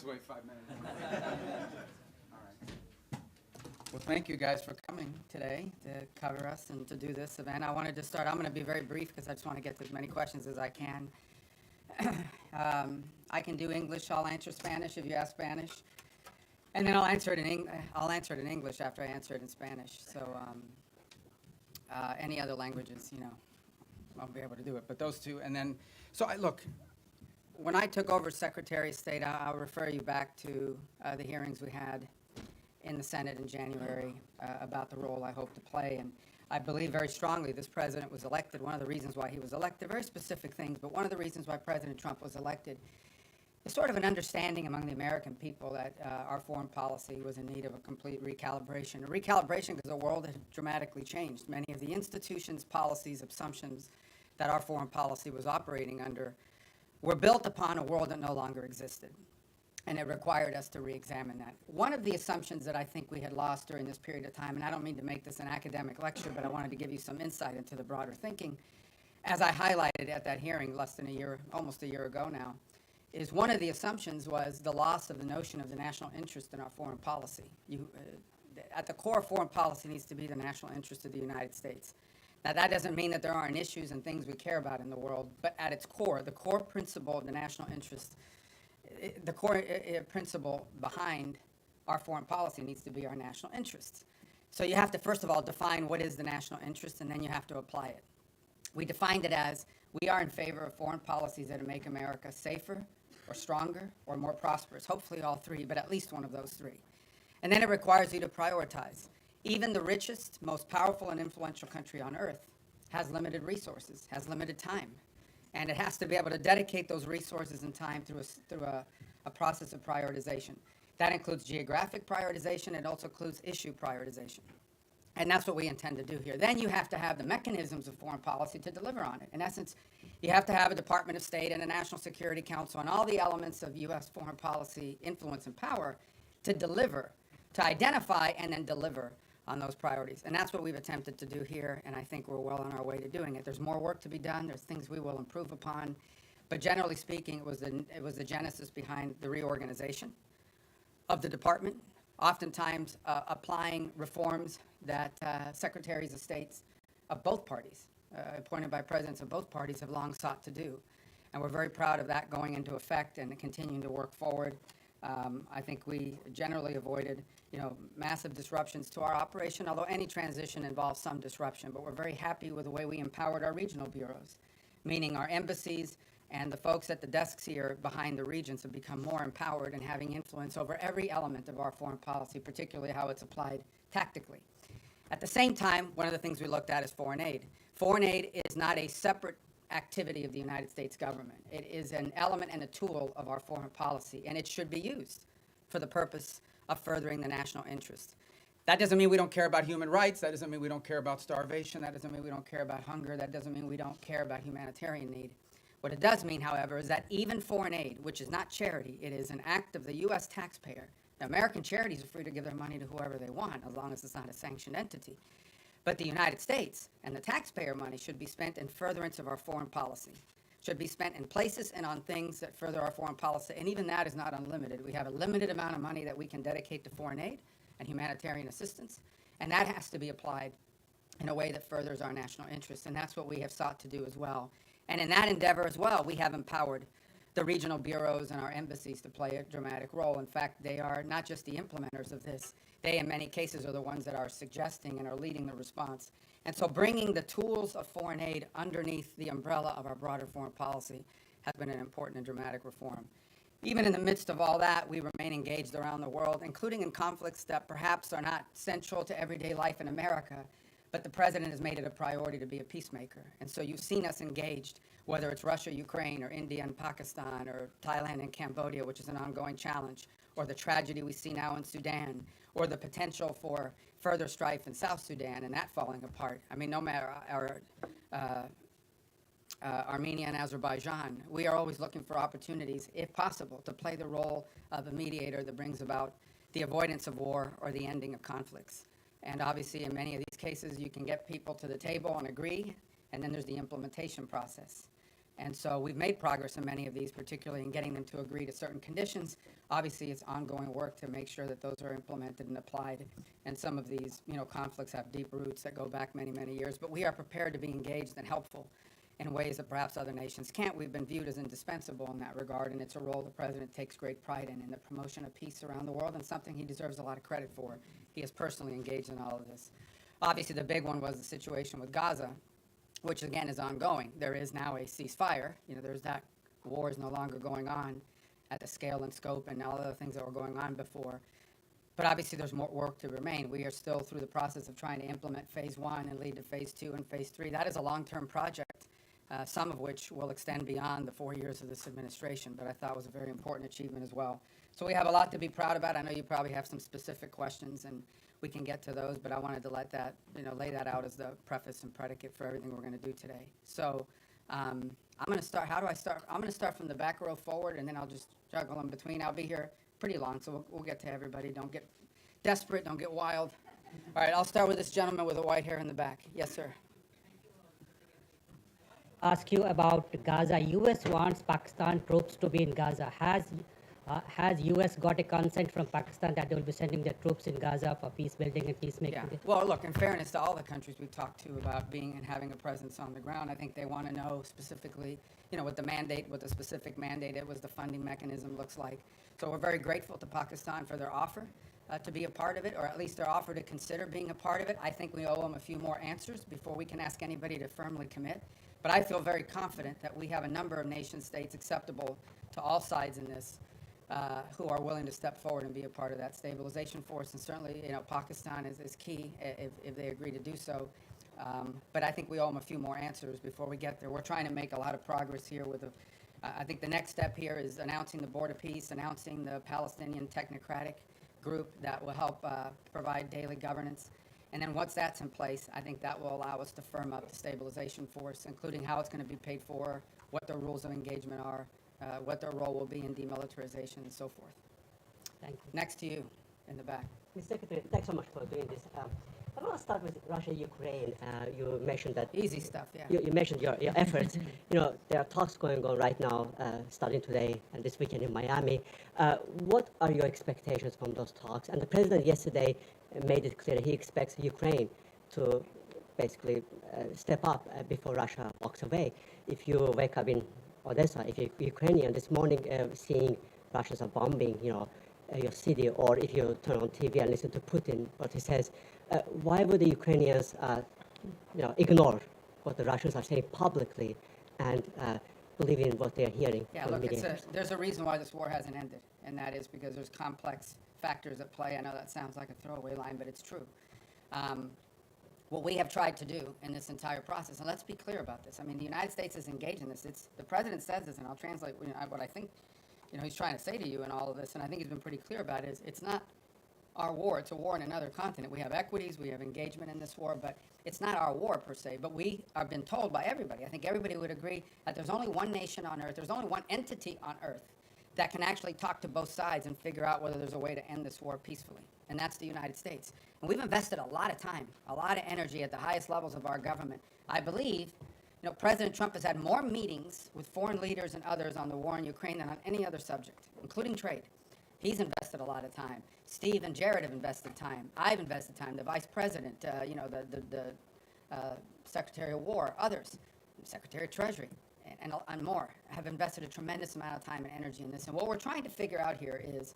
always wait 5 minutes. All right. Well, thank you guys for coming today to cover us and to do this event. I wanted to start, I'm going to be very brief because I just want to get to as many questions as I can. I can do English, I'll answer Spanish if you ask Spanish. And then I'll answer it in English after I answer it in Spanish. So any other languages, you know, I'll be able to do it. But those two, and then, so look, when I took over Secretary of State, I'll refer you back to the hearings we had in the Senate in January about the role I hope to play. And I believe very strongly this president was elected. One of the reasons why he was elected, very specific things, but one of the reasons why President Trump was elected is sort of an understanding among the American people that our foreign policy was in need of a complete recalibration. A recalibration because the world had dramatically changed. Many of the institutions, policies, assumptions that our foreign policy was operating under were built upon a world that no longer existed. And it required us to re-examine that. One of the assumptions that I think we had lost during this period of time, and I don't mean to make this an academic lecture, but I wanted to give you some insight into the broader thinking, as I highlighted at that hearing less than a year, almost a year ago now, is one of the assumptions was the loss of the notion of the national interest in our foreign policy. At the core, foreign policy needs to be the national interest of the United States. Now, that doesn't mean that there aren't issues and things we care about in the world, but at its core, the core principle of the national interest, the core principle behind our foreign policy needs to be our national interests. So you have to, first of all, define what is the national interest, and then you have to apply it. We defined it as we are in favor of foreign policies that make America safer, or stronger, or more prosperous. Hopefully all three, but at least one of those three. And then it requires you to prioritize. Even the richest, most powerful and influential country on earth has limited resources, has limited time. And it has to be able to dedicate those resources and time through a process of prioritization. That includes geographic prioritization. It also includes issue prioritization. And that's what we intend to do here. Then you have to have the mechanisms of foreign policy to deliver on it. In essence, you have to have a Department of State and a National Security Council and all the elements of U.S. foreign policy influence and power to deliver, to identify and then deliver on those priorities. And that's what we've attempted to do here, and I think we're well on our way to doing it. There's more work to be done. There's things we will improve upon. But generally speaking, it was the genesis behind the reorganization of the department, oftentimes applying reforms that secretaries of states of both parties, appointed by presidents of both parties, have long sought to do. And we're very proud of that going into effect and continuing to work forward. I think we generally avoided, massive disruptions to our operation, although any transition involves some disruption. But we're very happy with the way we empowered our regional bureaus, meaning our embassies and the folks at the desks here behind the regions have become more empowered and having influence over every element of our foreign policy, particularly how it's applied tactically. At the same time, one of the things we looked at is foreign aid. Foreign aid is not a separate activity of the United States government. It is an element and a tool of our foreign policy, and it should be used for the purpose of furthering the national interest. That doesn't mean we don't care about human rights. That doesn't mean we don't care about starvation. That doesn't mean we don't care about hunger. That doesn't mean we don't care about humanitarian need. What it does mean, however, is that even foreign aid, which is not charity, it is an act of the U.S. taxpayer. Now, American charities are free to give their money to whoever they want, as long as it's not a sanctioned entity. But the United States and the taxpayer money should be spent in furtherance of our foreign policy, should be spent in places and on things that further our foreign policy, and even that is not unlimited. We have a limited amount of money that we can dedicate to foreign aid and humanitarian assistance, and that has to be applied in a way that furthers our national interests, and that's what we have sought to do as well. And in that endeavor as well, we have empowered the regional bureaus and our embassies to play a dramatic role. In fact, they are not just the implementers of this. They, in many cases, are the ones that are suggesting and are leading the response. And so bringing the tools of foreign aid underneath the umbrella of our broader foreign policy has been an important and dramatic reform. Even in the midst of all that, we remain engaged around the world, including in conflicts that perhaps are not central to everyday life in America, but the president has made it a priority to be a peacemaker. And so you've seen us engaged, whether it's Russia, Ukraine, or India and Pakistan, or Thailand and Cambodia, which is an ongoing challenge, or the tragedy we see now in Sudan, or the potential for further strife in South Sudan and that falling apart. I mean, no matter Armenia and Azerbaijan, we are always looking for opportunities, if possible, to play the role of a mediator that brings about the avoidance of war or the ending of conflicts. And obviously, in many of these cases, you can get people to the table and agree, and then there's the implementation process. And so we've made progress in many of these, particularly in getting them to agree to certain conditions. Obviously, it's ongoing work to make sure that those are implemented and applied. And some of these, conflicts have deep roots that go back many, many years. But we are prepared to be engaged and helpful in ways that perhaps other nations can't. We've been viewed as indispensable in that regard, and it's a role the president takes great pride in the promotion of peace around the world, and something he deserves a lot of credit for. He is personally engaged in all of this. Obviously, the big one was the situation with Gaza, which again is ongoing. There is now a ceasefire. There's that war is no longer going on at the scale and scope and all the other things that were going on before. But obviously there's more work to remain. We are still through the process of trying to implement phase 1 and lead to phase 2 and phase 3. That is a long-term project, some of which will extend beyond the 4 years of this administration, but I thought was a very important achievement as well. So we have a lot to be proud about. I know you probably have some specific questions, and we can get to those, but I wanted to let that, lay that out as the preface and predicate for everything we're going to do today. So I'm going to start. How do I start? I'm going to start from the back row forward, and then I'll just juggle in between. I'll be here pretty long, so we'll get to everybody. Don't get desperate. Don't get wild. All right, I'll start with this gentleman with the white hair in the back. Yes, sir. Ask you about Gaza. U.S. wants Pakistan troops to be in Gaza. Has U.S. got a consent from Pakistan that they will be sending their troops in Gaza for peace building and peacemaking? Yeah. Well, look, in fairness to all the countries we've talked to about being and having a presence on the ground, I think they want to know specifically, what the mandate, what the specific mandate it was, the funding mechanism looks like. So we're very grateful to Pakistan for their offer to be a part of it, or at least their offer to consider being a part of it. I think we owe them a few more answers before we can ask anybody to firmly commit. But I feel very confident that we have a number of nation states acceptable to all sides in this who are willing to step forward and be a part of that stabilization force. And certainly, Pakistan is key if they agree to do so. But I think we owe them a few more answers before we get there. We're trying to make a lot of progress here with I think the next step here is announcing the Board of Peace, announcing the Palestinian Technocratic Group that will help provide daily governance. And then once that's in place, I think that will allow us to firm up the stabilization force, including how it's going to be paid for, what the rules of engagement are, what their role will be in demilitarization, and so forth. Thank you. Next to you, in the back. Mr. Secretary, thanks so much for doing this. I want to start with Russia-Ukraine. You mentioned that... Easy stuff, yeah. You mentioned your efforts. There are talks going on right now, starting today and this weekend in Miami. What are your expectations from those talks? And the president yesterday made it clear he expects Ukraine to basically step up before Russia walks away. If you wake up in Odessa, if you're Ukrainian this morning seeing Russians are bombing, your city, or if you turn on TV and listen to Putin, what he says, why would the Ukrainians, ignore what the Russians are saying publicly and believe in what they're hearing? Yeah, look, there's a reason why this war hasn't ended, and that is because there's complex factors at play. I know that sounds like a throwaway line, but it's true. What we have tried to do in this entire process, and let's be clear about this. I mean, the United States is engaged in this. The president says this, and I'll translate what I think he's trying to say to you in all of this, and I think he's been pretty clear about it, is it's not our war. It's a war in another continent. We have equities, we have engagement in this war, but it's not our war per se. But we have been told by everybody, I think everybody would agree, that there's only one nation on earth, there's only one entity on earth that can actually talk to both sides and figure out whether there's a way to end this war peacefully, and that's the United States. And we've invested a lot of time, a lot of energy at the highest levels of our government. I believe President Trump has had more meetings with foreign leaders and others on the war in Ukraine than on any other subject, including trade. He's invested a lot of time. Steve and Jared have invested time. I've invested time. The Vice President, the Secretary of War, others, Secretary of Treasury, and more have invested a tremendous amount of time and energy in this. And what we're trying to figure out here is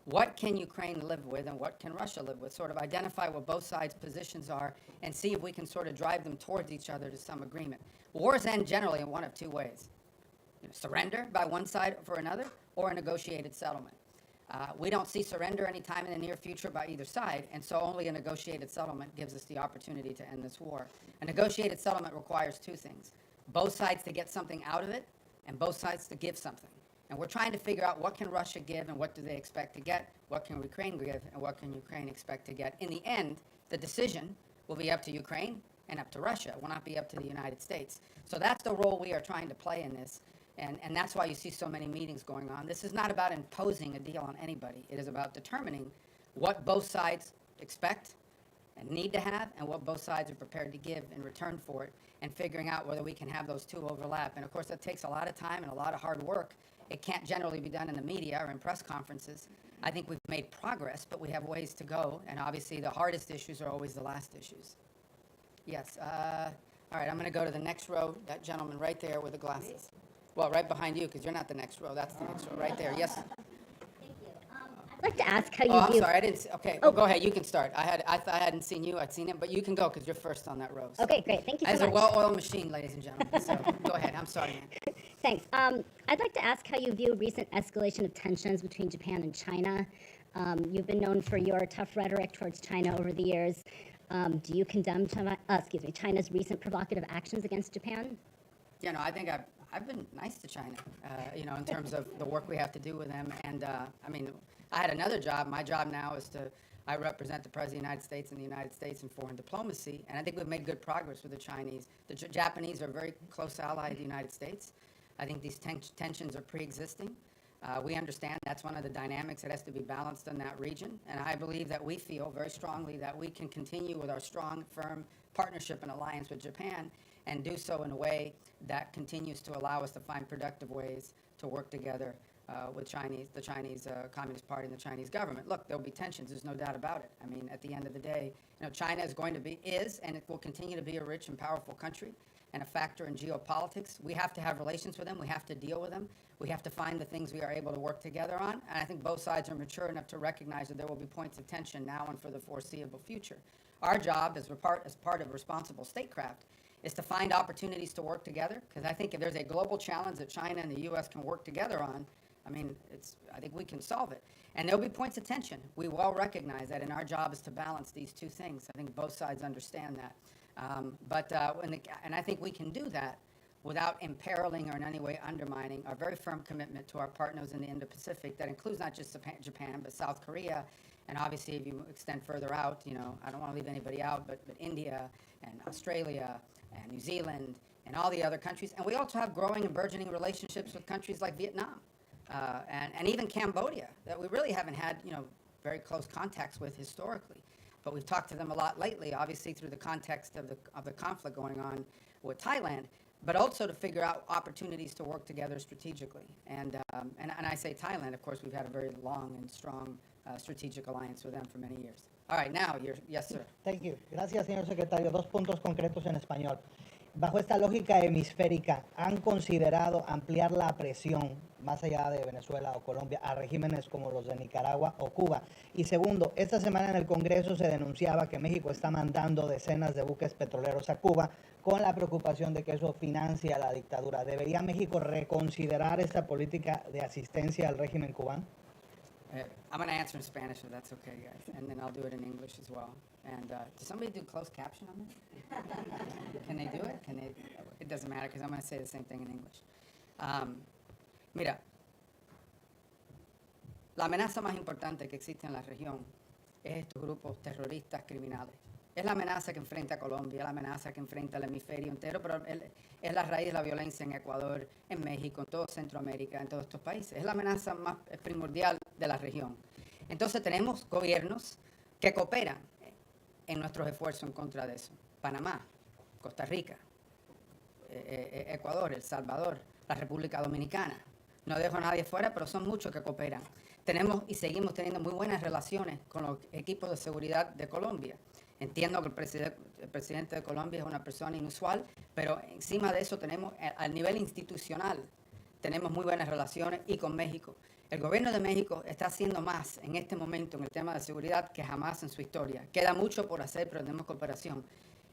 what can Ukraine live with and what can Russia live with, sort of identify what both sides' positions are and see if we can sort of drive them towards each other to some agreement. Wars end generally in one of two ways. Surrender by one side for another, or a negotiated settlement. We don't see surrender anytime in the near future by either side, and so only a negotiated settlement gives us the opportunity to end this war. A negotiated settlement requires two things: both sides to get something out of it, and both sides to give something. And we're trying to figure out what can Russia give and what do they expect to get, what can Ukraine give and what can Ukraine expect to get. In the end, the decision will be up to Ukraine and up to Russia. It will not be up to the United States. So that's the role we are trying to play in this. And that's why you see so many meetings going on. This is not about imposing a deal on anybody. It is about determining what both sides expect and need to have and what both sides are prepared to give in return for it, and figuring out whether we can have those two overlap. And of course, that takes a lot of time and a lot of hard work. it can't generally be done in the media or in press conferences. I think we've made progress, but we have ways to go, and obviously the hardest issues are always the last issues. Yes, all right, I'm going to go to the next row, that gentleman right there with the glasses. Well, right behind you, because you're not the next row, that's the next row, right there, yes. I'd like to ask how you Oh, I'm view. sorry, I didn't, okay, well, go ahead, you can start. I thought I hadn't seen you, I'd seen him, but you can go, because you're first on that row. So. Okay, great. Thank you so As much. a well-oiled machine, ladies and gentlemen, so go ahead, I'm sorry, man. Thanks. I'd like to ask how you view recent escalation of tensions between Japan and China. You've been known for your tough rhetoric towards China over the years. Do you condemn China's recent provocative actions against Japan? You know, I think I've been nice to China, you know, in terms of the work we have to do with them. And, I mean, I had another job. My job now is I represent the President of the United States in the United States in foreign diplomacy, and I think we've made good progress with the Chinese. The Japanese are a very close ally of the United States. I think these tensions are pre-existing. We understand that's one of the dynamics that has to be balanced in that region, and I believe that we feel very strongly that we can continue with our strong, firm partnership and alliance with Japan and do so in a way that continues to allow us to find productive ways to work together with the Chinese Communist Party and the Chinese government. Look, there'll be tensions, there's no doubt about it. I mean, at the end of the day, you know, China is and it will continue to be a rich and powerful country and a factor in geopolitics. We have to have relations with them, we have to deal with them, we have to find the things we are able to work together on, and I think both sides are mature enough to recognize that there will be points of tension now and for the foreseeable future. Our job as part of responsible statecraft is to find opportunities to work together, because I think if there's a global challenge that China and the U.S. can work together on, I mean, I think we can solve it. And there'll be points of tension. We well recognize that, and our job is to balance these two things. I think both sides understand that. And I think we can do that without imperiling or in any way undermining our very firm commitment to our partners in the Indo-Pacific. That includes not just Japan, but South Korea, and obviously if you extend further out, you know, I don't want to leave anybody out, but India and Australia and New Zealand and all the other countries. And we also have growing and burgeoning relationships with countries like Vietnam and even Cambodia that we really haven't had, you know, very close contacts with historically. But we've talked to them a lot lately, obviously through the context of the conflict going on with Thailand, but also to figure out opportunities to work together strategically. And I say Thailand, of course, we've had a very long and strong strategic alliance with them for many years. All right, now, yes, sir. Thank you. Gracias, señor secretario. Dos puntos concretos en español. Bajo esta lógica hemisférica, ¿han considerado ampliar la presión más allá de Venezuela o Colombia a regímenes como los de Nicaragua o Cuba? Y segundo, esta semana en el Congreso se denunciaba que México está mandando decenas de buques petroleros a Cuba con la preocupación de que eso financia la dictadura. ¿Debería México reconsiderar esta política de asistencia al régimen cubano? I'm going to answer in Spanish, if that's okay, guys, and then I'll do it in English as well. And does somebody do closed caption on that? Can they do it? It doesn't matter, because I'm going to say the same thing in English. Mira, la amenaza más importante que existe en la región es estos grupos terroristas criminales. Es la amenaza que enfrenta a Colombia, la amenaza que enfrenta el hemisferio entero, pero es la raíz de la violencia en Ecuador, en México, en toda Centroamérica, en todos estos países. Es la amenaza más primordial de la región. Entonces tenemos gobiernos que cooperan en nuestros esfuerzos en contra de eso. Panamá, Costa Rica, Ecuador, El Salvador, la República Dominicana. No dejo a nadie fuera, pero son muchos que cooperan. Tenemos y seguimos teniendo muy buenas relaciones con los equipos de seguridad de Colombia. Entiendo que el presidente de Colombia es una persona inusual, pero encima de eso tenemos, al nivel institucional, tenemos muy buenas relaciones y con México. El gobierno de México está haciendo más en este momento en el tema de seguridad que jamás en su historia. Queda mucho por hacer, pero tenemos cooperación.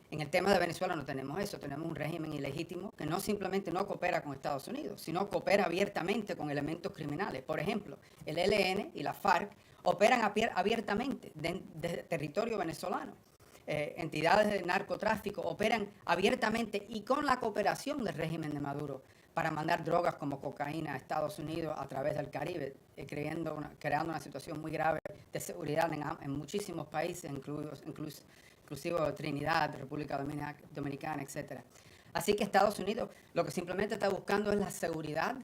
En el tema de Venezuela no tenemos eso, tenemos un régimen ilegítimo que no simplemente no coopera con Estados Unidos, sino coopera abiertamente con elementos criminales. Por ejemplo, el ELN y la FARC operan abiertamente desde territorio venezolano. Entidades de narcotráfico operan abiertamente y con la cooperación del régimen de Maduro para mandar drogas como cocaína a Estados Unidos a través del Caribe, creando una situación muy grave de seguridad en muchísimos países, inclusive Trinidad, República Dominicana, etc. Así que Estados Unidos lo que simplemente está buscando es la seguridad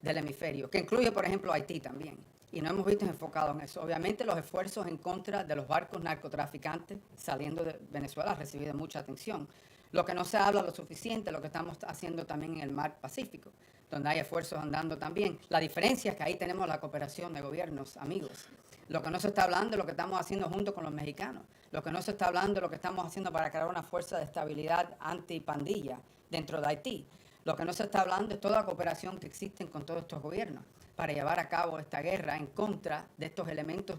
del hemisferio, que incluye, por ejemplo, Haití también. Y no hemos visto enfocado en eso. Obviamente los esfuerzos en contra de los barcos narcotraficantes saliendo de Venezuela han recibido mucha atención. Lo que no se habla lo suficiente, lo que estamos haciendo también en el mar Pacífico, donde hay esfuerzos andando también. La diferencia es que ahí tenemos la cooperación de gobiernos amigos. Lo que no se está hablando es lo que estamos haciendo junto con los mexicanos. Lo que no se está hablando es lo que estamos haciendo para crear una fuerza de estabilidad antipandilla dentro de Haití. Lo que no se está hablando es toda la cooperación que existe con todos estos gobiernos para llevar a cabo esta guerra en contra de estos elementos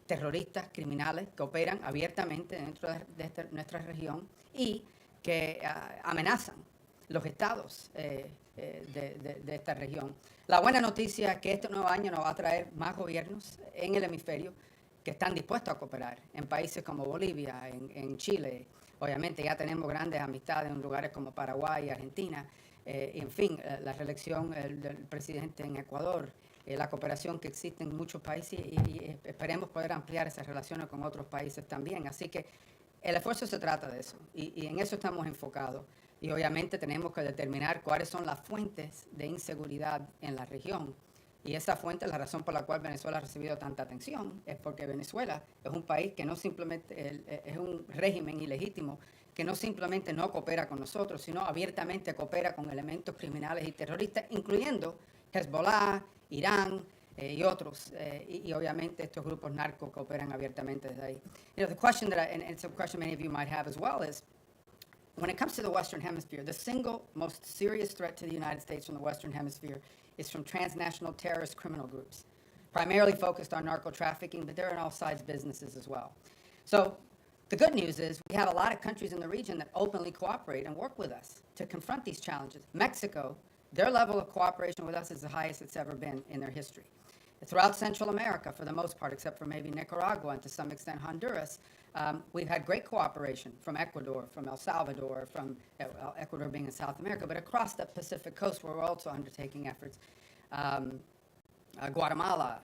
terroristas, criminales, que operan abiertamente dentro de nuestra región y que amenazan los estados de esta región. La buena noticia es que este nuevo año nos va a traer más gobiernos en el hemisferio que están dispuestos a cooperar en países como Bolivia, en Chile. Obviamente ya tenemos grandes amistades en lugares como Paraguay y Argentina. En fin, la reelección del presidente en Ecuador, la cooperación que existe en muchos países y esperemos poder ampliar esas relaciones con otros países también. Así que el esfuerzo se trata de eso y en eso estamos enfocados. Y obviamente tenemos que determinar cuáles son las fuentes de inseguridad en la región. Y esa fuente, la razón por la cual Venezuela ha recibido tanta atención, es porque Venezuela es un país que no simplemente, es un régimen ilegítimo, que no simplemente no coopera con nosotros, sino abiertamente coopera con elementos criminales y terroristas, incluyendo Hezbollah, Irán y otros. Y obviamente estos grupos narcos que operan abiertamente desde ahí. You know, the question that and it's a question many of you might have as well, is when it comes to the Western Hemisphere, the single most serious threat to the United States from the Western Hemisphere is from transnational terrorist criminal groups, primarily focused on narco trafficking, but they're in all sides businesses as well. So the good news is we have a lot of countries in the region that openly cooperate and work with us to confront these challenges. Mexico, their level of cooperation with us is the highest it's ever been in their history. Throughout Central America, for the most part, except for maybe Nicaragua and to some extent Honduras, we've had great cooperation from Ecuador, from El Salvador, from Ecuador being in South America, but across the Pacific coast where we're also undertaking efforts. Guatemala,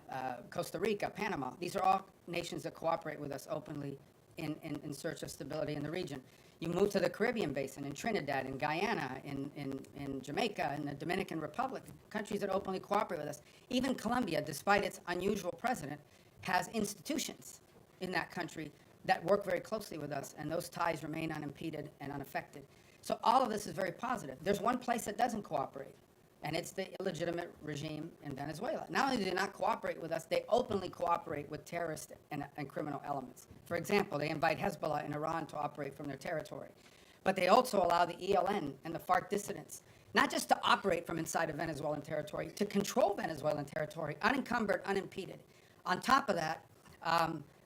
Costa Rica, Panama, these are all nations that cooperate with us openly in search of stability in the region. You move to the Caribbean basin, in Trinidad, in Guyana, in Jamaica, in the Dominican Republic, countries that openly cooperate with us. Even Colombia, despite its unusual president, has institutions in that country that work very closely with us, and those ties remain unimpeded and unaffected. So all of this is very positive. There's one place that doesn't cooperate, and it's the illegitimate regime in Venezuela. Not only do they not cooperate with us, they openly cooperate with terrorist and criminal elements. For example, they invite Hezbollah in Iran to operate from their territory. But they also allow the ELN and the FARC dissidents not just to operate from inside of Venezuelan territory, to control Venezuelan territory, unencumbered, unimpeded. On top of that,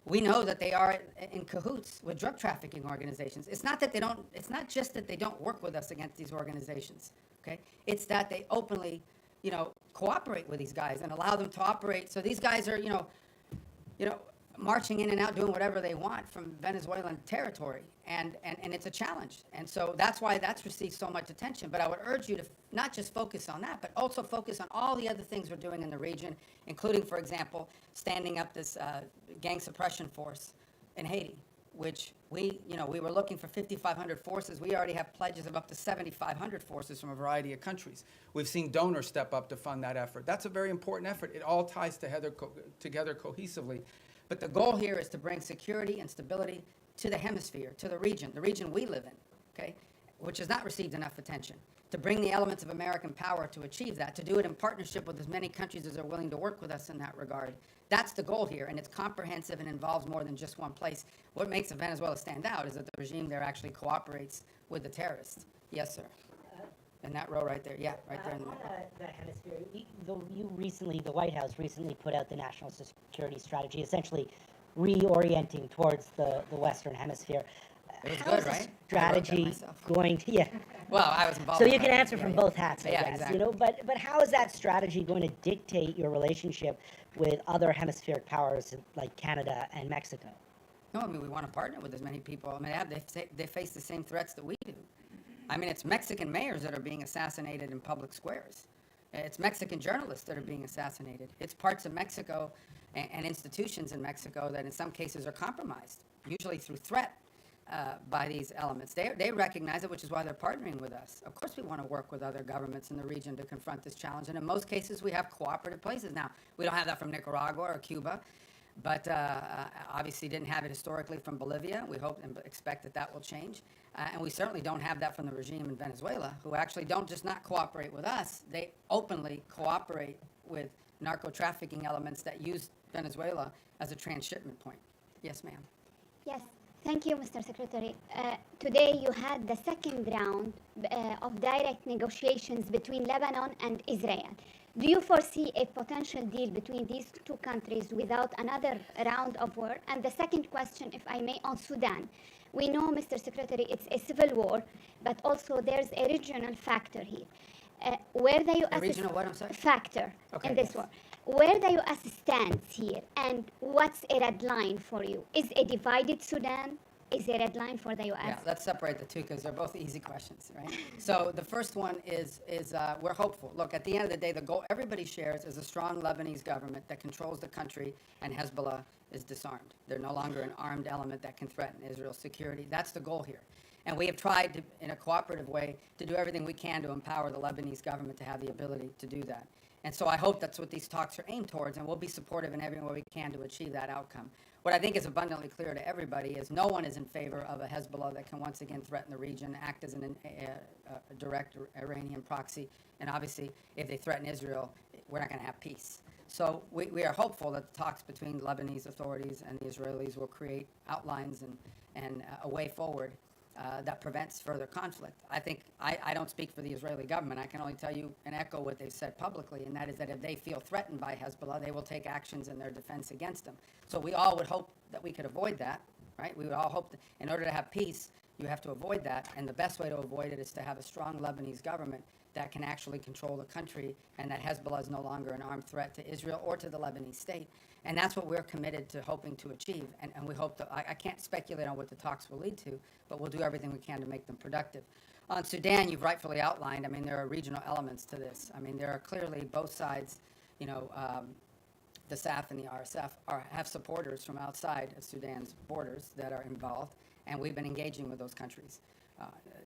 we know that they are in cahoots with drug trafficking organizations. It's not just that they don't work with us against these organizations. Okay, it's that they openly, cooperate with these guys and allow them to operate. So these guys are, marching in and out, doing whatever they want from Venezuelan territory, and it's a challenge. And so that's why that's received so much attention. But I would urge you to not just focus on that, but also focus on all the other things we're doing in the region, including, for example, standing up this gang suppression force in Haiti, which we were looking for 5,500 forces. We already have pledges of up to 7,500 forces from a variety of countries. We've seen donors step up to fund that effort. That's a very important effort. It all ties together cohesively. But the goal here is to bring security and stability to the hemisphere, to the region we live in, okay, which has not received enough attention. To bring the elements of American power to achieve that, to do it in partnership with as many countries as are willing to work with us in that regard. That's the goal here, and it's comprehensive and involves more than just one place. What makes Venezuela stand out is that the regime there actually cooperates with the terrorists. Yes, sir. In that row right there. Yeah, right there in the middle. The hemisphere. The White House recently put out the national security strategy, essentially reorienting towards the Western Hemisphere. It was How good, is this right? strategy going to? Yeah. Well, I was involved. So in you can that. answer from both hats, I Yeah, guess. exactly. But how is that strategy going to dictate your relationship with other hemispheric powers like Canada and Mexico? No, I mean, we want to partner with as many people. I mean, they face the same threats that we do. I mean, it's Mexican mayors that are being assassinated in public squares. It's Mexican journalists that are being assassinated. It's parts of Mexico and institutions in Mexico that in some cases are compromised, usually through threat by these elements. They recognize it, which is why they're partnering with us. Of course we want to work with other governments in the region to confront this challenge, and in most cases we have cooperative places. Now, we don't have that from Nicaragua or Cuba, but obviously didn't have it historically from Bolivia. We hope and expect that that will change. And we certainly don't have that from the regime in Venezuela, who actually don't just not cooperate with us, they openly cooperate with narco-trafficking elements that use Venezuela as a transshipment point. Yes, ma'am. Yes, thank you, Mr. Secretary. Today you had the second round of direct negotiations between Lebanon and Israel. Do you foresee a potential deal between these two countries without another round of war? And the second question, if I may, on Sudan. We know, Mr. Secretary, it's a civil war, but also there's a regional factor here. Where the U.S. Regional what, I'm sorry? Factor Okay, in this yes. war. Where the U.S. stands here, and what's a red line for you? Is a divided Sudan is a red line for the U.S.? Yeah, let's separate the two because they're both easy questions, right? So the first one is we're hopeful. Look, at the end of the day, the goal everybody shares is a strong Lebanese government that controls the country, and Hezbollah is disarmed. They're no longer an armed element that can threaten Israel's security. That's the goal here. And we have tried to, in a cooperative way, to do everything we can to empower the Lebanese government to have the ability to do that. And so I hope that's what these talks are aimed towards, and we'll be supportive in every way we can to achieve that outcome. What I think is abundantly clear to everybody is no one is in favor of a Hezbollah that can once again threaten the region, act as a direct Iranian proxy, and obviously, if they threaten Israel, we're not going to have peace. So we are hopeful that the talks between the Lebanese authorities and the Israelis will create outlines and a way forward that prevents further conflict. I think I don't speak for the Israeli government. I can only tell you and echo what they've said publicly, and that is that if they feel threatened by Hezbollah, they will take actions in their defense against them. So we all would hope that we could avoid that, right? We would all hope that in order to have peace, you have to avoid that, and the best way to avoid it is to have a strong Lebanese government that can actually control the country, and that Hezbollah is no longer an armed threat to Israel or to the Lebanese state. And that's what we're committed to hoping to achieve. And we hope that, I can't speculate on what the talks will lead to, but we'll do everything we can to make them productive. On Sudan, you've rightfully outlined, I mean, there are regional elements to this. I mean, there are clearly both sides, you know, the SAF and the RSF have supporters from outside of Sudan's borders that are involved, and we've been engaging with those countries.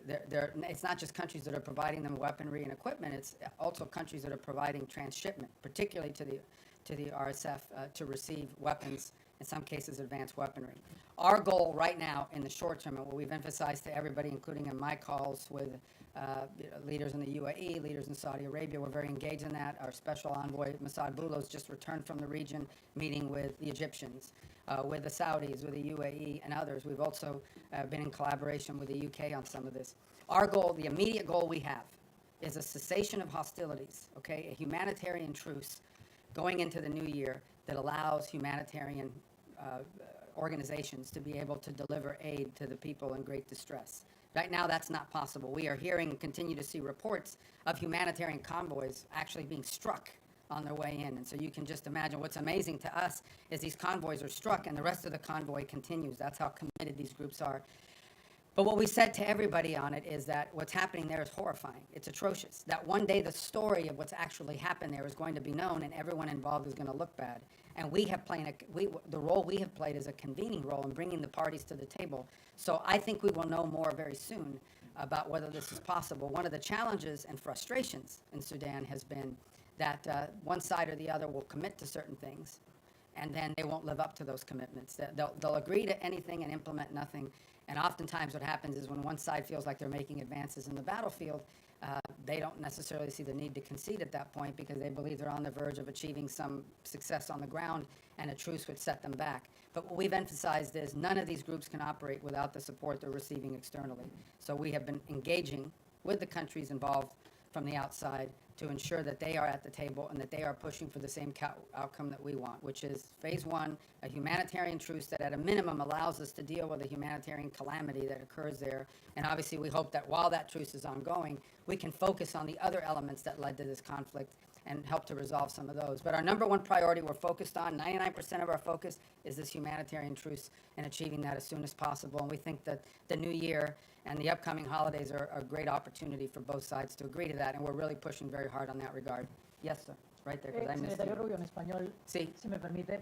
It's not just countries that are providing them weaponry and equipment, it's also countries that are providing transshipment, particularly to the RSF to receive weapons, in some cases advanced weaponry. Our goal right now in the short term, and what we've emphasized to everybody, including in my calls with leaders in the UAE, leaders in Saudi Arabia, we're very engaged in that. Our special envoy, Massad Boulos, just returned from the region, meeting with the Egyptians, with the Saudis, with the UAE, and others. We've also been in collaboration with the UK on some of this. Our goal, the immediate goal we have, is a cessation of hostilities, okay, a humanitarian truce going into the new year that allows humanitarian organizations to be able to deliver aid to the people in great distress. Right now, that's not possible. We are hearing and continue to see reports of humanitarian convoys actually being struck on their way in. And so you can just imagine what's amazing to us is these convoys are struck and the rest of the convoy continues. That's how committed these groups are. But what we said to everybody on it is that what's happening there is horrifying. It's atrocious. That one day the story of what's actually happened there is going to be known and everyone involved is going to look bad. And we have played the role we have played is a convening role in bringing the parties to the table. So I think we will know more very soon about whether this is possible. One of the challenges and frustrations in Sudan has been that one side or the other will commit to certain things, and then they won't live up to those commitments. They'll agree to anything and implement nothing. And oftentimes what happens is when one side feels like they're making advances in the battlefield, they don't necessarily see the need to concede at that point because they believe they're on the verge of achieving some success on the ground, and a truce would set them back. But what we've emphasized is none of these groups can operate without the support they're receiving externally. So we have been engaging with the countries involved from the outside to ensure that they are at the table and that they are pushing for the same outcome that we want, which is phase one, a humanitarian truce that at a minimum allows us to deal with the humanitarian calamity that occurs there. And obviously we hope that while that truce is ongoing, we can focus on the other elements that led to this conflict and help to resolve some of those. But our number one priority we're focused on, 99% of our focus is this humanitarian truce and achieving that as soon as possible. And we think that the new year and the upcoming holidays are a great opportunity for both sides to agree to that, and we're really pushing very hard on that regard. Yes, sir. Right there, because I missed Secretario you. Rubio, en español, Sí. si me permite.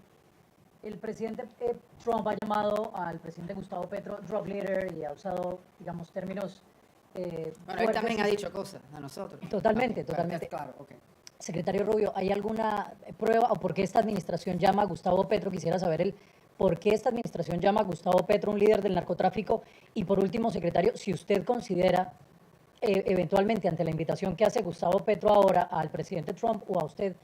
El presidente Trump ha llamado al presidente Gustavo Petro drug leader y ha usado, digamos, términos Bueno, él también ha dicho cosas a nosotros. Totalmente, Ok, totalmente. Claro, ok. Secretario Rubio, ¿hay alguna prueba o por qué esta administración llama a Gustavo Petro? Quisiera saber el por qué esta administración llama a Gustavo Petro un líder del narcotráfico. Y por último, secretario, si usted considera eventualmente ante la invitación que hace Gustavo Petro ahora al presidente Trump o a usted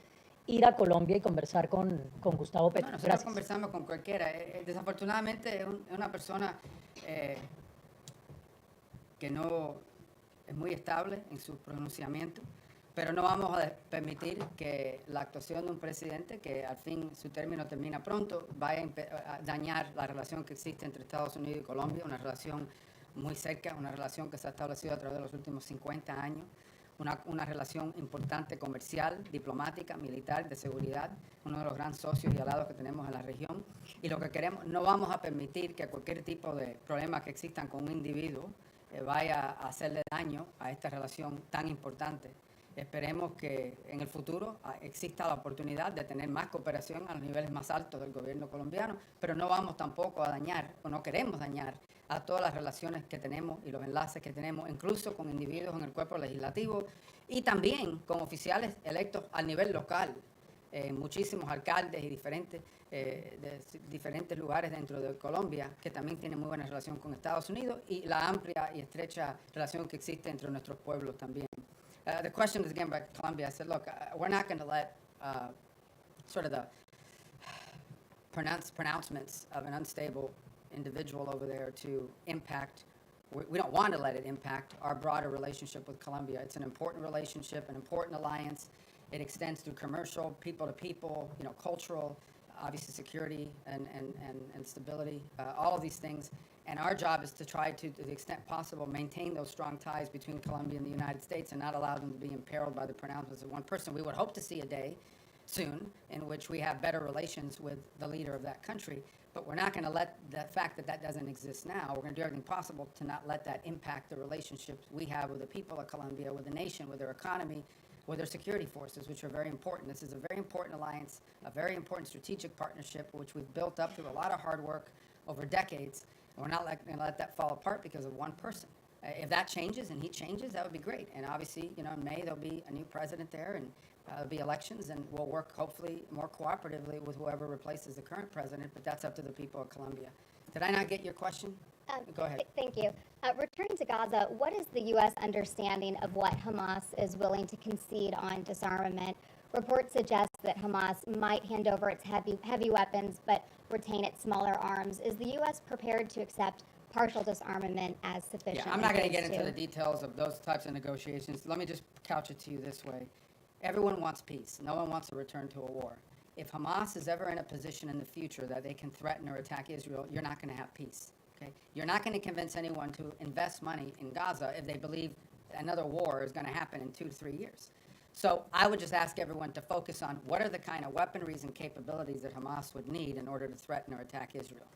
ir a Colombia y conversar con Gustavo Petro. No, nosotros Gracias. conversamos con cualquiera. Desafortunadamente es una persona que no es muy estable en su pronunciamiento, pero no vamos a permitir que la actuación de un presidente que al fin su término termina pronto vaya a dañar la relación que existe entre Estados Unidos y Colombia, una relación muy cerca, una relación que se ha establecido a través de los últimos 50 años, una relación importante comercial, diplomática, militar, de seguridad, uno de los grandes socios y aliados que tenemos en la región. Y lo que queremos, no vamos a permitir que cualquier tipo de problema que existan con un individuo vaya a hacerle daño a esta relación tan importante. Esperemos que en el futuro exista la oportunidad de tener más cooperación a los niveles más altos del gobierno colombiano, pero no vamos tampoco a dañar, o no queremos dañar, a todas las relaciones que tenemos y los enlaces que tenemos, incluso con individuos en el cuerpo legislativo y también con oficiales electos a nivel local, muchísimos alcaldes y de diferentes lugares dentro de Colombia que también tienen muy buena relación con Estados Unidos y la amplia y estrecha relación que existe entre nuestros pueblos también. The question is again about Colombia. I said, look, we're not going to let sort of the pronouncements of an unstable individual over there to impact. We don't want to let it impact our broader relationship with Colombia. It's an important relationship, an important alliance. It extends through commercial, people to people, cultural, obviously security and stability, all of these things. And our job is to try to the extent possible, maintain those strong ties between Colombia and the United States and not allow them to be imperiled by the pronouncements of one person. We would hope to see a day soon in which we have better relations with the leader of that country, but we're not going to let the fact that doesn't exist now, we're going to do everything possible to not let that impact the relationships we have with the people of Colombia, with the nation, with their economy, with their security forces, which are very important. This is a very important alliance, a very important strategic partnership, which we've built up through a lot of hard work over decades. And we're not going to let that fall apart because of one person. If that changes and he changes, that would be great. And obviously, in May, there'll be a new president there and there'll be elections, and we'll work hopefully more cooperatively with whoever replaces the current president, but that's up to the people of Colombia. Did I not get your question? Go ahead. Thank you. Returning to Gaza, what is the U.S. understanding of what Hamas is willing to concede on disarmament? Reports suggest that Hamas might hand over its heavy weapons but retain its smaller arms. Is the U.S. prepared to accept partial disarmament as sufficient? Yeah, I'm not going to get into the details of those types of negotiations. Let me just couch it to you this way. Everyone wants peace. No one wants to return to a war. If Hamas is ever in a position in the future that they can threaten or attack Israel, you're not going to have peace. Okay? You're not going to convince anyone to invest money in Gaza if they believe another war is going to happen in 2 to 3 years. So I would just ask everyone to focus on what are the kind of weaponries and capabilities that Hamas would need in order to threaten or attack Israel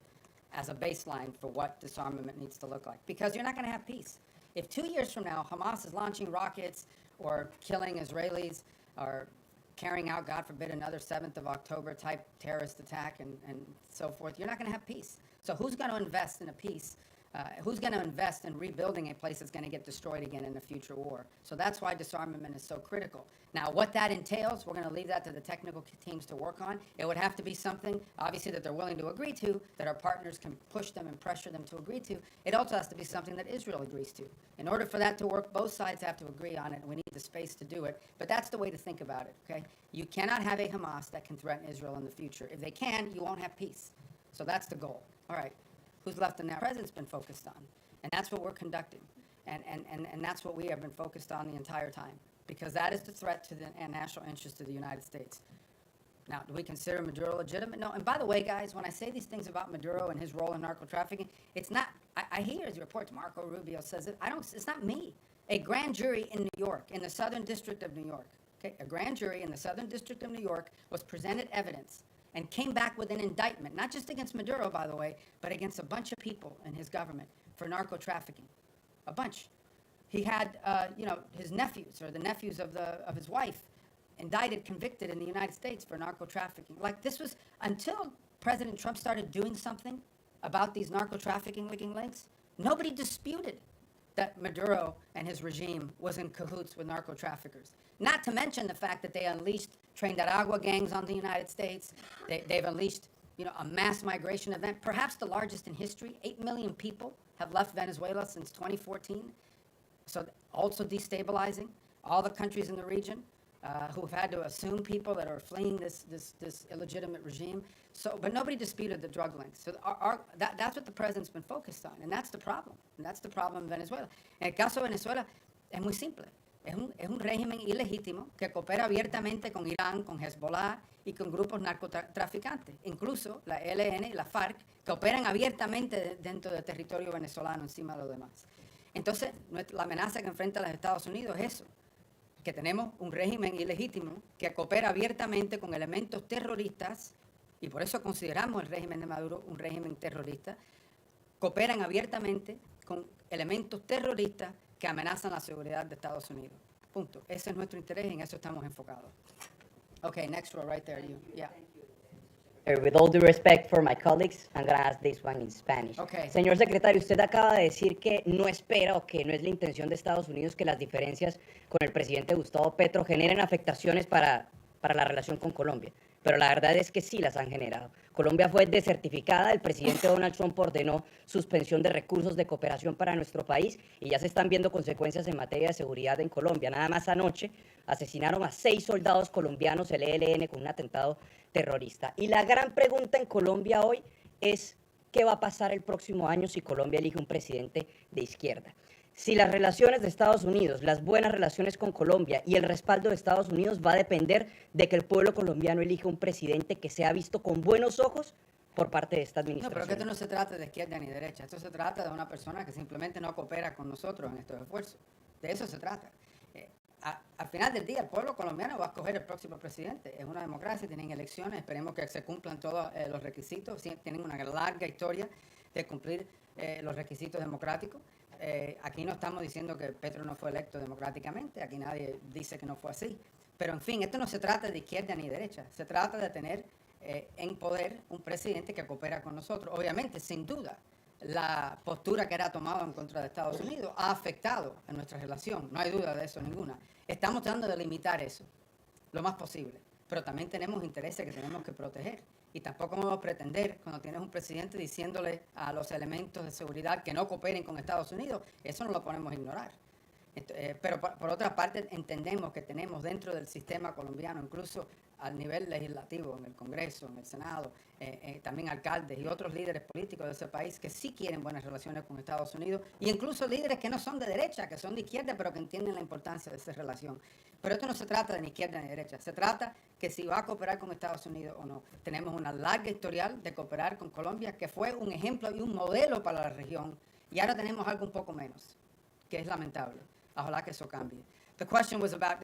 as a baseline for what disarmament needs to look like. Because you're not going to have peace. If 2 years from now Hamas is launching rockets or killing Israelis or carrying out, God forbid, another 7th of October type terrorist attack and so forth, you're not going to have peace. So who's going to invest in a peace? Who's going to invest in rebuilding a place that's going to get destroyed again in a future war? So that's why disarmament is so critical. Now, what that entails, we're going to leave that to the technical teams to work on. It would have to be something, obviously, that they're willing to agree to, that our partners can push them and pressure them to agree to. It also has to be something that Israel agrees to. In order for that to work, both sides have to agree on it, and we need the space to do it. But that's the way to think about it, okay? You cannot have a Hamas that can threaten Israel in the future. If they can, you won't have peace. So that's the goal. All right. Who's left in that? The president's been focused on. And that's what we're conducting. And that's what we have been focused on the entire time. Because that is the threat to the national interest of the United States. Now, do we consider Maduro legitimate? No. And by the way, guys, when I say these things about Maduro and his role in narco-trafficking, it's not, I hear his reports, Marco Rubio says it, it's not me. A grand jury in New York, in the Southern District of New York, okay, a grand jury in the Southern District of New York was presented evidence and came back with an indictment, not just against Maduro, by the way, but against a bunch of people in his government for narco-trafficking. A bunch. He had, his nephews, or the nephews of his wife, indicted, convicted in the United States for narco-trafficking. Like, this was, until President Trump started doing something about these narco-trafficking links, nobody disputed that Maduro and his regime was in cahoots with narco-traffickers. Not to mention the fact that they unleashed Train Aragua gangs on the United States. They've unleashed, a mass migration event, perhaps the largest in history. 8 million people have left Venezuela since 2014. So also destabilizing all the countries in the region who have had to assume people that are fleeing this illegitimate regime. So, but nobody disputed the drug links. So that's what the president's been focused on, and that's the problem. And that's the problem in Venezuela. En el caso de Venezuela, es muy simple. Es un régimen ilegítimo que coopera abiertamente con Irán, con Hezbollah y con grupos narcotraficantes. Incluso la ELN y la FARC que operan abiertamente dentro del territorio venezolano encima de los demás. Entonces, la amenaza que enfrenta los Estados Unidos es eso, que tenemos un régimen ilegítimo que coopera abiertamente con elementos terroristas, y por eso consideramos el régimen de Maduro un régimen terrorista, cooperan abiertamente con elementos terroristas que amenazan la seguridad de Estados Unidos. Punto. Ese es nuestro interés y en eso estamos enfocados. Okay, next row right there, you. Yeah. With all due respect for my colleagues, I'm going to ask this one in Spanish. Okay. Señor secretario, usted acaba de decir que no espera o que no es la intención de Estados Unidos que las diferencias con el presidente Gustavo Petro generen afectaciones para la relación con Colombia. Pero la verdad es que sí las han generado. Colombia fue desertificada, el presidente Donald Trump ordenó suspensión de recursos de cooperación para nuestro país y ya se están viendo consecuencias en materia de seguridad en Colombia. Nada más anoche asesinaron a 6 soldados colombianos, el ELN, con un atentado terrorista. Y la gran pregunta en Colombia hoy es ¿qué va a pasar el próximo año si Colombia elige un presidente de izquierda? Si las relaciones de Estados Unidos, las buenas relaciones con Colombia y el respaldo de Estados Unidos va a depender de que el pueblo colombiano elija un presidente que sea visto con buenos ojos por parte de esta No, administración. pero que esto no se trata de izquierda ni derecha, esto se trata de una persona que simplemente no coopera con nosotros en estos esfuerzos. De eso se trata. Al final del día, el pueblo colombiano va a escoger el próximo presidente. Es una democracia, tienen elecciones, esperemos que se cumplan todos los requisitos. Tienen una larga historia de cumplir los requisitos democráticos. Aquí no estamos diciendo que Petro no fue electo democráticamente, aquí nadie dice que no fue así. Pero en fin, esto no se trata de izquierda ni derecha, se trata de tener en poder un presidente que coopera con nosotros. Obviamente, sin duda, la postura que era tomada en contra de Estados Unidos ha afectado a nuestra relación, no hay duda de eso ninguna. Estamos tratando de limitar eso lo más posible, pero también tenemos intereses que tenemos que proteger. Y tampoco vamos a pretender, cuando tienes un presidente diciéndole a los elementos de seguridad que no cooperen con Estados Unidos, eso no lo podemos ignorar. Pero por otra parte, entendemos que tenemos dentro del sistema colombiano, incluso al nivel legislativo, en el Congreso, en el Senado, también alcaldes y otros líderes políticos de ese país que sí quieren buenas relaciones con Estados Unidos, y incluso líderes que no son de derecha, que son de izquierda, pero que entienden la importancia de esa relación. Pero esto no se trata de ni izquierda ni derecha, se trata que si va a cooperar con Estados Unidos o no. Tenemos una larga historial de cooperar con Colombia, que fue un ejemplo y un modelo para la región, y ahora tenemos algo un poco menos, que es lamentable. Ojalá que eso cambie. The question was about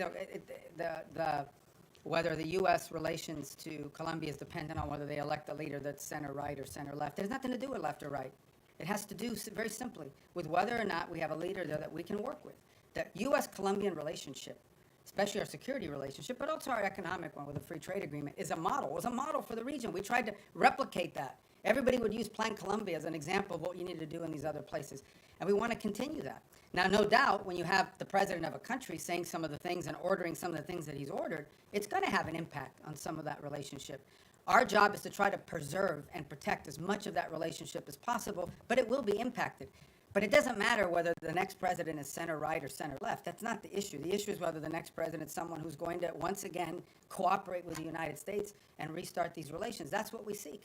whether the U.S. relations to Colombia is dependent on whether they elect a leader that's center-right or center-left. There's nothing to do with left or right. It has to do very simply with whether or not we have a leader there that we can work with. The U.S.-Colombian relationship, especially our security relationship, but also our economic one with a free trade agreement, is a model. It was a model for the region. We tried to replicate that. Everybody would use Plan Colombia as an example of what you need to do in these other places. And we want to continue that. Now, no doubt, when you have the president of a country saying some of the things and ordering some of the things that he's ordered, it's going to have an impact on some of that relationship. Our job is to try to preserve and protect as much of that relationship as possible, but it will be impacted. But it doesn't matter whether the next president is center-right or center-left. That's not the issue. The issue is whether the next president is someone who's going to, once again, cooperate with the United States and restart these relations. That's what we seek.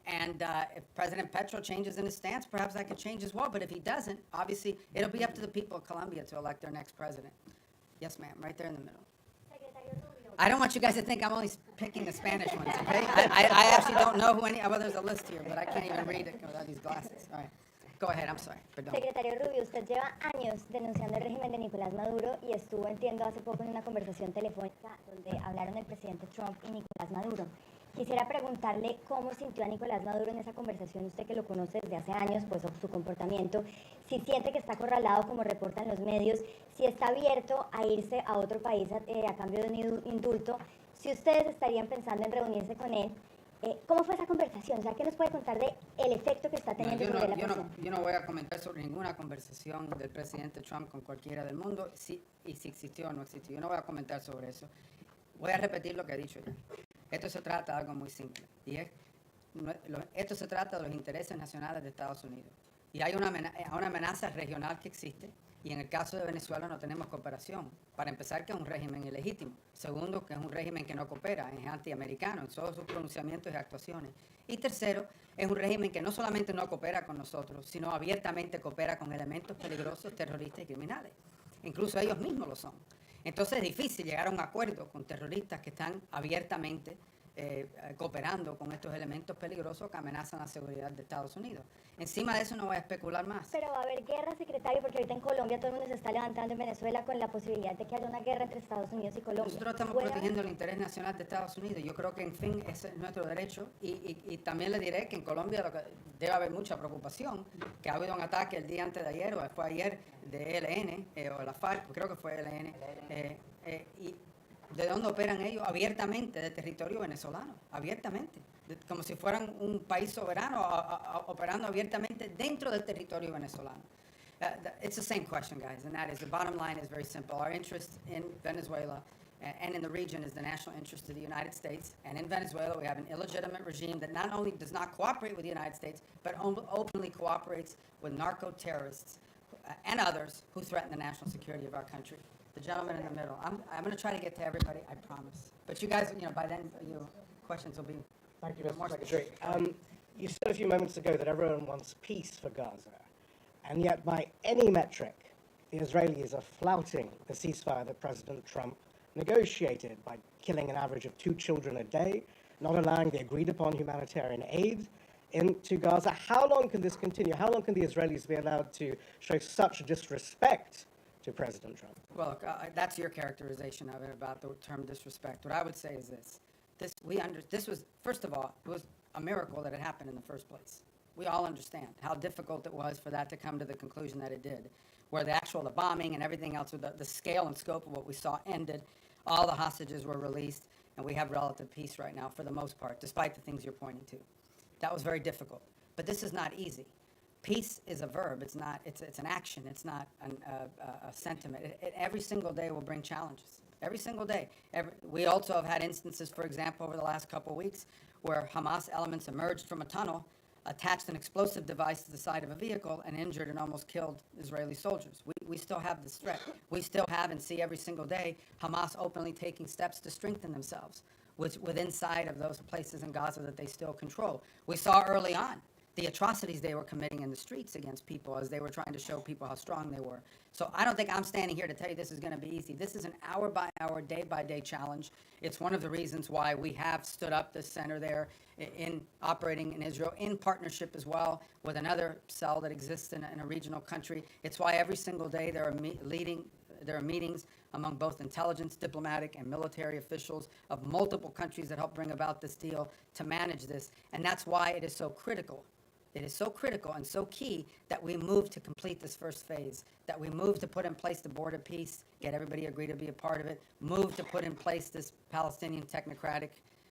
And if President Petro changes in his stance, perhaps that could change as well. But if he doesn't, obviously, it'll be up to the people of Colombia to elect their next president. Yes, ma'am, right there in the middle. I don't want you guys to think I'm only picking the Spanish ones, okay? I actually don't know who any, well, there's a list here, but I can't even read it without these glasses. All right, go ahead, I'm sorry, perdón. Secretario Rubio, usted lleva años denunciando el régimen de Nicolás Maduro y estuvo, entiendo, hace poco en una conversación telefónica donde hablaron el presidente Trump y Nicolás Maduro. Quisiera preguntarle cómo sintió a Nicolás Maduro en esa conversación, usted que lo conoce desde hace años, pues su comportamiento, si siente que está acorralado como reportan los medios, si está abierto a irse a otro país a cambio de un indulto, si ustedes estarían pensando en reunirse con él ¿Cómo fue esa conversación? O sea, ¿qué nos puede contar de el efecto que está No, teniendo sobre la presión? yo no voy a comentar sobre ninguna conversación del presidente Trump con cualquiera del mundo, si existió o no existió. Yo no voy a comentar sobre eso. Voy a repetir lo que he dicho ya. Esto se trata de algo muy simple. Y esto se trata de los intereses nacionales de Estados Unidos. Y hay una amenaza regional que existe. Y en el caso de Venezuela no tenemos cooperación. Para empezar, que es un régimen ilegítimo. Segundo, que es un régimen que no coopera, es antiamericano en todos sus pronunciamientos y actuaciones. Y tercero, es un régimen que no solamente no coopera con nosotros, sino abiertamente coopera con elementos peligrosos, terroristas y criminales. Incluso ellos mismos lo son. Entonces es difícil llegar a un acuerdo con terroristas que están abiertamente cooperando con estos elementos peligrosos que amenazan la seguridad de Estados Unidos. Encima de eso no voy a especular más. Pero va a haber guerra, secretario, porque ahorita en Colombia todo el mundo se está levantando en Venezuela con la posibilidad de que haya una guerra entre Estados Unidos y Colombia. Nosotros estamos ¿Puede protegiendo el interés nacional de Estados Unidos. Yo creo que, en fin, ese es nuestro derecho. Y también le diré que en Colombia debe haber mucha preocupación, que ha habido un ataque el día antes de ayer, o fue ayer, de ELN, o la FARC, creo que fue ELN, y ¿de dónde operan ellos? Abiertamente, de territorio venezolano, abiertamente, como si fueran un país soberano, operando abiertamente dentro del territorio venezolano. It's the same question, guys, and that is, the bottom line is very simple. Our interest in Venezuela and in the region is the national interest of the United States, and in Venezuela we have an illegitimate regime that not only does not cooperate with the United States, but openly cooperates with narco-terrorists and others who threaten the national security of our country. The gentleman in the middle. I'm going to try to get to everybody, I promise. But you guys, by then, your questions will be Thank you, more Mr. Secretary. specific. You said a few moments ago that everyone wants peace for Gaza, and yet by any metric, the Israelis are flouting the ceasefire that President Trump negotiated by killing an average of 2 children a day, not allowing the agreed-upon humanitarian aid into Gaza. How long can this continue? How long can the Israelis be allowed to show such disrespect to President Trump? Well, look, that's your characterization of it, about the term disrespect. What I would say is this. This was, first of all, it was a miracle that it happened in the first place. We all understand how difficult it was for that to come to the conclusion that it did, where the bombing and everything else, the scale and scope of what we saw ended, all the hostages were released, and we have relative peace right now for the most part, despite the things you're pointing to. That was very difficult. But this is not easy. Peace is a verb. It's an action. It's not a sentiment. Every single day will bring challenges. Every single day. We also have had instances, for example, over the last couple of weeks, where Hamas elements emerged from a tunnel, attached an explosive device to the side of a vehicle, and injured and almost killed Israeli soldiers. We still have this threat. We still have and see every single day Hamas openly taking steps to strengthen themselves within inside of those places in Gaza that they still control. We saw early on the atrocities they were committing in the streets against people as they were trying to show people how strong they were. So I don't think I'm standing here to tell you this is going to be easy. This is an hour-by-hour, day-by-day challenge. It's one of the reasons why we have stood up this center there in operating in Israel, in partnership as well with another cell that exists in a regional country. It's why every single day there are meetings among both intelligence, diplomatic, and military officials of multiple countries that help bring about this deal to manage this. And that's why it is so critical. It is so critical and so key that we move to complete this first phase, that we move to put in place the board of peace, get everybody agree to be a part of it, move to put in place this Palestinian technocratic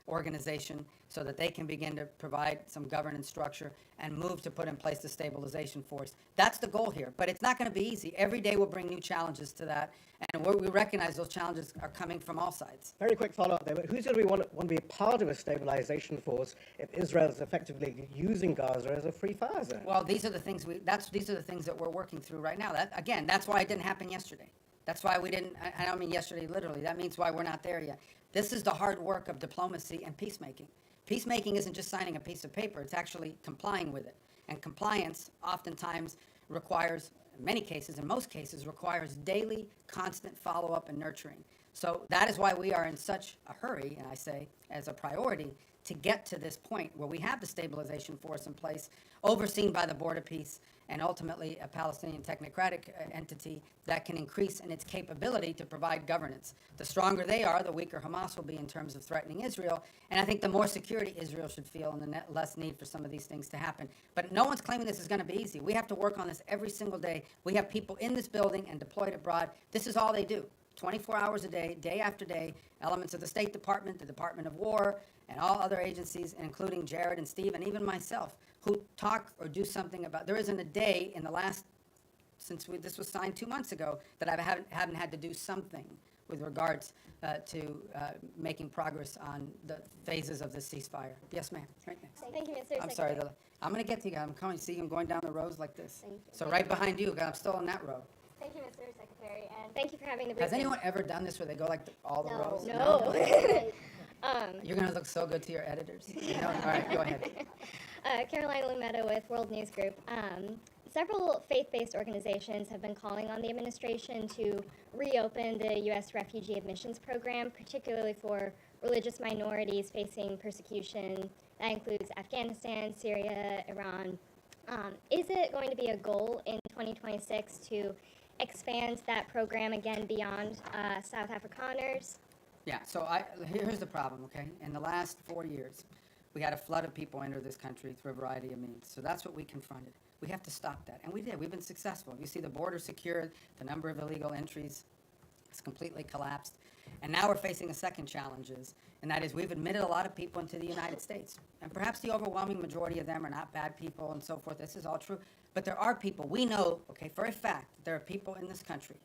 organization so that they can begin to provide some governance structure, and move to put in place the stabilization force. That's the goal here, but it's not going to be easy. Every day will bring new challenges to that, and we recognize those challenges are coming from all sides. Very quick follow-up there, but who's going to want to be a part of a stabilization force if Israel is effectively using Gaza as a free fire zone? Well, these are the things that we're working through right now. That's why it didn't happen yesterday. That's why we didn't, I don't mean yesterday literally, that means why we're not there yet. This is the hard work of diplomacy and peacemaking. Peacemaking isn't just signing a piece of paper, it's actually complying with it. And compliance oftentimes requires, in most cases, requires daily, constant follow-up and nurturing. So that is why we are in such a hurry, and I say as a priority, to get to this point where we have the stabilization force in place, overseen by the Board of Peace, and ultimately a Palestinian technocratic entity that can increase in its capability to provide governance. The stronger they are, the weaker Hamas will be in terms of threatening Israel, and I think the more security Israel should feel and the less need for some of these things to happen. But no one's claiming this is going to be easy. We have to work on this every single day. We have people in this building and deployed abroad. This is all they do. 24 hours a day, day after day, elements of the State Department, the Department of War, and all other agencies, including Jared and Steve, and even myself, who talk or do something about. There isn't a day in the last, this was signed 2 months ago, that I haven't had to do something with regards to making progress on the phases of the ceasefire. Yes, ma'am. Right next. Thank you, Mr. I'm sorry. Secretary. I'm going to get to you. I'm coming. See, I'm going down the rows like this. Thank you. So right behind you, 'cause I'm still in that row. Thank you, Mr. Secretary, and thank you for having the Has briefing. anyone ever done this where they go like all the rows? No. You're going to look so good to your editors. No? All right, go ahead. Caroline Lumetta with World News Group. Several faith-based organizations have been calling on the administration to reopen the U.S. refugee admissions program, particularly for religious minorities facing persecution. That includes Afghanistan, Syria, Iran. Is it going to be a goal in 2026 to expand that program again beyond South Afrikaners? Yeah, so here's the problem, okay? In the last 4 years, we had a flood of people enter this country through a variety of means. So that's what we confronted. We have to stop that, and we did. We've been successful. You see the border secured, the number of illegal entries has completely collapsed. And now we're facing a second challenge, and that is we've admitted a lot of people into the United States. And perhaps the overwhelming majority of them are not bad people and so forth. This is all true. But there are people, we know, okay, for a fact, there are people in this country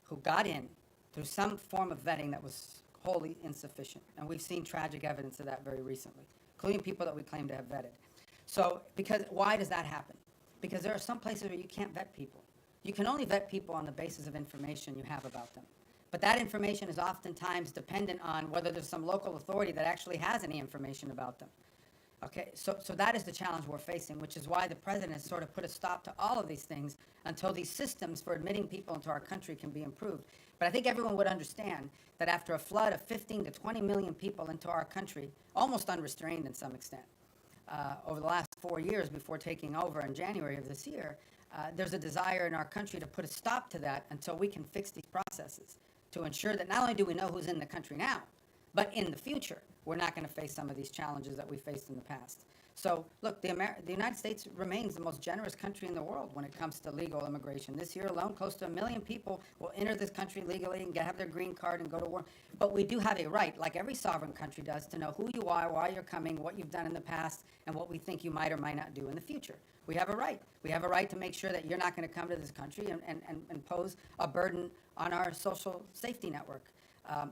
who got in through some form of vetting that was wholly insufficient. And we've seen tragic evidence of that very recently, including people that we claim to have vetted. So, why does that happen? Because there are some places where you can't vet people. You can only vet people on the basis of information you have about them. But that information is oftentimes dependent on whether there's some local authority that actually has any information about them. Okay, so that is the challenge we're facing, which is why the president has sort of put a stop to all of these things until these systems for admitting people into our country can be improved. But I think everyone would understand that after a flood of 15 to 20 million people into our country, almost unrestrained in some extent, over the last 4 years before taking over in January of this year, there's a desire in our country to put a stop to that until we can fix these processes to ensure that not only do we know who's in the country now, but in the future, we're not going to face some of these challenges that we faced in the past. So, look, the United States remains the most generous country in the world when it comes to legal immigration. This year alone, close to 1 million people will enter this country legally and have their green card and go to work. But we do have a right, like every sovereign country does, to know who you are, why you're coming, what you've done in the past, and what we think you might or might not do in the future. We have a right. We have a right to make sure that you're not going to come to this country and pose a burden on our social safety network.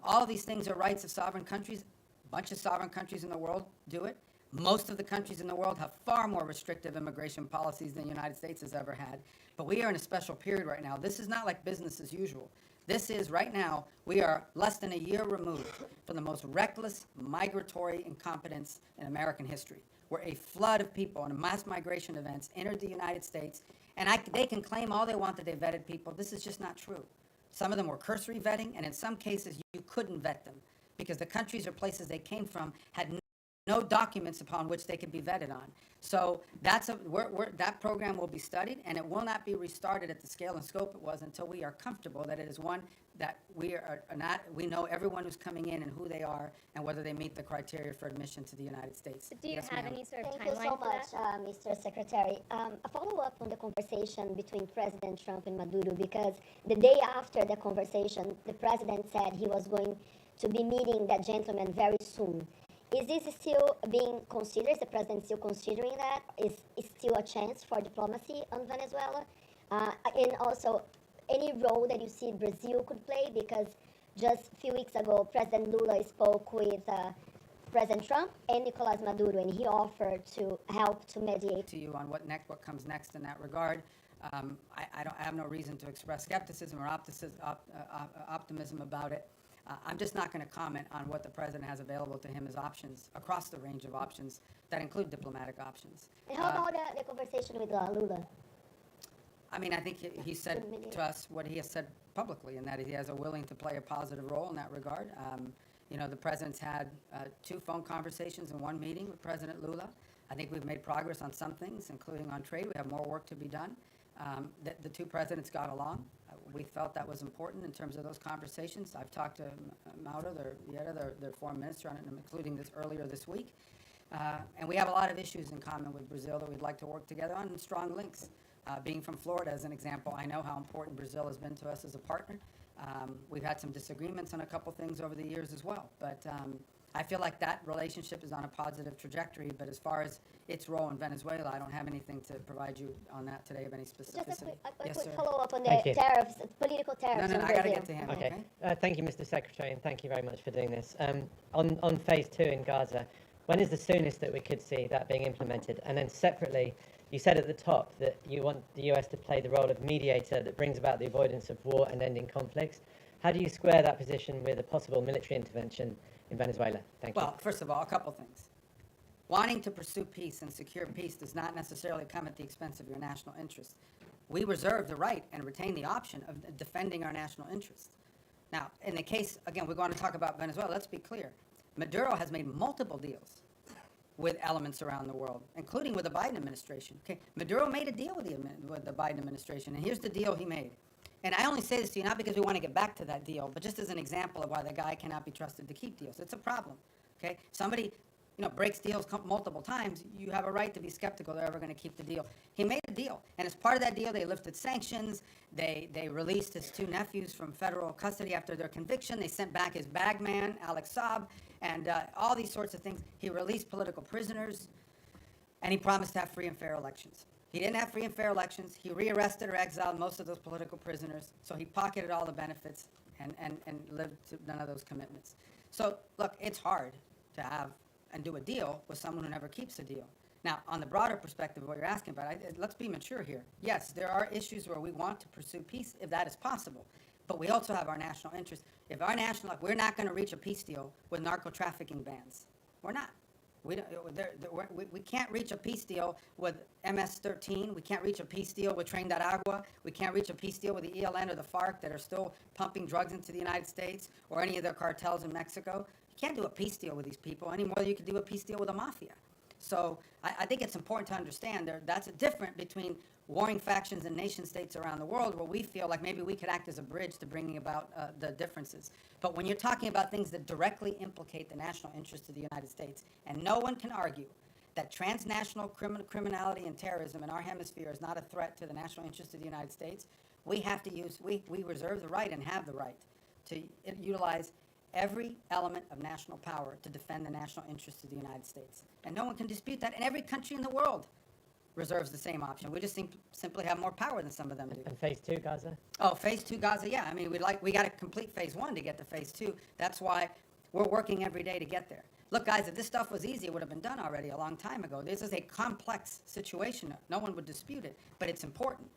All of these things are rights of sovereign countries. A bunch of sovereign countries in the world do it. Most of the countries in the world have far more restrictive immigration policies than the United States has ever had. But we are in a special period right now. This is not like business as usual. This is, right now, we are less than a year removed from the most reckless migratory incompetence in American history, where a flood of people and mass migration events entered the United States. And they can claim all they want that they vetted people. This is just not true. Some of them were cursory vetting, and in some cases, you couldn't vet them because the countries or places they came from had no documents upon which they could be vetted on. So that program will be studied, and it will not be restarted at the scale and scope it was until we are comfortable that it is one that we know everyone who's coming in and who they are and whether they meet the criteria for admission to the United States. Do you Yes, have ma'am. any sort of Thank you timeline so for much, that? Mr. Secretary. A follow-up on the conversation between President Trump and Maduro, because the day after the conversation, the president said he was going to be meeting that gentleman very soon. Is this still being considered? Is the president still considering that? Is still a chance for diplomacy on Venezuela? And also, any role that you see Brazil could play? Because just a few weeks ago, President Lula spoke with President Trump and Nicolas Maduro, and he offered to help to mediate. To you on what comes next in that regard. I have no reason to express skepticism or optimism about it. I'm just not going to comment on what the president has available to him as options across the range of options that include diplomatic options. And how about the conversation with Lula? I mean, I think he said to us what he has said publicly, and that he has a willing to play a positive role in that regard. The president's had 2 phone conversations and 1 meeting with President Lula. I think we've made progress on some things, including on trade. We have more work to be done. The 2 presidents got along. We felt that was important in terms of those conversations. I've talked to Mauro, their foreign minister, on it, including this earlier this week. And we have a lot of issues in common with Brazil that we'd like to work together on, and strong links. Being from Florida, as an example, I know how important Brazil has been to us as a partner. We've had some disagreements on a couple things over the years as well, but I feel like that relationship is on a positive trajectory, but as far as its role in Venezuela, I don't have anything to provide you on that today of any Just specificity. a Yes, quick sir. follow-up on Thank the you. tariffs, political No, tariffs no, no, on I gotta Brazil. get to him, Okay. okay? Thank you, Mr. Secretary, and thank you very much for doing this. On phase 2 in Gaza, when is the soonest that we could see that being implemented? And then separately, you said at the top that you want the US to play the role of mediator that brings about the avoidance of war and ending conflicts. How do you square that position with a possible military intervention in Venezuela? Thank you. Well, first of all, a couple things. Wanting to pursue peace and secure peace does not necessarily come at the expense of your national interest. We reserve the right and retain the option of defending our national interest. Now, in the case, again, we're going to talk about Venezuela, let's be clear. Maduro has made multiple deals with elements around the world, including with the Biden administration. Okay, Maduro made a deal with the Biden administration, and here's the deal he made. And I only say this to you not because we want to get back to that deal, but just as an example of why the guy cannot be trusted to keep deals. It's a problem. Okay, somebody breaks deals multiple times, you have a right to be skeptical they're ever going to keep the deal. He made a deal, and as part of that deal, they lifted sanctions. They released his 2 nephews from federal custody after their conviction. They sent back his bagman, Alex Saab, and all these sorts of things. He released political prisoners, and he promised to have free and fair elections. He didn't have free and fair elections. He rearrested or exiled most of those political prisoners, so he pocketed all the benefits and lived to none of those commitments. So, look, it's hard to have and do a deal with someone who never keeps a deal. Now, on the broader perspective of what you're asking about, let's be mature here. Yes, there are issues where we want to pursue peace if that is possible, but we also have our national interest. If our national, we're not going to reach a peace deal with narco-trafficking bans. We're not. We can't reach a peace deal with MS-13. We can't reach a peace deal with Tren de Aragua. We can't reach a peace deal with the ELN or the FARC that are still pumping drugs into the United States or any of their cartels in Mexico. You can't do a peace deal with these people any more than you can do a peace deal with the mafia. So I think it's important to understand that's different between warring factions and nation states around the world where we feel like maybe we could act as a bridge to bringing about the differences. But when you're talking about things that directly implicate the national interest of the United States, and no one can argue that transnational criminality and terrorism in our hemisphere is not a threat to the national interest of the United States, we reserve the right and have the right to utilize every element of national power to defend the national interests of the United States. And no one can dispute that. And every country in the world reserves the same option. We just simply have more power than some of them do. And phase 2, Gaza? Oh, phase 2 Gaza, yeah. I mean, we got to complete phase 1 to get to phase 2. That's why we're working every day to get there. Look, guys, if this stuff was easy, it would have been done already a long time ago. This is a complex situation. No one would dispute it, but it's important.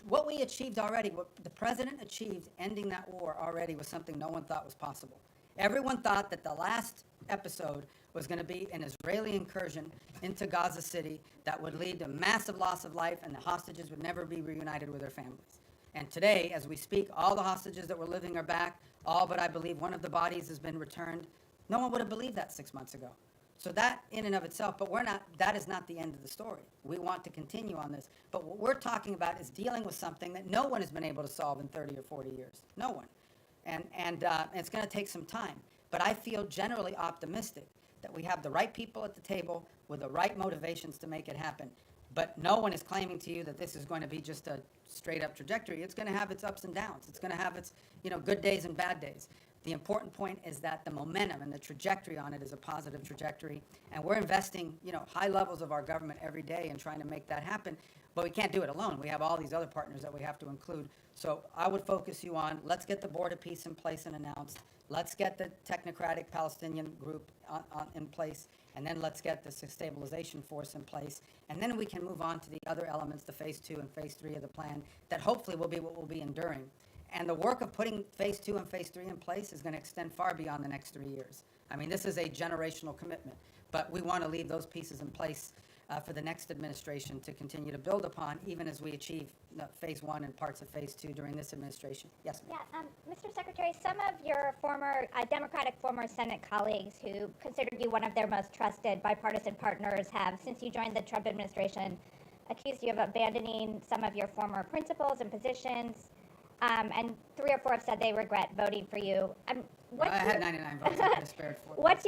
What we achieved already, what the president achieved ending that war already was something no one thought was possible. Everyone thought that the last episode was going to be an Israeli incursion into Gaza City that would lead to massive loss of life and the hostages would never be reunited with their families. And today, as we speak, all the hostages that were living are back, all but I believe one of the bodies has been returned. No one would have believed that 6 months ago. So that in and of itself, but that is not the end of the story. We want to continue on this. But what we're talking about is dealing with something that no one has been able to solve in 30 or 40 years. No one. And it's going to take some time. But I feel generally optimistic that we have the right people at the table with the right motivations to make it happen. But no one is claiming to you that this is going to be just a straight up trajectory. It's going to have its ups and downs. It's going to have its good days and bad days. The important point is that the momentum and the trajectory on it is a positive trajectory, and we're investing, high levels of our government every day in trying to make that happen, but we can't do it alone. We have all these other partners that we have to include. So I would focus you on, let's get the board of peace in place and announced. Let's get the technocratic Palestinian group in place, and then let's get the stabilization force in place, and then we can move on to the other elements, the phase 2 and phase 3 of the plan, that hopefully will be what will be enduring. And the work of putting phase 2 and phase 3 in place is going to extend far beyond the next 3 years. I mean, this is a generational commitment, but we want to leave those pieces in place for the next administration to continue to build upon, even as we achieve phase 1 and parts of phase 2 during this administration. Yes, ma'am. Yeah, Mr. Secretary, some of your former Democratic former Senate colleagues who considered you one of their most trusted bipartisan partners have, since you joined the Trump administration, accused you of abandoning some of your former principles and positions. And 3 or 4 have said they regret voting for you. I had 99 votes. I could have spared 4. What's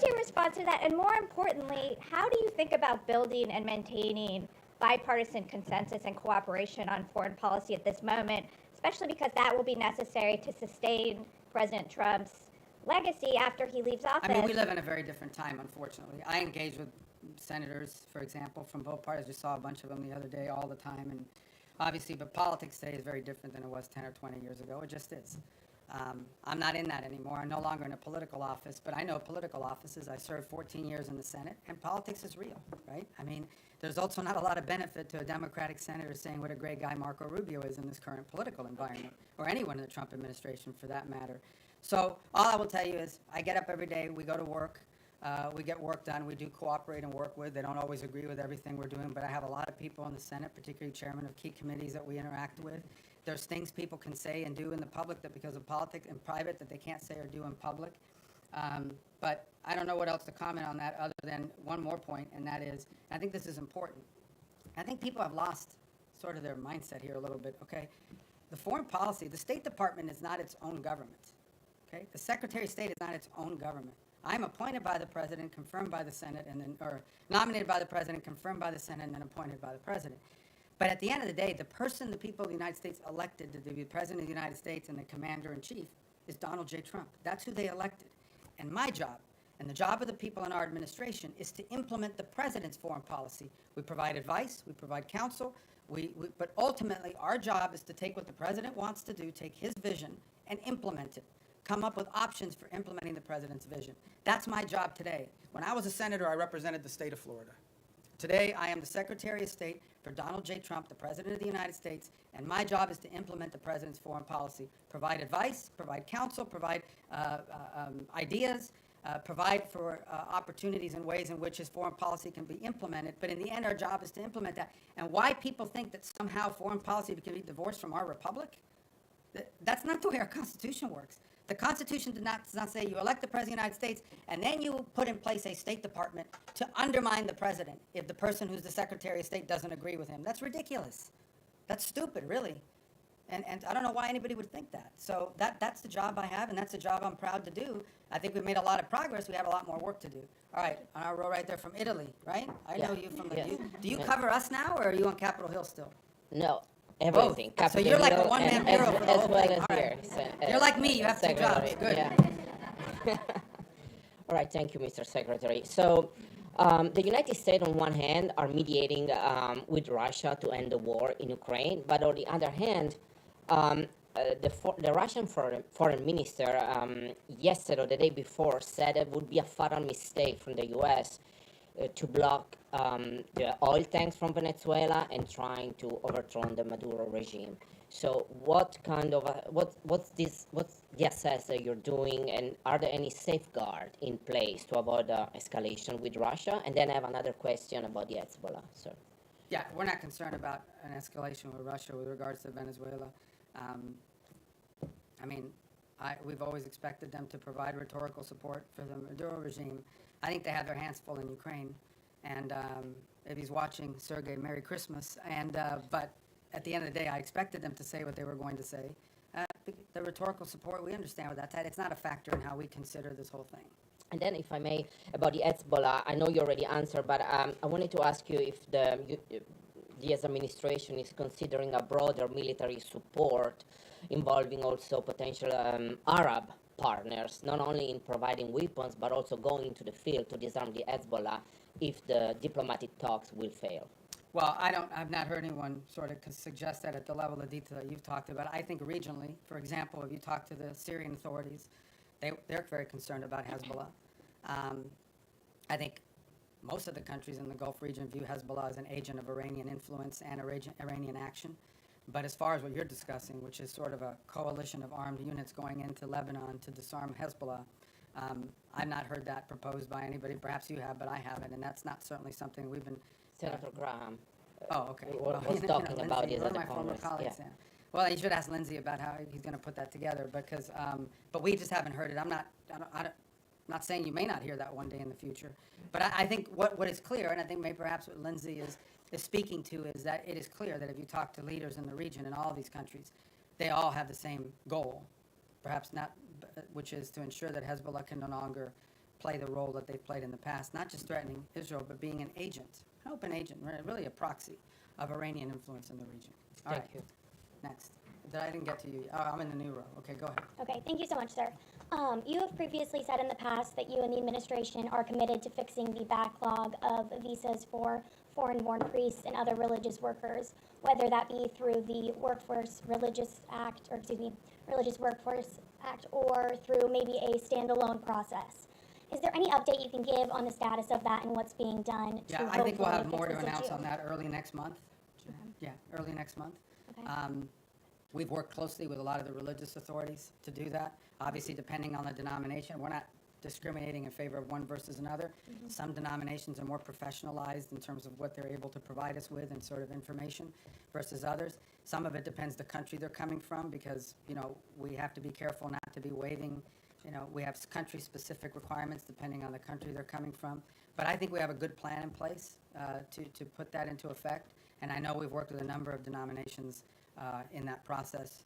your response to that? And more importantly, how do you think about building and maintaining bipartisan consensus and cooperation on foreign policy at this moment, especially because that will be necessary to sustain President Trump's legacy after he leaves office. I mean, we live in a very different time, unfortunately. I engage with senators, for example, from both parties. We saw a bunch of them the other day all the time. And obviously, but politics today is very different than it was 10 or 20 years ago. It just is. I'm not in that anymore. I'm no longer in a political office, but I know political offices. I served 14 years in the Senate, and politics is real, right? I mean, there's also not a lot of benefit to a Democratic senator saying what a great guy Marco Rubio is in this current political environment, or anyone in the Trump administration for that matter. So all I will tell you is I get up every day, we go to work, we get work done, we do cooperate and work with. They don't always agree with everything we're doing, but I have a lot of people in the Senate, particularly chairmen of key committees that we interact with. There's things people can say and do in the public that because of politics in private that they can't say or do in public. But I don't know what else to comment on that other than one more point, and that is, I think this is important. I think people have lost sort of their mindset here a little bit, okay? The foreign policy, the State Department is not its own government, okay? The Secretary of State is not its own government. I'm appointed by the President, confirmed by the Senate, and then, or nominated by the President, confirmed by the Senate, and then appointed by the President. But at the end of the day, the person the people of the United States elected to be the President of the United States and the Commander-in-Chief is Donald J. Trump. That's who they elected. And my job, and the job of the people in our administration, is to implement the President's foreign policy. We provide advice, we provide counsel, but ultimately our job is to take what the President wants to do, take his vision, and implement it. Come up with options for implementing the President's vision. That's my job today. When I was a senator, I represented the state of Florida. Today, I am the Secretary of State for Donald J. Trump, the President of the United States, and my job is to implement the President's foreign policy, provide advice, provide counsel, provide ideas, provide for opportunities and ways in which his foreign policy can be implemented. But in the end, our job is to implement that. And why people think that somehow foreign policy can be divorced from our republic, that's not the way our Constitution works. The Constitution does not say you elect the President of the United States and then you put in place a State Department to undermine the President if the person who's the Secretary of State doesn't agree with him. That's ridiculous. That's stupid, really. And I don't know why anybody would think that. So that's the job I have, and that's the job I'm proud to do. I think we've made a lot of progress. We have a lot more work to do. All right, on our row right there from Italy, right? I know you from the... Yes. Do you cover us now, or are you on Capitol Hill still? No, everything. Both. So you're like a Hill one-man and bureau for the as whole well thing. as All right. here. You're like me, you have two jobs. Good. Yeah. All right, thank you, Mr. Secretary. So the United States, on one hand, are mediating with Russia to end the war in Ukraine, but on the other hand, the Russian foreign minister yesterday or the day before said it would be a fatal mistake from the U.S. To block the oil tanks from Venezuela and trying to overthrow the Maduro regime. So what kind of what's the assess that you're doing, and are there any safeguards in place to avoid escalation with Russia? And then I have another question about the Hezbollah, sir. Yeah, we're not concerned about an escalation with Russia with regards to Venezuela. I mean, we've always expected them to provide rhetorical support for the Maduro regime. I think they have their hands full in Ukraine. And if he's watching, Sergei, Merry Christmas. But at the end of the day, I expected them to say what they were going to say. The rhetorical support, we understand what that's at. It's not a factor in how we consider this whole thing. And then, if I may, about the Hezbollah, I know you already answered, but I wanted to ask you if the U.S. administration is considering a broader military support involving also potential Arab partners, not only in providing weapons, but also going to the field to disarm the Hezbollah if the diplomatic talks will fail. Well, I've not heard anyone sort of suggest that at the level of detail that you've talked about. I think regionally, for example, if you talk to the Syrian authorities, they're very concerned about Hezbollah. I think most of the countries in the Gulf region view Hezbollah as an agent of Iranian influence and Iranian action. But as far as what you're discussing, which is sort of a coalition of armed units going into Lebanon to disarm Hezbollah, I've not heard that proposed by anybody. Perhaps you have, but I haven't, and that's not certainly something we've been... Senator Graham. Oh, okay. Was talking about it at the my former Congress. colleagues, yeah. Well, you should ask Lindsey about how he's going to put that together, because, but we just haven't heard it. I'm not saying you may not hear that one day in the future, but I think what is clear, and I think maybe perhaps what Lindsey is speaking to, is that it is clear that if you talk to leaders in the region in all of these countries, they all have the same goal, perhaps not, which is to ensure that Hezbollah can no longer play the role that they've played in the past, not just threatening Israel, but being an agent, an open agent, really a proxy of Iranian influence in the region. All Thank right. you. Next. I didn't get to you. Oh, I'm in the new row. Okay, go ahead. Okay, thank you so much, sir. You have previously said in the past that you and the administration are committed to fixing the backlog of visas for foreign-born priests and other religious workers, whether that be through the Religious Workforce Act, or through maybe a standalone process. Is there any update you can give on the status of that and what's being done to Yeah, I think we'll hopefully have more fix to this announce issue? on that early next month. Yeah, early next month. Okay. We've worked closely with a lot of the religious authorities to do that. Obviously, depending on the denomination, we're not discriminating in favor of one versus another. Some denominations are more professionalized in terms of what they're able to provide us with and sort of information versus others. Some of it depends the country they're coming from, because, we have to be careful not to be waiving, we have country-specific requirements depending on the country they're coming from. But I think we have a good plan in place to put that into effect. And I know we've worked with a number of denominations in that process.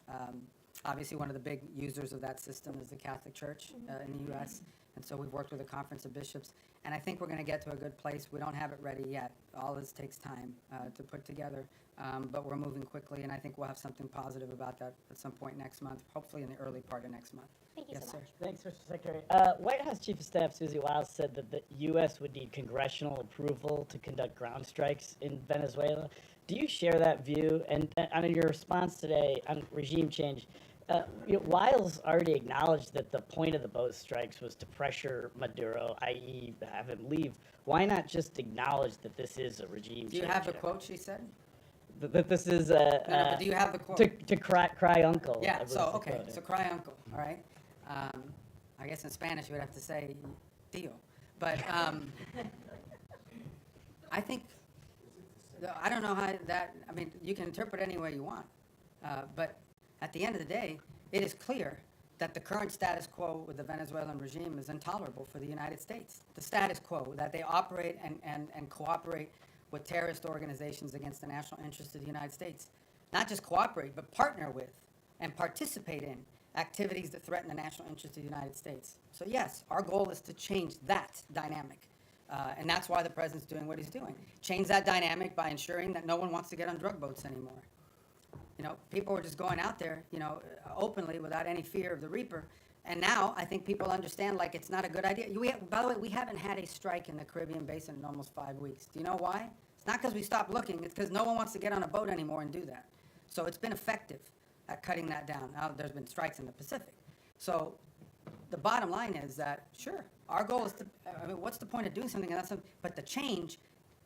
Obviously, one of the big users of that system is the Catholic Church in the U.S., and so we've worked with the Conference of Bishops, and I think we're going to get to a good place. We don't have it ready yet. All this takes time to put together, but we're moving quickly, and I think we'll have something positive about that at some point next month, hopefully in the early part of next month. Thank you Yes, so sir. much. Thanks, Mr. Secretary. White House Chief of Staff Susie Wiles said that the U.S. would need congressional approval to conduct ground strikes in Venezuela. Do you share that view? And on your response today on regime change, Wiles already acknowledged that the point of the boat strikes was to pressure Maduro, i.e. have him leave. Why not just acknowledge that this is a regime change? Do you have the quote she said? That this is No, but do you have the quote? to cry uncle. I Yeah, believe so, is the okay, quote. so cry uncle, all right? I guess in Spanish you would have to say tío. But I think, I don't know how that, you can interpret any way you want. But at the end of the day, it is clear that the current status quo with the Venezuelan regime is intolerable for the United States. The status quo, that they operate and cooperate with terrorist organizations against the national interest of the United States. Not just cooperate, but partner with and participate in activities that threaten the national interest of the United States. So yes, our goal is to change that dynamic. And that's why the president's doing what he's doing. Change that dynamic by ensuring that no one wants to get on drug boats anymore. People were just going out there, openly without any fear of the reaper. And now I think people understand, like, it's not a good idea. By the way, we haven't had a strike in the Caribbean basin in almost 5 weeks. Do you know why? It's not because we stopped looking. It's because no one wants to get on a boat anymore and do that. So it's been effective at cutting that down. Now there's been strikes in the Pacific. So the bottom line is that, sure, our goal is to, what's the point of doing something? But the change,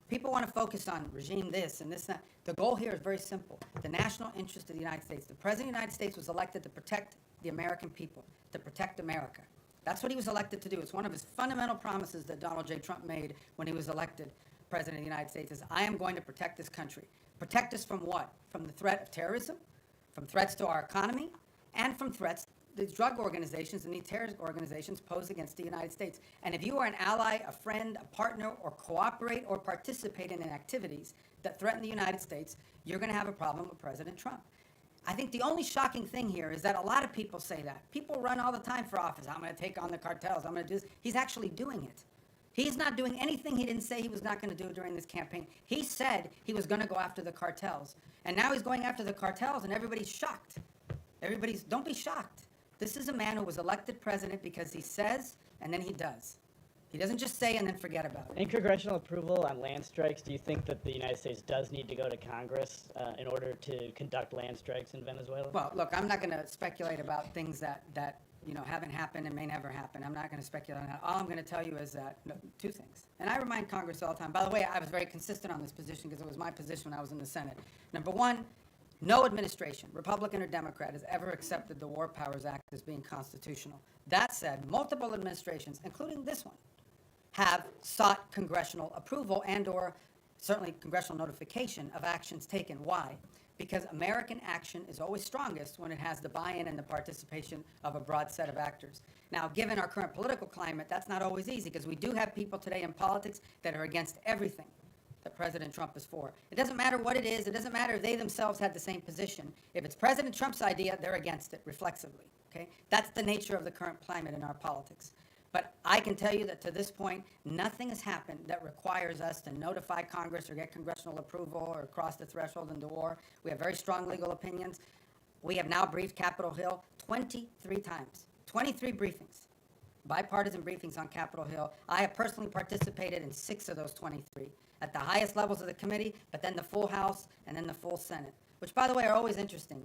people want to focus on regime this and this and that. The goal here is very simple. The national interest of the United States. The President of the United States was elected to protect the American people, to protect America. That's what he was elected to do. It's one of his fundamental promises that Donald J. Trump made when he was elected President of the United States, is I am going to protect this country. Protect us from what? From the threat of terrorism, from threats to our economy, and from threats the drug organizations and these terrorist organizations pose against the United States. And if you are an ally, a friend, a partner, or cooperate or participate in activities that threaten the United States, you're going to have a problem with President Trump. I think the only shocking thing here is that a lot of people say that. People run all the time for office. I'm going to take on the cartels. I'm going to do this. He's actually doing it. He's not doing anything he didn't say he was not going to do during this campaign. He said he was going to go after the cartels. And now he's going after the cartels, and everybody's shocked. Don't be shocked. This is a man who was elected president because he says, and then he does. He doesn't just say and then forget about it. In congressional approval on land strikes, do you think that the United States does need to go to Congress in order to conduct land strikes in Venezuela? Well, look, I'm not going to speculate about things that haven't happened and may never happen. I'm not going to speculate on that. All I'm going to tell you is that, two things. And I remind Congress all the time. By the way, I was very consistent on this position because it was my position when I was in the Senate. Number one, no administration, Republican or Democrat, has ever accepted the War Powers Act as being constitutional. That said, multiple administrations, including this one, have sought congressional approval and or certainly congressional notification of actions taken. Why? Because American action is always strongest when it has the buy-in and the participation of a broad set of actors. Now, given our current political climate, that's not always easy because we do have people today in politics that are against everything that President Trump is for. It doesn't matter what it is. It doesn't matter if they themselves had the same position. If it's President Trump's idea, they're against it reflexively. Okay? That's the nature of the current climate in our politics. But I can tell you that to this point, nothing has happened that requires us to notify Congress or get congressional approval or cross the threshold into war. We have very strong legal opinions. We have now briefed Capitol Hill 23 times, 23 briefings, bipartisan briefings on Capitol Hill. I have personally participated in 6 of those 23 at the highest levels of the committee, but then the full House and then the full Senate, which, by the way, are always interesting.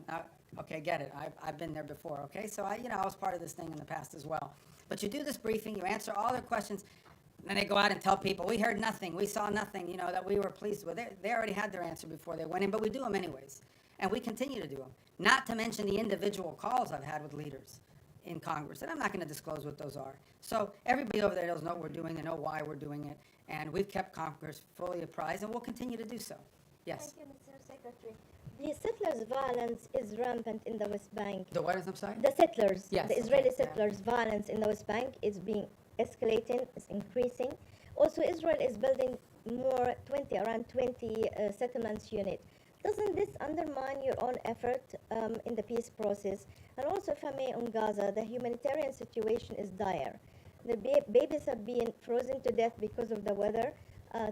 Okay, get it. I've been there before, okay? So I was part of this thing in the past as well. But you do this briefing, you answer all their questions, and then they go out and tell people, we heard nothing, we saw nothing, that we were pleased with. They already had their answer before they went in, but we do them anyways. And we continue to do them. Not to mention the individual calls I've had with leaders in Congress, and I'm not going to disclose what those are. So everybody over there knows what we're doing, they know why we're doing it, and we've kept Congress fully apprised, and we'll continue to do so. Yes? Thank you, Mr. Secretary. The settlers' violence is rampant in the West Bank. The what is, I'm sorry? The settlers, Yes. the Israeli settlers' violence in the West Bank is being escalating, is increasing. Also, Israel is building around 20 settlements unit. Doesn't this undermine your own effort in the peace process? And also, if I may, on Gaza, the humanitarian situation is dire. The babies have been frozen to death because of the weather.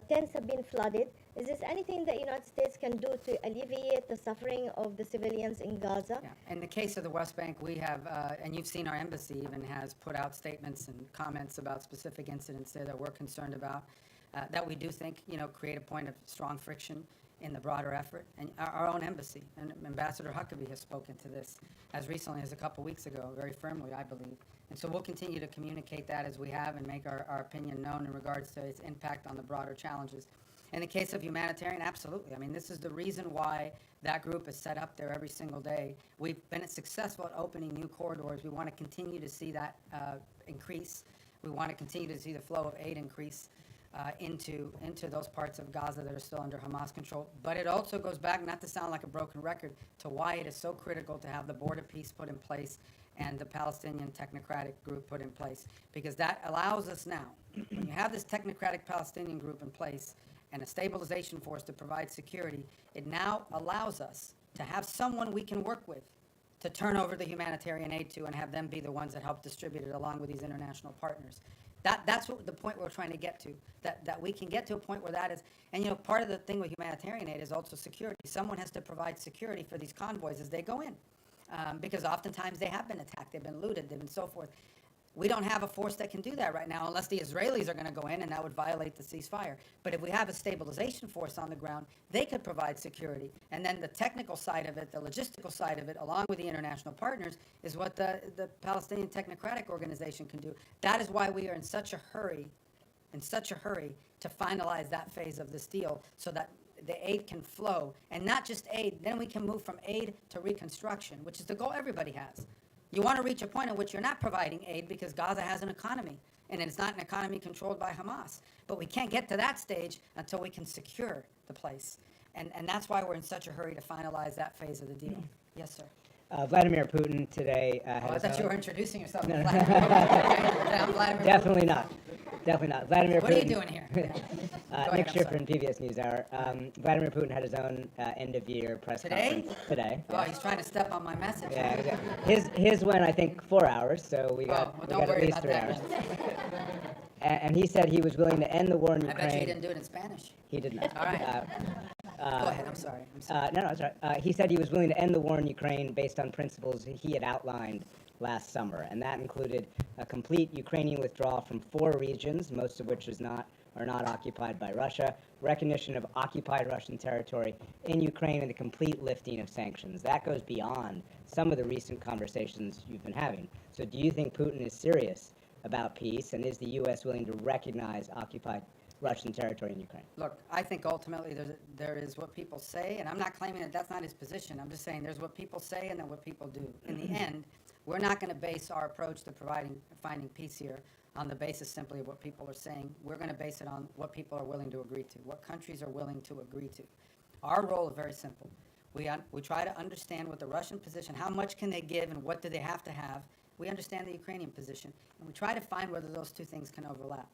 Tents have been flooded. Is this anything that the United States can do to alleviate the suffering of the civilians in Gaza? Yeah. In the case of the West Bank, we have, and you've seen our embassy even has put out statements and comments about specific incidents there that we're concerned about, that we do think, create a point of strong friction in the broader effort. And our own embassy, and Ambassador Huckabee has spoken to this as recently as a couple weeks ago, very firmly, I believe. And so we'll continue to communicate that as we have and make our opinion known in regards to its impact on the broader challenges. In the case of humanitarian, absolutely. I mean, this is the reason why that group is set up there every single day. We've been successful at opening new corridors. We want to continue to see that increase. We want to continue to see the flow of aid increase into those parts of Gaza that are still under Hamas control. But it also goes back, not to sound like a broken record, to why it is so critical to have the border peace put in place and the Palestinian technocratic group put in place. Because that allows us now, when you have this technocratic Palestinian group in place and a stabilization force to provide security, it now allows us to have someone we can work with to turn over the humanitarian aid to and have them be the ones that help distribute it along with these international partners. That's what the point we're trying to get to, that we can get to a point where that is, and part of the thing with humanitarian aid is also security. Someone has to provide security for these convoys as they go in, because oftentimes they have been attacked, they've been looted, they've been so forth. We don't have a force that can do that right now unless the Israelis are going to go in, and that would violate the ceasefire. But if we have a stabilization force on the ground, they could provide security. And then the technical side of it, the logistical side of it, along with the international partners, is what the Palestinian Technocratic Organization can do. That is why we are in such a hurry to finalize that phase of this deal so that the aid can flow. And not just aid, then we can move from aid to reconstruction, which is the goal everybody has. You want to reach a point at which you're not providing aid because Gaza has an economy, and it's not an economy controlled by Hamas. But we can't get to that stage until we can secure the place. And that's why we're in such a hurry to finalize that phase of the deal. Yes, sir. Vladimir Putin today I thought you were introducing yourself. No, no. I'm Vladimir Definitely Putin. not. Definitely not. Vladimir What Putin. are you doing here? Nick Schiffer in PBS NewsHour. Vladimir Putin had his own end-of-year press conference today. Oh, he's trying to step on my message. Yeah, exactly. His went, I think, 4 hours, so we got, well, we don't got at worry least about 3 that. hours. And he said he was willing to end the war in I Ukraine. bet you didn't do it in Spanish. He did not. All right. Go ahead, I'm sorry. No, that's right. He said he was willing to end the war in Ukraine based on principles he had outlined last summer, and that included a complete Ukrainian withdrawal from 4 regions, most of which are not occupied by Russia, recognition of occupied Russian territory in Ukraine, and the complete lifting of sanctions. That goes beyond some of the recent conversations you've been having. So do you think Putin is serious about peace, and is the U.S. willing to recognize occupied Russian territory in Ukraine? Look, I think ultimately there is what people say, and I'm not claiming that that's not his position. I'm just saying there's what people say and then what people do. In the end, we're not going to base our approach to finding peace here on the basis simply of what people are saying. We're going to base it on what people are willing to agree to, what countries are willing to agree to. Our role is very simple. We try to understand what the Russian position, how much can they give and what do they have to have. We understand the Ukrainian position, and we try to find whether those two things can overlap.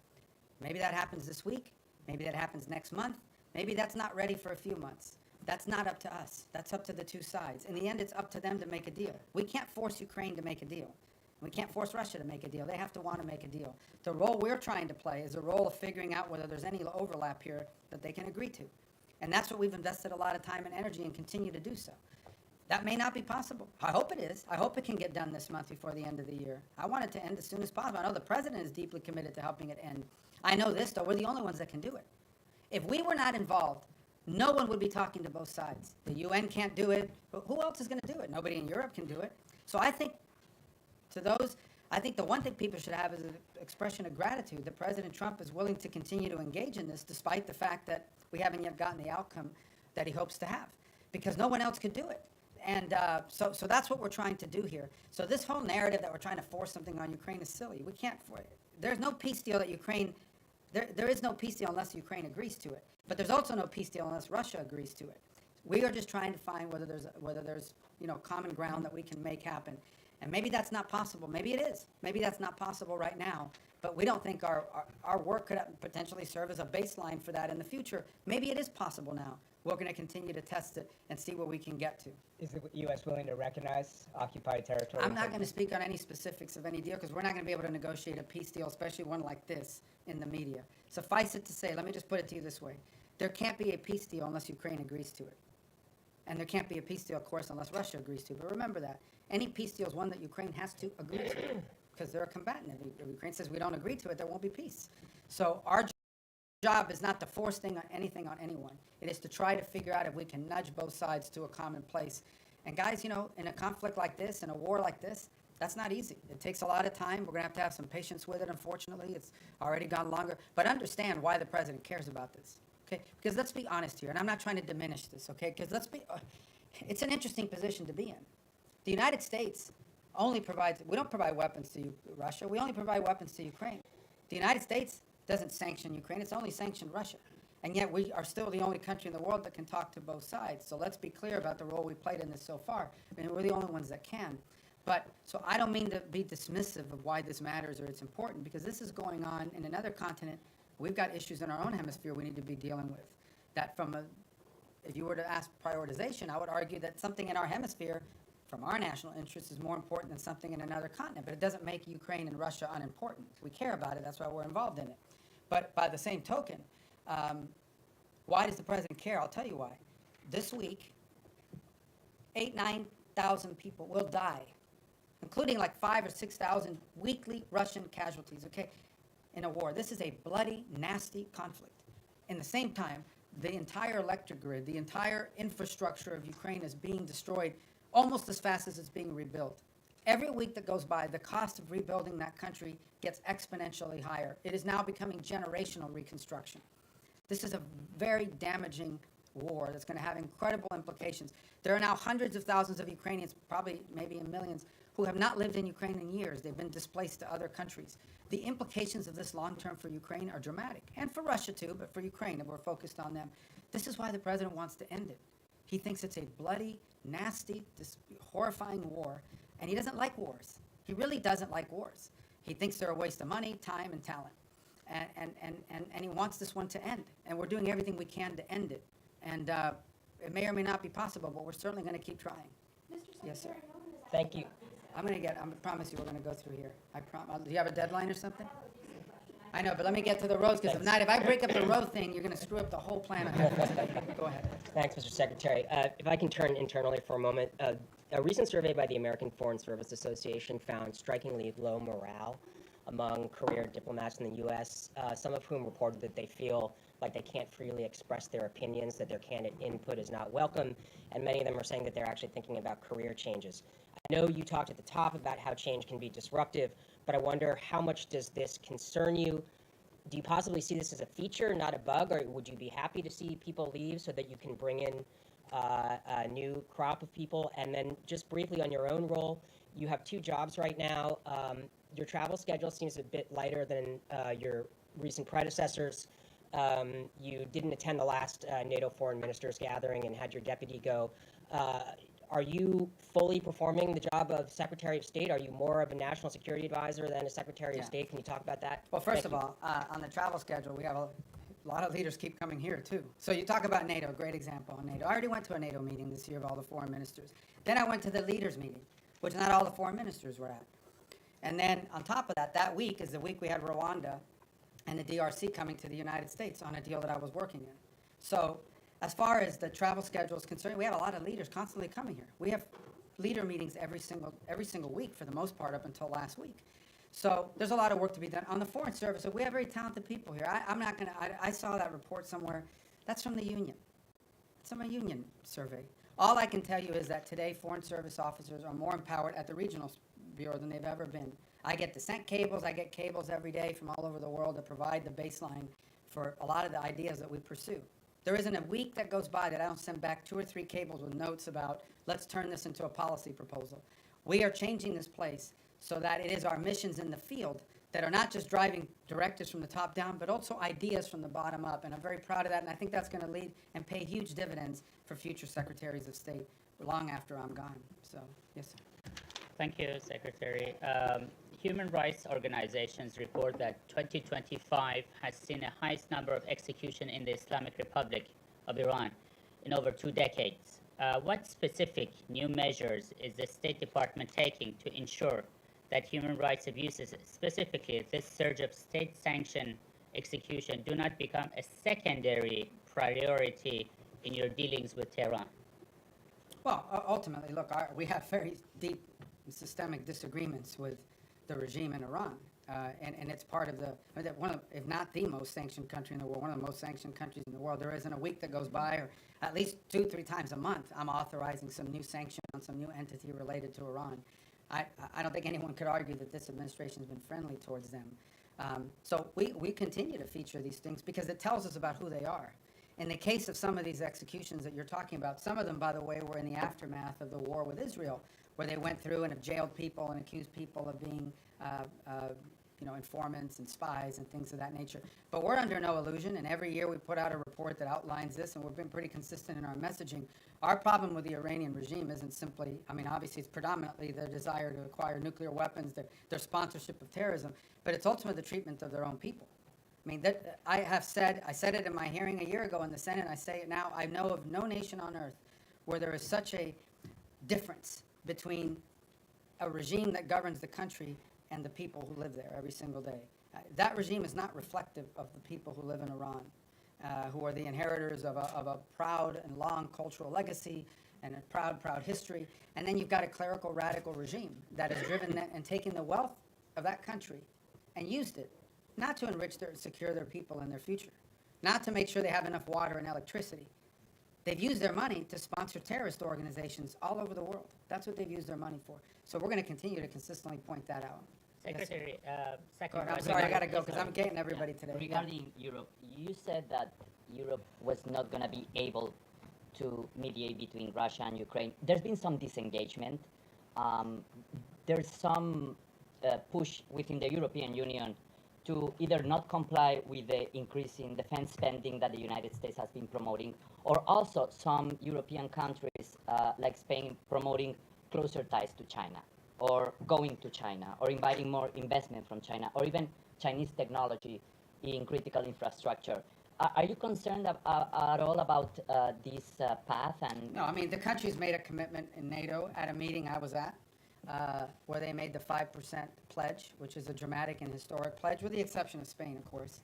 Maybe that happens this week. Maybe that happens next month. Maybe that's not ready for a few months. That's not up to us. That's up to the two sides. In the end, it's up to them to make a deal. We can't force Ukraine to make a deal. We can't force Russia to make a deal. They have to want to make a deal. The role we're trying to play is a role of figuring out whether there's any overlap here that they can agree to. And that's what we've invested a lot of time and energy and continue to do so. That may not be possible. I hope it is. I hope it can get done this month before the end of the year. I want it to end as soon as possible. I know the president is deeply committed to helping it end. I know this, though, we're the only ones that can do it. If we were not involved, no one would be talking to both sides. The UN can't do it. But who else is going to do it? Nobody in Europe can do it. So I think I think the one thing people should have is an expression of gratitude that President Trump is willing to continue to engage in this despite the fact that we haven't yet gotten the outcome that he hopes to have, because no one else could do it. And so that's what we're trying to do here. So this whole narrative that we're trying to force something on Ukraine is silly. We can't, there's no peace deal that Ukraine, there is no peace deal unless Ukraine agrees to it. But there's also no peace deal unless Russia agrees to it. We are just trying to find whether there's common ground that we can make happen. And maybe that's not possible. Maybe it is. Maybe that's not possible right now. But we don't think our work could potentially serve as a baseline for that in the future. Maybe it is possible now. We're going to continue to test it and see where we can get to. Is the U.S. willing to recognize occupied territory? I'm not going to speak on any specifics of any deal because we're not going to be able to negotiate a peace deal, especially one like this, in the media. Suffice it to say, let me just put it to you this way. There can't be a peace deal unless Ukraine agrees to it. And there can't be a peace deal, of course, unless Russia agrees to it. But remember that. Any peace deal is one that Ukraine has to agree to because they're a combatant. If Ukraine says we don't agree to it, there won't be peace. So our job is not to force anything on anyone. It is to try to figure out if we can nudge both sides to a common place. And guys, in a conflict like this, in a war like this, that's not easy. It takes a lot of time. We're going to have some patience with it, unfortunately. It's already gone longer. But understand why the president cares about this. Okay? Because let's be honest here, and I'm not trying to diminish this, okay? Because it's an interesting position to be in. The United States only we don't provide weapons to Russia, we only provide weapons to Ukraine. The United States doesn't sanction Ukraine, it's only sanctioned Russia. And yet we are still the only country in the world that can talk to both sides. So let's be clear about the role we played in this so far. I mean, we're the only ones that can. But, so I don't mean to be dismissive of why this matters or it's important, because this is going on in another continent. We've got issues in our own hemisphere we need to be dealing with. That if you were to ask prioritization, I would argue that something in our hemisphere from our national interest is more important than something in another continent, but it doesn't make Ukraine and Russia unimportant. We care about it, that's why we're involved in it. But by the same token, why does the president care? I'll tell you why. This week, 9,000 people will die, including like 5,000 or 6,000 weekly Russian casualties, okay, in a war. This is a bloody, nasty conflict. In the same time, the entire electric grid, the entire infrastructure of Ukraine is being destroyed almost as fast as it's being rebuilt. Every week that goes by, the cost of rebuilding that country gets exponentially higher. It is now becoming generational reconstruction. This is a very damaging war that's going to have incredible implications. There are now hundreds of thousands of Ukrainians, probably maybe in millions, who have not lived in Ukraine in years. They've been displaced to other countries. The implications of this long-term for Ukraine are dramatic, and for Russia too, but for Ukraine, and we're focused on them. This is why the president wants to end it. He thinks it's a bloody, nasty, horrifying war, and he doesn't like wars. He really doesn't like wars. He thinks they're a waste of money, time, and talent. And he wants this one to end, and we're doing everything we can to end it. And it may or may not be possible, but we're certainly going to keep trying. Yes, sir. Thank you. I promise you we're going to go through here. Do you have a deadline or something? I know, but let me get to the roads, because if not, if I break up the road thing, you're going to screw up the whole plan. Go ahead. Thanks, Mr. Secretary. If I can turn internally for a moment, a recent survey by the American Foreign Service Association found strikingly low morale among career diplomats in the U.S., some of whom reported that they feel like they can't freely express their opinions, that their candidate input is not welcome, and many of them are saying that they're actually thinking about career changes. I know you talked at the top about how change can be disruptive, but I wonder, how much does this concern you? Do you possibly see this as a feature, not a bug, or would you be happy to see people leave so that you can bring in a new crop of people? And then just briefly on your own role, you have 2 jobs right now. Your travel schedule seems a bit lighter than your recent predecessors. You didn't attend the last NATO foreign ministers gathering and had your deputy go. Are you fully performing the job of Secretary of State? Are you more of a national security advisor than a Secretary of State? Can you talk about that? Well, first of all, on the travel schedule, we have a lot of leaders keep coming here, too. So you talk about NATO, a great example on NATO. I already went to a NATO meeting this year of all the foreign ministers. Then I went to the leaders meeting, which not all the foreign ministers were at. And then on top of that, that week is the week we had Rwanda and the DRC coming to the United States on a deal that I was working in. So As far as the travel schedule is concerned, we have a lot of leaders constantly coming here. We have leader meetings every single week for the most part up until last week. So there's a lot of work to be done. On the Foreign Service, we have very talented people here. I saw that report somewhere. That's from the union. It's from a union survey. All I can tell you is that today Foreign Service officers are more empowered at the regional bureau than they've ever been. I get descent cables. I get cables every day from all over the world to provide the baseline for a lot of the ideas that we pursue. There isn't a week that goes by that I don't send back 2 or 3 cables with notes about, let's turn this into a policy proposal. We are changing this place so that it is our missions in the field that are not just driving directives from the top down, but also ideas from the bottom up. And I'm very proud of that, and I think that's going to lead and pay huge dividends for future secretaries of state long after I'm gone. So, yes, sir. Thank you, Secretary. Human rights organizations report that 2025 has seen the highest number of executions in the Islamic Republic of Iran in over 2 decades. What specific new measures is the State Department taking to ensure that human rights abuses, specifically this surge of state-sanctioned execution, do not become a secondary priority in your dealings with Tehran? Well, ultimately, look, we have very deep and systemic disagreements with the regime in Iran. And it's part of if not the most sanctioned country in the world, one of the most sanctioned countries in the world. There isn't a week that goes by, or at least 2-3 times a month, I'm authorizing some new sanction on some new entity related to Iran. I don't think anyone could argue that this administration has been friendly towards them. So we continue to feature these things because it tells us about who they are. In the case of some of these executions that you're talking about, some of them, by the way, were in the aftermath of the war with Israel, where they went through and have jailed people and accused people of being informants and spies and things of that nature. But we're under no illusion, and every year we put out a report that outlines this, and we've been pretty consistent in our messaging. Our problem with the Iranian regime isn't simply, obviously it's predominantly their desire to acquire nuclear weapons, their sponsorship of terrorism, but it's ultimately the treatment of their own people. I said it in my hearing a year ago in the Senate, and I say it now, I know of no nation on earth where there is such a difference between a regime that governs the country and the people who live there every single day. That regime is not reflective of the people who live in Iran, who are the inheritors of a proud and long cultural legacy and a proud history. And then you've got a clerical radical regime that has driven that and taken the wealth of that country and used it not to enrich secure their people and their future, not to make sure they have enough water and electricity. They've used their money to sponsor terrorist organizations all over the world. That's what they've used their money for. So we're going to continue to consistently point that out. Secretary, I'm sorry, I got to go because I'm getting everybody today. Regarding Europe, you said that Europe was not going to be able to mediate between Russia and Ukraine. There's been some disengagement. There's some push within the European Union to either not comply with the increase in defense spending that the United States has been promoting, or also some European countries like Spain promoting closer ties to China, or going to China, or inviting more investment from China, or even Chinese technology in critical infrastructure. Are you concerned at all about this path? No, the countries made a commitment in NATO at a meeting I was at, where they made the 5% pledge, which is a dramatic and historic pledge, with the exception of Spain, of course,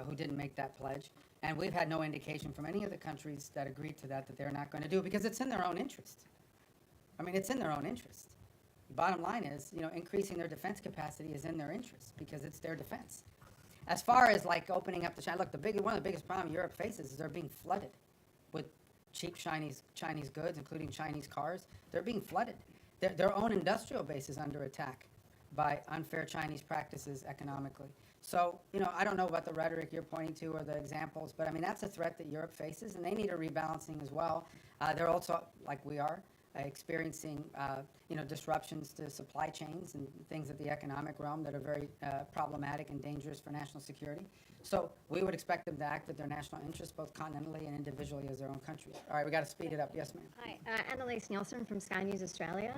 who didn't make that pledge. And we've had no indication from any of the countries that agreed to that they're not going to do it, because it's in their own interest. It's in their own interest. The bottom line is, increasing their defense capacity is in their interest, because it's their defense. As far as opening up to China, look, one of the biggest problems Europe faces is they're being flooded with cheap Chinese goods, including Chinese cars. They're being flooded. Their own industrial base is under attack by unfair Chinese practices economically. So, I don't know about the rhetoric you're pointing to or the examples, but that's a threat that Europe faces, and they need a rebalancing as well. They're also, like we are, experiencing disruptions to supply chains and things at the economic realm that are very problematic and dangerous for national security. So we would expect them to act with their national interests, both continentally and individually as their own countries. All right, we got to speed it up. Yes, ma'am. Hi, Annalise Nielsen from Sky News Australia.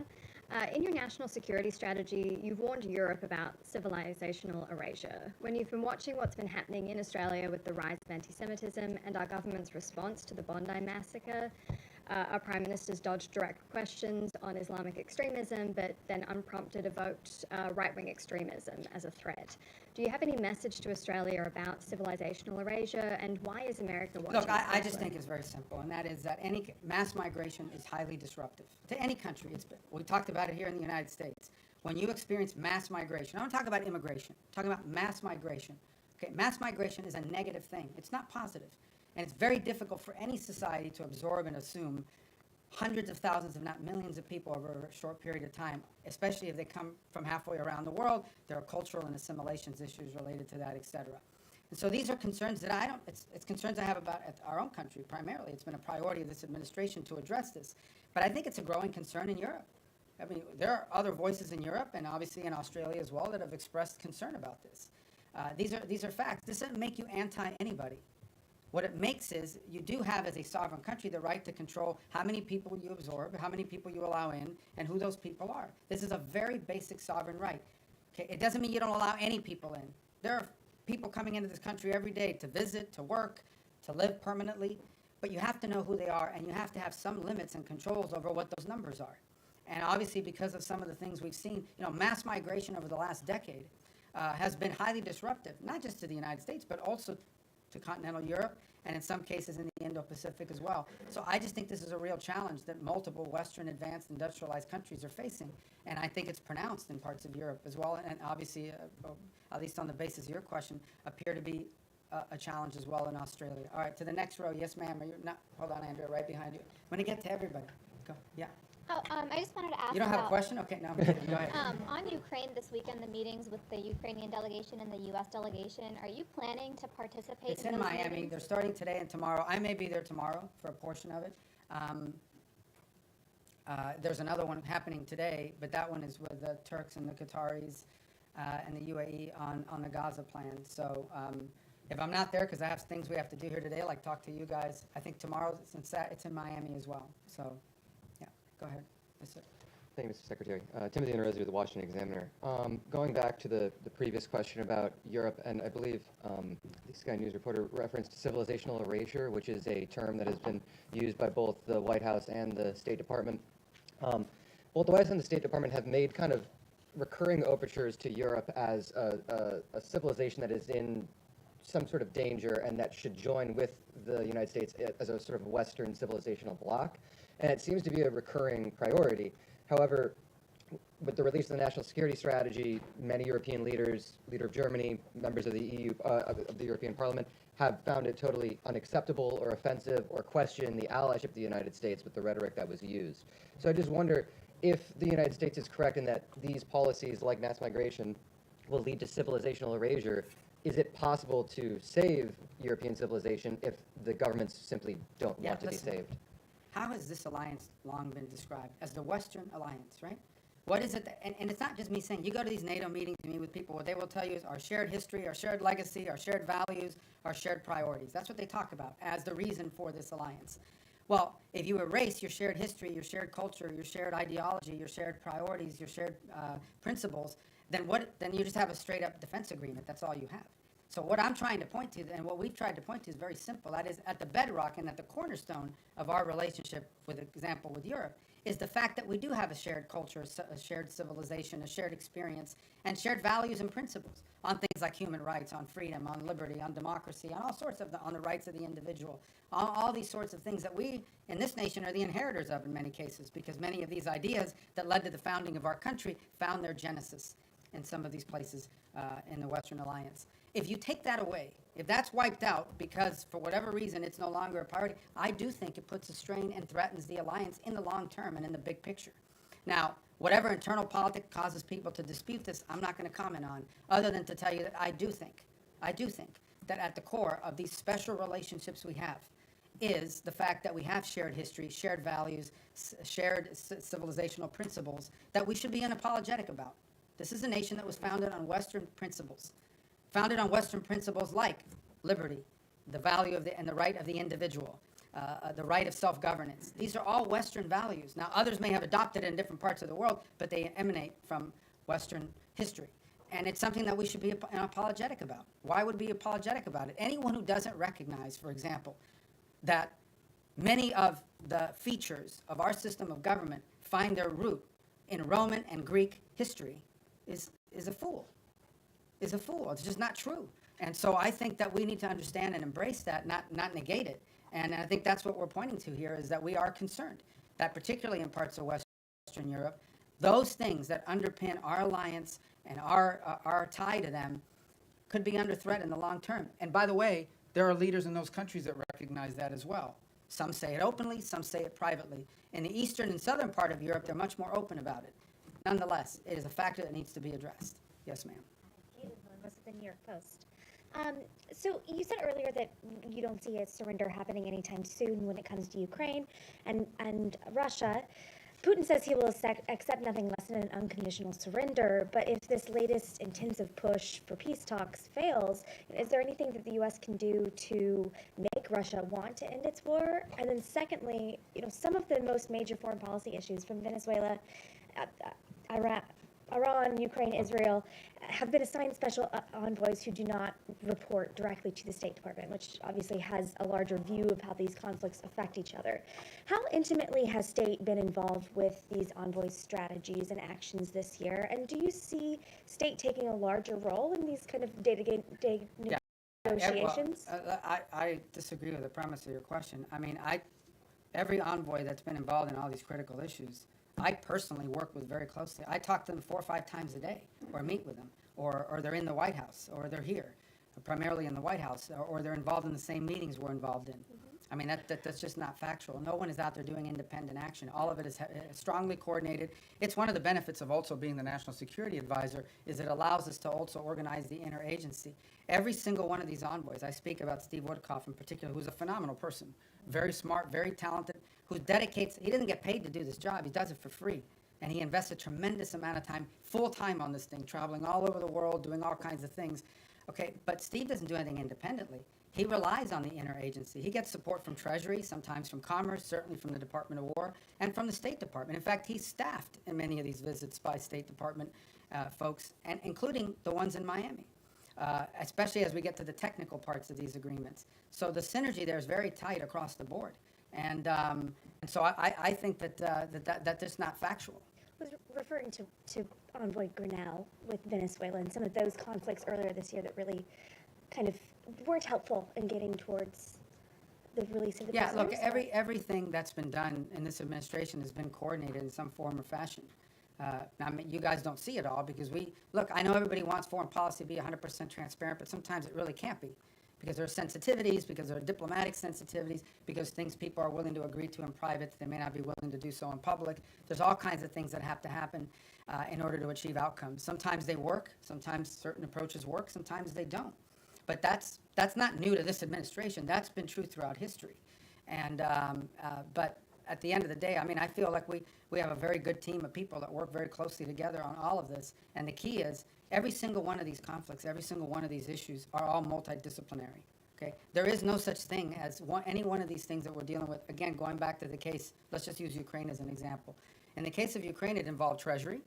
In your national security strategy, you've warned Europe about civilizational erasure. When you've been watching what's been happening in Australia with the rise of anti-Semitism and our government's response to the Bondi massacre, our prime ministers dodged direct questions on Islamic extremism, but then unprompted evoked right-wing extremism as a threat. Do you have any message to Australia about civilizational erasure, and why is America watching? Look, I just think it's very simple, and that is that any mass migration is highly disruptive to any country. We talked about it here in the United States. When you experience mass migration, I don't talk about immigration, I'm talking about mass migration. Okay, mass migration is a negative thing. It's not positive. And it's very difficult for any society to absorb and assume hundreds of thousands, if not millions of people over a short period of time, especially if they come from halfway around the world. There are cultural and assimilations issues related to that, et cetera. And so these are concerns that it's concerns I have about our own country primarily. It's been a priority of this administration to address this. But I think it's a growing concern in Europe. I mean, there are other voices in Europe and obviously in Australia as well that have expressed concern about this. These are facts. This doesn't make you anti-anybody. What it makes is you do have, as a sovereign country, the right to control how many people you absorb, how many people you allow in, and who those people are. This is a very basic sovereign right. Okay? It doesn't mean you don't allow any people in. There are people coming into this country every day to visit, to work, to live permanently, but you have to know who they are, and you have to have some limits and controls over what those numbers are. And obviously, because of some of the things we've seen, mass migration over the last decade has been highly disruptive, not just to the United States, but also to continental Europe, and in some cases in the Indo-Pacific as well. So I just think this is a real challenge that multiple Western advanced industrialized countries are facing, and I think it's pronounced in parts of Europe as well, and obviously, at least on the basis of your question, appear to be a challenge as well in Australia. All right, to the next row. Yes, ma'am. Hold on, Andrea, right behind you. I'm going to get to everybody. Go. Yeah. Oh, I just wanted to ask. You don't have a question? Okay, no, I'm kidding. Go ahead. On Ukraine this weekend, the meetings with the Ukrainian delegation and the U.S. delegation, are you planning to participate? It's in Miami. Meetings? They're starting today and tomorrow. I may be there tomorrow for a portion of it. There's another one happening today, but that one is with the Turks and the Qataris and the UAE on the Gaza plan. So if I'm not there, because I have things we have to do here today, like talk to you guys, I think tomorrow, since it's in Miami as well. So. Go ahead. Yes, sir. Thank you, Mr. Secretary. Timothy Interozzi with the Washington Examiner. Going back to the previous question about Europe, and I believe the Sky News reporter referenced civilizational erasure, which is a term that has been used by both the White House and the State Department. Both the White House and the State Department have made kind of recurring overtures to Europe as a civilization that is in some sort of danger and that should join with the United States as a sort of Western civilizational bloc. And it seems to be a recurring priority. However, with the release of the National Security Strategy, many European leaders, leader of Germany, members of the EU, of the European Parliament, have found it totally unacceptable or offensive or question the allyship of the United States with the rhetoric that was used. So I just wonder if the United States is correct in that these policies, like mass migration, will lead to civilizational erasure. Is it possible to save European civilization if the governments simply don't want to be saved? How has this alliance long been described? As the Western alliance, right? What is it that, and it's not just me saying, you go to these NATO meetings and meet with people, what they will tell you is our shared history, our shared legacy, our shared values, our shared priorities. That's what they talk about as the reason for this alliance. Well, if you erase your shared history, your shared culture, your shared ideology, your shared priorities, your shared principles, then you just have a straight up defense agreement. That's all you have. So what I'm trying to point to, and what we've tried to point to, is very simple. That is, at the bedrock and at the cornerstone of our relationship, with example with Europe, is the fact that we do have a shared culture, a shared civilization, a shared experience, and shared values and principles on things like human rights, on freedom, on liberty, on democracy, on all sorts of on the rights of the individual, on all these sorts of things that we in this nation are the inheritors of in many cases, because many of these ideas that led to the founding of our country found their genesis in some of these places in the Western Alliance. If you take that away, if that's wiped out because for whatever reason it's no longer a priority, I do think it puts a strain and threatens the alliance in the long term and in the big picture. Now, whatever internal politics causes people to dispute this, I'm not going to comment on, other than to tell you that I do think that at the core of these special relationships we have is the fact that we have shared history, shared values, shared civilizational principles that we should be unapologetic about. This is a nation that was founded on Western principles. Founded on Western principles like liberty, the value of and the right of the individual, the right of self-governance. These are all Western values. Now, others may have adopted it in different parts of the world, but they emanate from Western history. And it's something that we should be apologetic about. Why would we be apologetic about it? Anyone who doesn't recognize, for example, that many of the features of our system of government find their root in Roman and Greek history is a fool. Is a fool. It's just not true. And so I think that we need to understand and embrace that, not negate it. And I think that's what we're pointing to here, is that we are concerned that particularly in parts of Western Europe, those things that underpin our alliance and our tie to them could be under threat in the long term. And by the way, there are leaders in those countries that recognize that as well. Some say it openly, some say it privately. In the eastern and southern part of Europe, they're much more open about it. Nonetheless, it is a factor that needs to be addressed. Yes, ma'am. Was it the New York Post? So you said earlier that you don't see a surrender happening anytime soon when it comes to Ukraine and Russia. Putin says he will accept nothing less than an unconditional surrender, but if this latest intensive push for peace talks fails, is there anything that the U.S. can do to make Russia want to end its war? And then secondly, some of the most major foreign policy issues from Venezuela, Iran, Ukraine, Israel, have been assigned special envoys who do not report directly to the State Department, which obviously has a larger view of how these conflicts affect each other. How intimately has State been involved with these envoys' strategies and actions this year? And do you see State taking a larger role in these kind of day-to-day negotiations? I disagree with the premise of your question. I mean, every envoy that's been involved in all these critical issues, I personally work with very closely. I talk to them 4 or 5 times a day, or meet with them, or they're in the White House, or they're here, primarily in the White House, or they're involved in the same meetings we're involved in. I mean, that's just not factual. No one is out there doing independent action. All of it is strongly coordinated. It's one of the benefits of also being the National Security Advisor, is it allows us to also organize the interagency. Every single one of these envoys, I speak about Steve Woodcock in particular, who's a phenomenal person, very smart, very talented, who dedicates, he doesn't get paid to do this job, he does it for free. And he invests a tremendous amount of time, full time on this thing, traveling all over the world, doing all kinds of things. Okay, but Steve doesn't do anything independently. He relies on the interagency. He gets support from Treasury, sometimes from Commerce, certainly from the Department of War, and from the State Department. In fact, he's staffed in many of these visits by State Department folks, and including the ones in Miami, especially as we get to the technical parts of these agreements. So the synergy there is very tight across the board. And so I think that's just not factual. I was referring to Envoy Grinnell with Venezuela and some of those conflicts earlier this year that really kind of weren't helpful in getting towards the release of the prisoners. Look, everything that's been done in this administration has been coordinated in some form or fashion. I mean, you guys don't see it all because I know everybody wants foreign policy to be 100% transparent, but sometimes it really can't be. Because there are sensitivities, because there are diplomatic sensitivities, because things people are willing to agree to in private, they may not be willing to do so in public. There's all kinds of things that have to happen in order to achieve outcomes. Sometimes they work, sometimes certain approaches work, sometimes they don't. But that's not new to this administration. That's been true throughout history. And but at the end of the day, I mean, I feel like we have a very good team of people that work very closely together on all of this. And the key is every single one of these conflicts, every single one of these issues are all multidisciplinary. Okay, there is no such thing as any one of these things that we're dealing with. Again, going back to the case, let's just use Ukraine as an example. In the case of Ukraine, it involved Treasury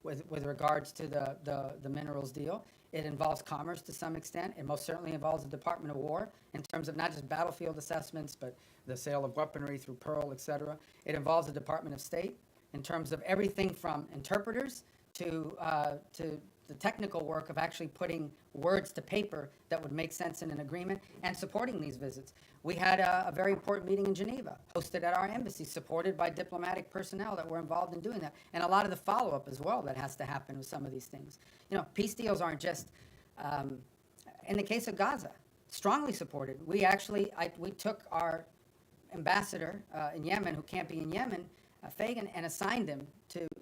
with regards to the minerals deal. It involves Commerce to some extent. It most certainly involves the Department of War in terms of not just battlefield assessments, but the sale of weaponry through Pearl, et cetera. It involves the Department of State in terms of everything from interpreters to the technical work of actually putting words to paper that would make sense in an agreement and supporting these visits. We had a very important meeting in Geneva, hosted at our embassy, supported by diplomatic personnel that were involved in doing that, and a lot of the follow-up as well that has to happen with some of these things. Peace deals aren't just, in the case of Gaza, strongly supported. We took our ambassador in Yemen, who can't be in Yemen, Fagan, and assigned him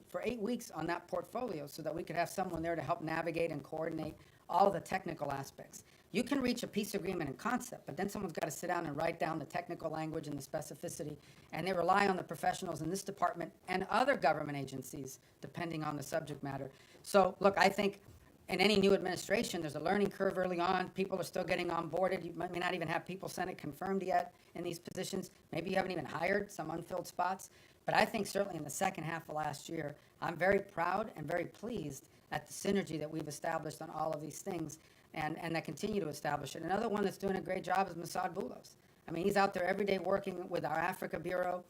for 8 weeks on that portfolio so that we could have someone there to help navigate and coordinate all the technical aspects. You can reach a peace agreement in concept, but then someone's got to sit down and write down the technical language and the specificity, and they rely on the professionals in this department and other government agencies, depending on the subject matter. So, look, I think in any new administration, there's a learning curve early on. People are still getting onboarded. You may not even have people Senate confirmed yet in these positions. Maybe you haven't even hired some unfilled spots. But I think certainly in the second half of last year, I'm very proud and very pleased at the synergy that we've established on all of these things and that continue to establish it. Another one that's doing a great job is Mossad Boulos. I mean, he's out there every day working with our Africa Bureau.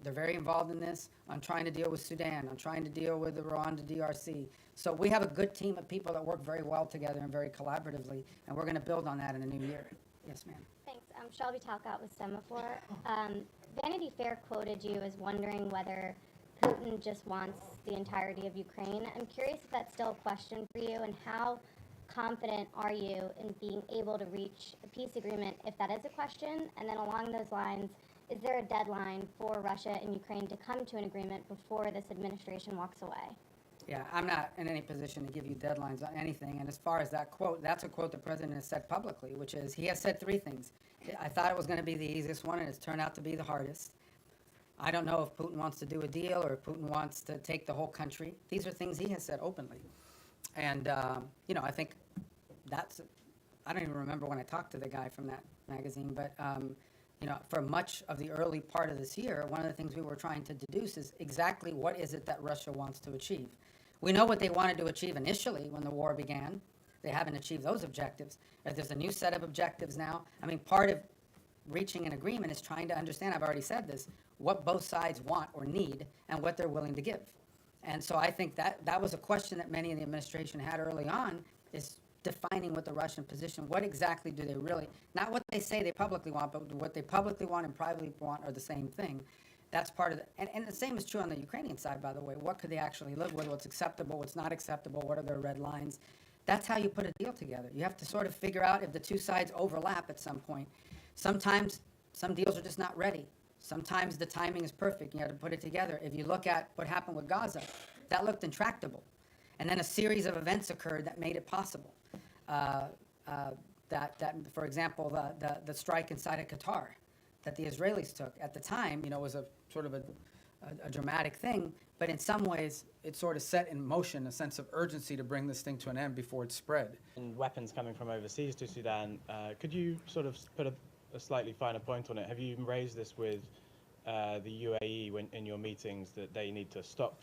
They're very involved in this, on trying to deal with Sudan, on trying to deal with the Rwanda DRC. So we have a good team of people that work very well together and very collaboratively, and we're going to build on that in the new year. Yes, ma'am. Thanks. Shelby Talcott with Semaphore. Vanity Fair quoted you as wondering whether Putin just wants the entirety of Ukraine. I'm curious if that's still a question for you, and how confident are you in being able to reach a peace agreement if that is a question? And then along those lines, is there a deadline for Russia and Ukraine to come to an agreement before this administration walks away? Yeah, I'm not in any position to give you deadlines on anything. And as far as that quote, that's a quote the president has said publicly, which is, he has said three things. I thought it was going to be the easiest one, and it's turned out to be the hardest. I don't know if Putin wants to do a deal or if Putin wants to take the whole country. These are things he has said openly. And, I think I don't even remember when I talked to the guy from that magazine, but, for much of the early part of this year, one of the things we were trying to deduce is exactly what is it that Russia wants to achieve. We know what they wanted to achieve initially when the war began. They haven't achieved those objectives. If there's a new set of objectives now, I mean, part of reaching an agreement is trying to understand, I've already said this, what both sides want or need and what they're willing to give. And so I think that was a question that many in the administration had early on, is defining what the Russian position, what exactly do they really, not what they say they publicly want, but what they publicly want and privately want are the same thing. That's part of it. And the same is true on the Ukrainian side, by the way. What could they actually live with? What's acceptable? What's not acceptable? What are their red lines? That's how you put a deal together. You have to sort of figure out if the two sides overlap at some point. Sometimes some deals are just not ready. Sometimes the timing is perfect. You have to put it together. If you look at what happened with Gaza, that looked intractable. And then a series of events occurred that made it possible. For example, the strike inside of Qatar that the Israelis took at the time, was a sort of a dramatic thing, but in some ways it sort of set in motion a sense of urgency to bring this thing to an end before it spread. And weapons coming from overseas to Sudan, could you sort of put a slightly finer point on it? Have you raised this with the UAE in your meetings, that they need to stop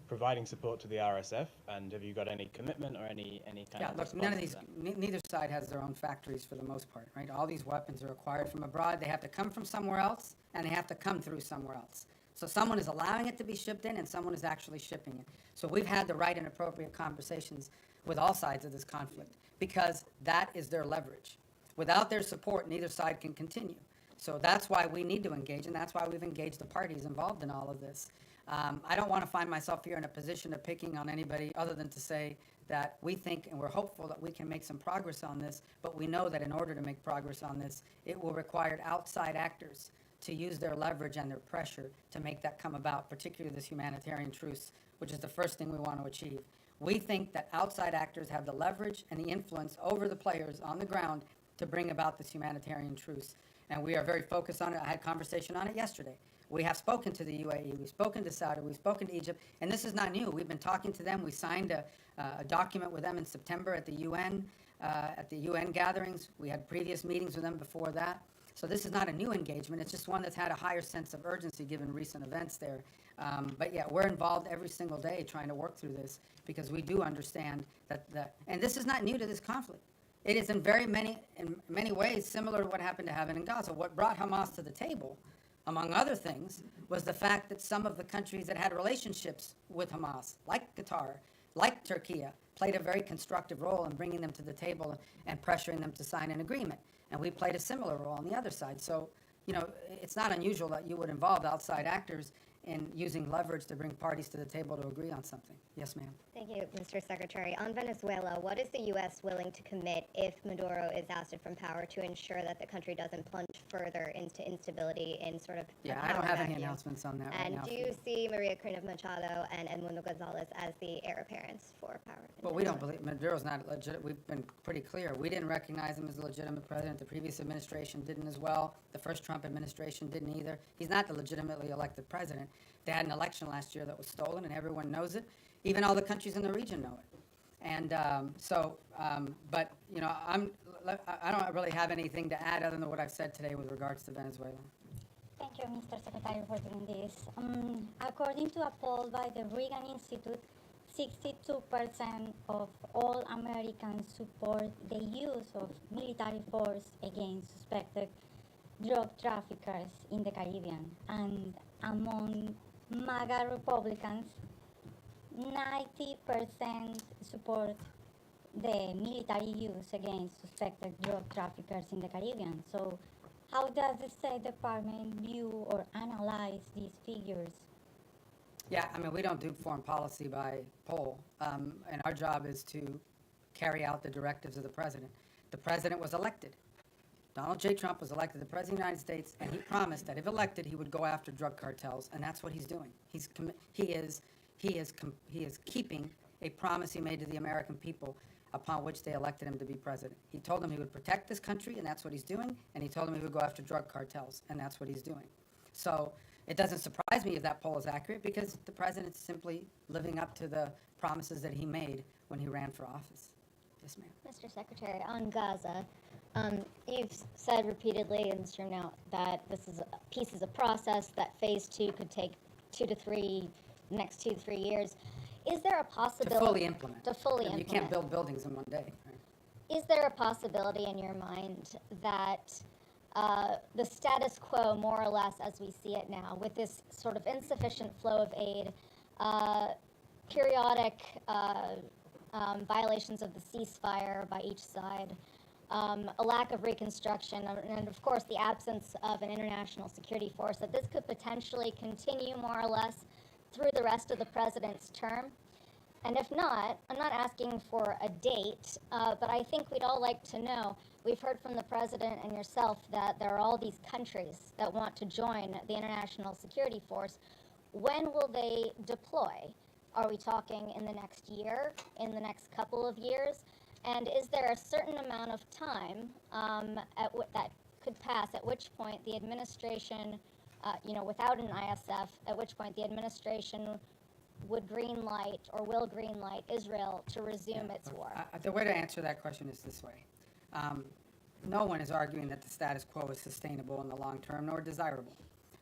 providing support to the RSF, and have you got any commitment or any kind of look, none of these, neither side has their own factories for the most part, right? All these weapons are acquired from abroad. They have to come from somewhere else, and they have to come through somewhere else. So someone is allowing it to be shipped in, and someone is actually shipping it. So we've had the right and appropriate conversations with all sides of this conflict, because that is their leverage. Without their support, neither side can continue. So that's why we need to engage, and that's why we've engaged the parties involved in all of this. I don't want to find myself here in a position of picking on anybody other than to say that we think and we're hopeful that we can make some progress on this, but we know that in order to make progress on this, it will require outside actors to use their leverage and their pressure to make that come about, particularly this humanitarian truce, which is the first thing we want to achieve. We think that outside actors have the leverage and the influence over the players on the ground to bring about this humanitarian truce. And we are very focused on it. I had a conversation on it yesterday. We have spoken to the UAE, we've spoken to Saudi, we've spoken to Egypt, and this is not new. We've been talking to them. We signed a document with them in September at the UN gatherings. We had previous meetings with them before that. So this is not a new engagement. It's just one that's had a higher sense of urgency given recent events there. But yeah, we're involved every single day trying to work through this, because we do understand that and this is not new to this conflict. It is in many ways similar to what happened to happen in Gaza. What brought Hamas to the table, among other things, was the fact that some of the countries that had relationships with Hamas, like Qatar, like Turkey, played a very constructive role in bringing them to the table and pressuring them to sign an agreement. And we played a similar role on the other side. So, it's not unusual that you would involve outside actors in using leverage to bring parties to the table to agree on something. Yes, ma'am. Thank you, Mr. Secretary. On Venezuela, what is the U.S. willing to commit if Maduro is ousted from power to ensure that the country doesn't plunge further into instability in sort of Yeah, I don't have any announcements on that right And now. do you see Maria Corina Machado and Edmundo Gonzalez as the heir apparents for power? Well, we don't believe Maduro's not legit. We've been pretty clear. We didn't recognize him as a legitimate president. The previous administration didn't as well. The first Trump administration didn't either. He's not the legitimately elected president. They had an election last year that was stolen, and everyone knows it. Even all the countries in the region know it. And but I don't really have anything to add other than what I've said today with regards to Venezuela. Thank you, Mr. Secretary, for doing this. According to a poll by the Reagan Institute, 62% of all Americans support the use of military force against suspected drug traffickers in the Caribbean, and among MAGA Republicans, 90% support the military use against suspected drug traffickers in the Caribbean. So how does the State Department view or analyze these figures? Yeah, I mean, we don't do foreign policy by poll, and our job is to carry out the directives of the president. The president was elected. Donald J. Trump was elected the president of the United States, and he promised that if elected, he would go after drug cartels, and that's what he's doing. He is keeping a promise he made to the American people upon which they elected him to be president. He told them he would protect this country, and that's what he's doing, and he told them he would go after drug cartels, and that's what he's doing. So it doesn't surprise me if that poll is accurate, because the president's simply living up to the promises that he made when he ran for office. Yes, ma'am. Mr. Secretary, on Gaza, you've said repeatedly in this room now that peace is a process, that phase 2 could take next 2 to 3 years. Is there a possibility? To fully implement. To fully You implement. can't build buildings in one day. Right? Is there a possibility in your mind that the status quo, more or less as we see it now, with this sort of insufficient flow of aid, periodic violations of the ceasefire by each side, a lack of reconstruction, and of course the absence of an international security force, that this could potentially continue more or less through the rest of the president's term? And if not, I'm not asking for a date, but I think we'd all like to know. We've heard from the president and yourself that there are all these countries that want to join the international security force. When will they deploy? Are we talking in the next year, in the next couple of years? And is there a certain amount of time that could pass, at which point the administration, without an ISF, at which point the administration would green light or will green light Israel to resume its war? The way to answer that question is this way. No one is arguing that the status quo is sustainable in the long term nor desirable.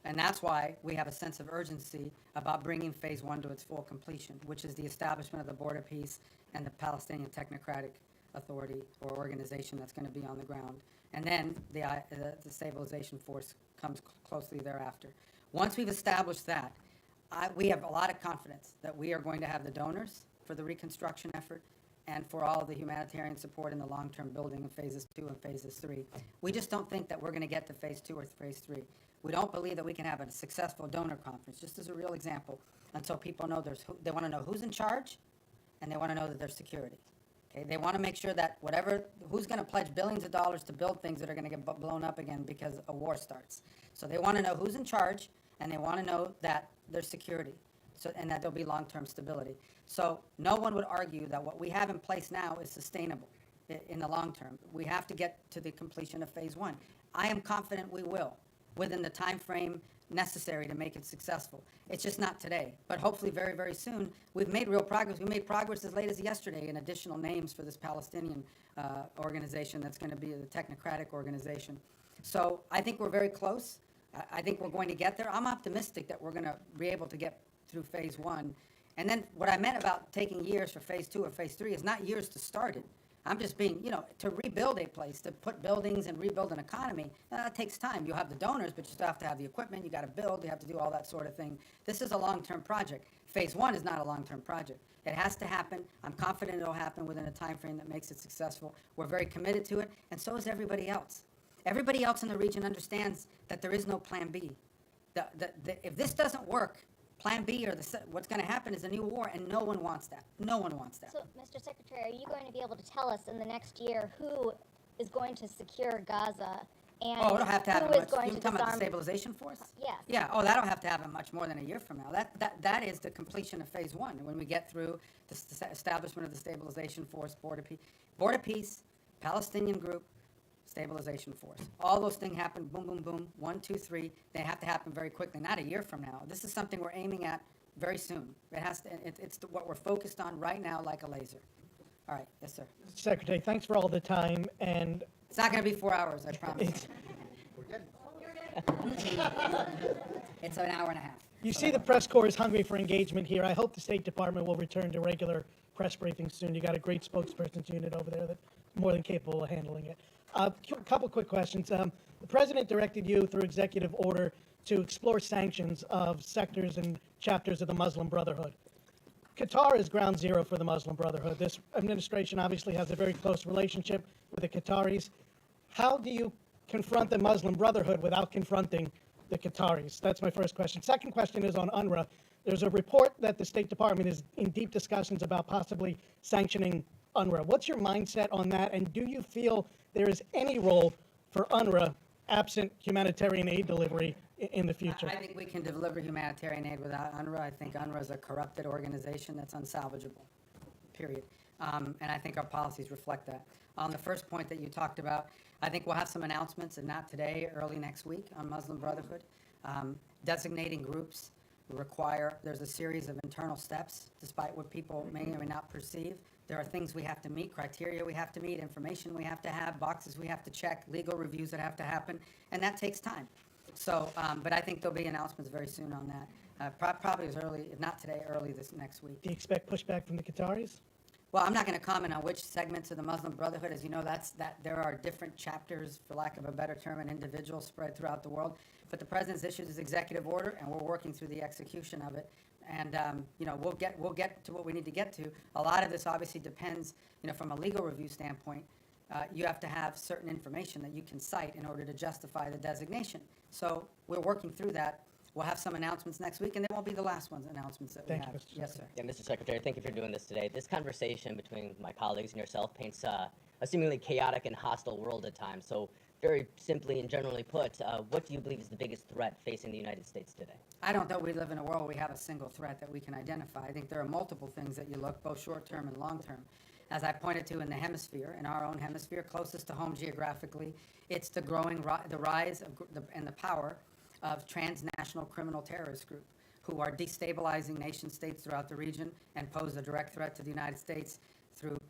And that's why we have a sense of urgency about bringing phase 1 to its full completion, which is the establishment of the Board of Peace and the Palestinian Technocratic Authority or organization that's going to be on the ground. And then the stabilization force comes closely thereafter. Once we've established that, we have a lot of confidence that we are going to have the donors for the reconstruction effort and for all of the humanitarian support in the long-term building of phases 2 and phases 3. We just don't think that we're going to get to phase 2 or phase 3. We don't believe that we can have a successful donor conference, just as a real example, until people know they want to know who's in charge, and they want to know that there's security. Okay? They want to make sure that who's going to pledge billions of dollars to build things that are going to get blown up again because a war starts. So they want to know who's in charge, and they want to know that there's security, and that there'll be long-term stability. So no one would argue that what we have in place now is sustainable in the long term. We have to get to the completion of phase 1. I am confident we will, within the time frame necessary to make it successful. It's just not today, but hopefully very, very soon. We've made real progress. We made progress as late as yesterday in additional names for this Palestinian organization that's going to be the technocratic organization. So I think we're very close. I think we're going to get there. I'm optimistic that we're going to be able to get through phase 1. And then what I meant about taking years for phase 2 or phase 3 is not years to start it. I'm just being, to rebuild a place, to put buildings and rebuild an economy, that takes time. You have the donors, but you still have to have the equipment. You got to build. You have to do all that sort of thing. This is a long-term project. Phase 1 is not a long-term project. It has to happen. I'm confident it'll happen within a time frame that makes it successful. We're very committed to it, and so is everybody else. Everybody else in the region understands that there is no plan B. If this doesn't work, plan B or what's going to happen is a new war, and no one wants that. No one wants that. So, Mr. Secretary, are you going to be able to tell us in the next year who is going to secure Gaza and it'll have to happen who is much. going You're to talking about the disarm? stabilization force? Yes. Yeah. Oh, that'll have to happen much more than a year from now. That is the completion of phase 1. When we get through the establishment of the stabilization force, Board of Peace, Palestinian group, stabilization force. All those things happen, boom, boom, boom, 1, 2, 3. They have to happen very quickly, not a year from now. This is something we're aiming at very soon. It has to. It's what we're focused on right now, like a laser. All right, yes, sir. Secretary, thanks for all the time, and it's not going to be 4 hours, I promise. It's an hour and a half. You see the press corps is hungry for engagement here. I hope the State Department will return to regular press briefings soon. You got a great spokesperson's unit over there that's more than capable of handling it. A couple quick questions. The president directed you through executive order to explore sanctions of sectors and chapters of the Muslim Brotherhood. Qatar is ground zero for the Muslim Brotherhood. This administration obviously has a very close relationship with the Qataris. How do you confront the Muslim Brotherhood without confronting the Qataris? That's my first question. Second question is on UNRWA. There's a report that the State Department is in deep discussions about possibly sanctioning UNRWA. What's your mindset on that? And do you feel there is any role for UNRWA absent humanitarian aid delivery in the future? I think we can deliver humanitarian aid without UNRWA. I think UNRWA is a corrupted organization that's unsalvageable, period. And I think our policies reflect that. On the first point that you talked about, I think we'll have some announcements, and not today, early next week, on Muslim Brotherhood. Designating groups there's a series of internal steps, despite what people may or may not perceive. There are things we have to meet, criteria we have to meet, information we have to have, boxes we have to check, legal reviews that have to happen, and that takes time. So, but I think there'll be announcements very soon on that, probably as early, if not today, early this next week. Do you expect pushback from the Qataris? Well, I'm not going to comment on which segments of the Muslim Brotherhood. As you know, there are different chapters, for lack of a better term, and individuals spread throughout the world. But the president's issued his executive order, and we're working through the execution of it. And we'll get to what we need to get to. A lot of this obviously depends, from a legal review standpoint. You have to have certain information that you can cite in order to justify the designation. So we're working through that. We'll have some announcements next week, and they won't be the last announcements that we have. Yes, sir. Yeah, Mr. Secretary, thank you for doing this today. This conversation between my colleagues and yourself paints a seemingly chaotic and hostile world at times. So very simply and generally put, what do you believe is the biggest threat facing the United States today? I don't think we live in a world where we have a single threat that we can identify. I think there are multiple things that you look, both short-term and long-term. As I pointed to in the hemisphere, in our own hemisphere, closest to home geographically, it's the rise and the power of transnational criminal terrorist group who are destabilizing nation states throughout the region and pose a direct threat to the United States through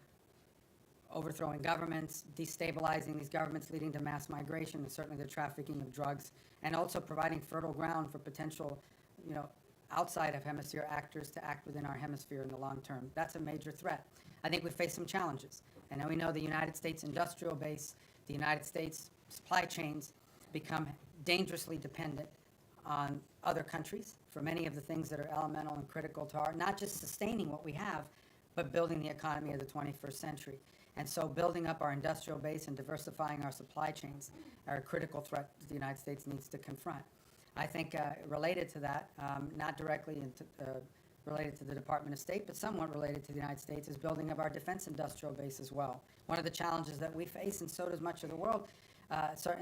overthrowing governments, destabilizing these governments, leading to mass migration and certainly the trafficking of drugs, and also providing fertile ground for potential, outside of hemisphere actors to act within our hemisphere in the long term. That's a major threat. I think we face some challenges. And we know the United States industrial base, the United States supply chains become dangerously dependent on other countries for many of the things that are elemental and critical to our, not just sustaining what we have, but building the economy of the 21st century. And so building up our industrial base and diversifying our supply chains are a critical threat that the United States needs to confront. I think related to that, not directly related to the Department of State, but somewhat related to the United States, is building up our defense industrial base as well. One of the challenges that we face, and so does much of the world,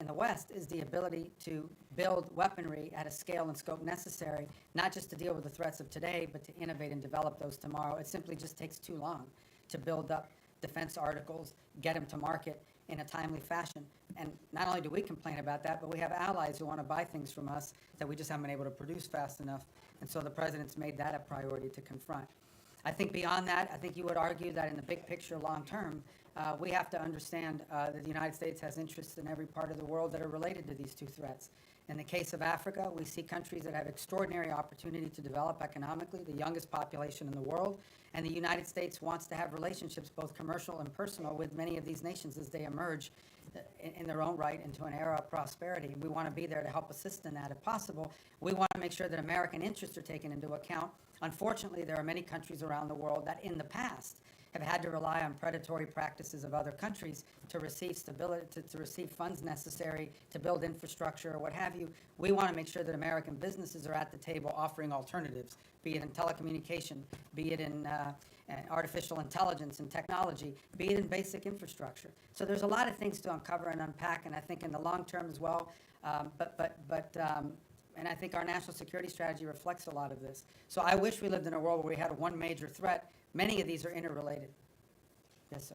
in the West, is the ability to build weaponry at a scale and scope necessary, not just to deal with the threats of today, but to innovate and develop those tomorrow. It simply just takes too long to build up defense articles, get them to market in a timely fashion. And not only do we complain about that, but we have allies who want to buy things from us that we just haven't been able to produce fast enough. And so the president's made that a priority to confront. I think beyond that, I think you would argue that in the big picture, long term, we have to understand that the United States has interests in every part of the world that are related to these two threats. In the case of Africa, we see countries that have extraordinary opportunity to develop economically, the youngest population in the world, and the United States wants to have relationships, both commercial and personal, with many of these nations as they emerge in their own right into an era of prosperity. We want to be there to help assist in that if possible. We want to make sure that American interests are taken into account. Unfortunately, there are many countries around the world that in the past have had to rely on predatory practices of other countries to receive stability, to receive funds necessary to build infrastructure or what have you. We want to make sure that American businesses are at the table offering alternatives, be it in telecommunication, be it in artificial intelligence and technology, be it in basic infrastructure. So there's a lot of things to uncover and unpack, and I think in the long term as well, and I think our national security strategy reflects a lot of this. So I wish we lived in a world where we had one major threat. Many of these are interrelated. Yes, sir.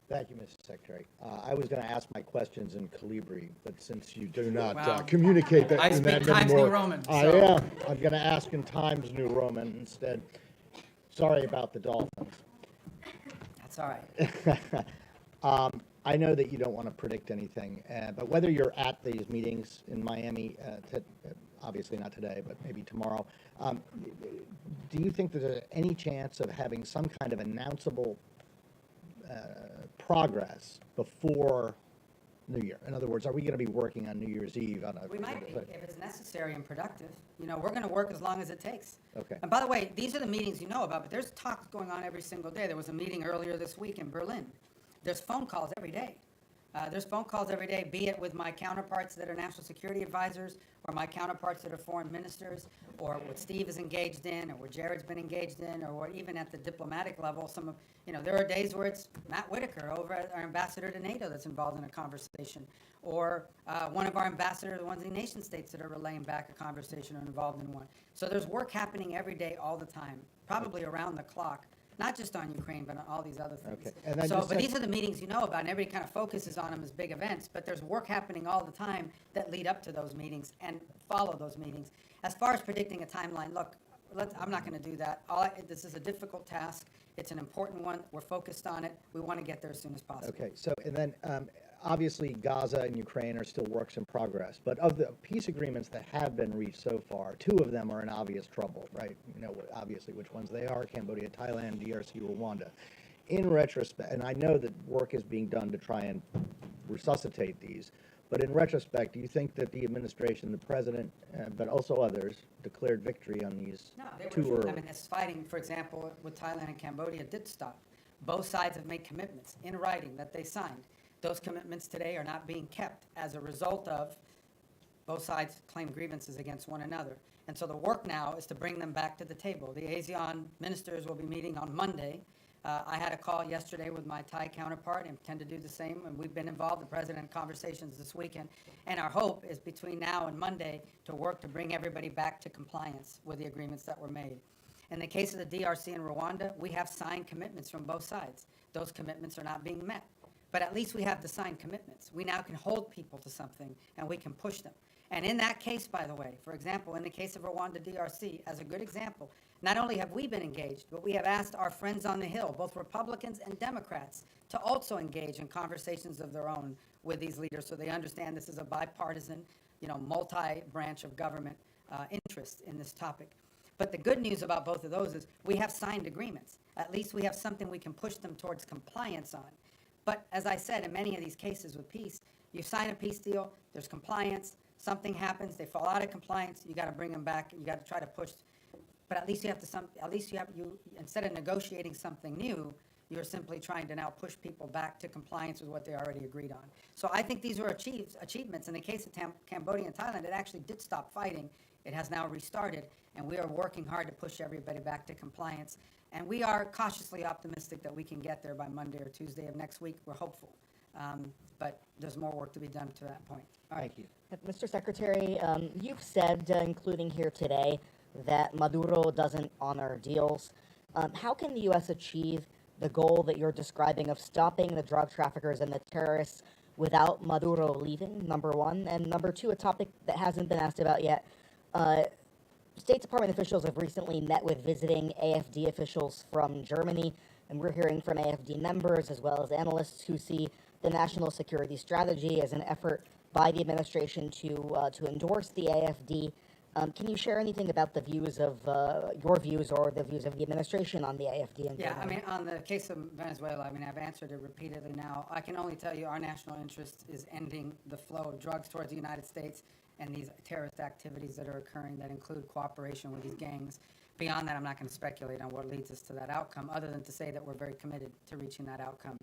Thank you, Mr. Secretary. I was going to ask my questions in Calibri, but since you do not Wow. Communicate that I in speak that Times anymore, New Roman, I so- am. I'm going to ask in Times New Roman instead. Sorry about the Dolphins. That's all right. I know that you don't want to predict anything, but whether you're at these meetings in Miami, obviously not today, but maybe tomorrow, do you think there's any chance of having some kind of announceable progress before New Year? In other words, are we going to be working on New Year's Eve on a? We might be, if it's necessary and productive. You know, we're going to work as long as it takes. Okay. And by the way, these are the meetings you know about, but there's talks going on every single day. There was a meeting earlier this week in Berlin. There's phone calls every day. There's phone calls every day, be it with my counterparts that are national security advisors, or my counterparts that are foreign ministers, or what Steve is engaged in, or what Jared's been engaged in, or what even at the diplomatic level, some of, you know, there are days where it's Matt Whitaker over at our ambassador to NATO that's involved in a conversation, or one of our ambassadors, the ones in the nation states that are relaying back a conversation or involved in one. So there's work happening every day, all the time, probably around the clock. Not just on Ukraine, but on all these other things. Okay. And then So, just but sec- these are the meetings you know about, and everybody kind of focuses on them as big events, but there's work happening all the time that lead up to those meetings and follow those meetings. As far as predicting a timeline, look, I'm not going to do that. This is a difficult task. It's an important one. We're focused on it. We want to get there as soon as possible. Okay, so, and then, obviously, Gaza and Ukraine are still works in progress, but of the peace agreements that have been reached so far, 2 of them are in obvious trouble, right? You know, obviously which ones they are, Cambodia, Thailand, DRC, Rwanda. In retrospect, and I know that work is being done to try and resuscitate these, but in retrospect, do you think that the administration, the president, but also others, declared victory on these No, too early? I mean, this fighting, for example, with Thailand and Cambodia did stop. Both sides have made commitments in writing that they signed. Those commitments today are not being kept as a result of both sides claim grievances against one another. And so the work now is to bring them back to the table. The ASEAN ministers will be meeting on Monday. I had a call yesterday with my Thai counterpart and intend to do the same, and we've been involved, the president, in conversations this weekend. And our hope is between now and Monday to work to bring everybody back to compliance with the agreements that were made. In the case of the DRC and Rwanda, we have signed commitments from both sides. Those commitments are not being met. But at least we have the signed commitments. We now can hold people to something, and we can push them. And in that case, by the way, for example, in the case of Rwanda DRC, as a good example, not only have we been engaged, but we have asked our friends on the Hill, both Republicans and Democrats, to also engage in conversations of their own with these leaders so they understand this is a bipartisan, you know, multi-branch of government interest in this topic. But the good news about both of those is we have signed agreements. At least we have something we can push them towards compliance on. But as I said, in many of these cases with peace, you sign a peace deal, there's compliance, something happens, they fall out of compliance, you got to bring them back, you got to try to push. But at least you instead of negotiating something new, you're simply trying to now push people back to compliance with what they already agreed on. So I think these are achievements. In the case of Cambodia and Thailand, it actually did stop fighting. It has now restarted, and we are working hard to push everybody back to compliance. And we are cautiously optimistic that we can get there by Monday or Tuesday of next week. We're hopeful. But there's more work to be done to that point. All right. Thank you. Mr. Secretary, you've said, including here today, that Maduro doesn't honor deals. How can the U.S. achieve the goal that you're describing of stopping the drug traffickers and the terrorists without Maduro leaving, number one? And number two, a topic that hasn't been asked about yet, State Department officials have recently met with visiting AFD officials from Germany, and we're hearing from AFD members as well as analysts who see the national security strategy as an effort by the administration to endorse the AFD. Can you share anything about the views of your views or the views of the administration on the AFD? In Yeah, I Germany? mean, on the case of Venezuela, I mean, I've answered it repeatedly now. I can only tell you our national interest is ending the flow of drugs towards the United States and these terrorist activities that are occurring that include cooperation with these gangs. Beyond that, I'm not going to speculate on what leads us to that outcome, other than to say that we're very committed to reaching that outcome.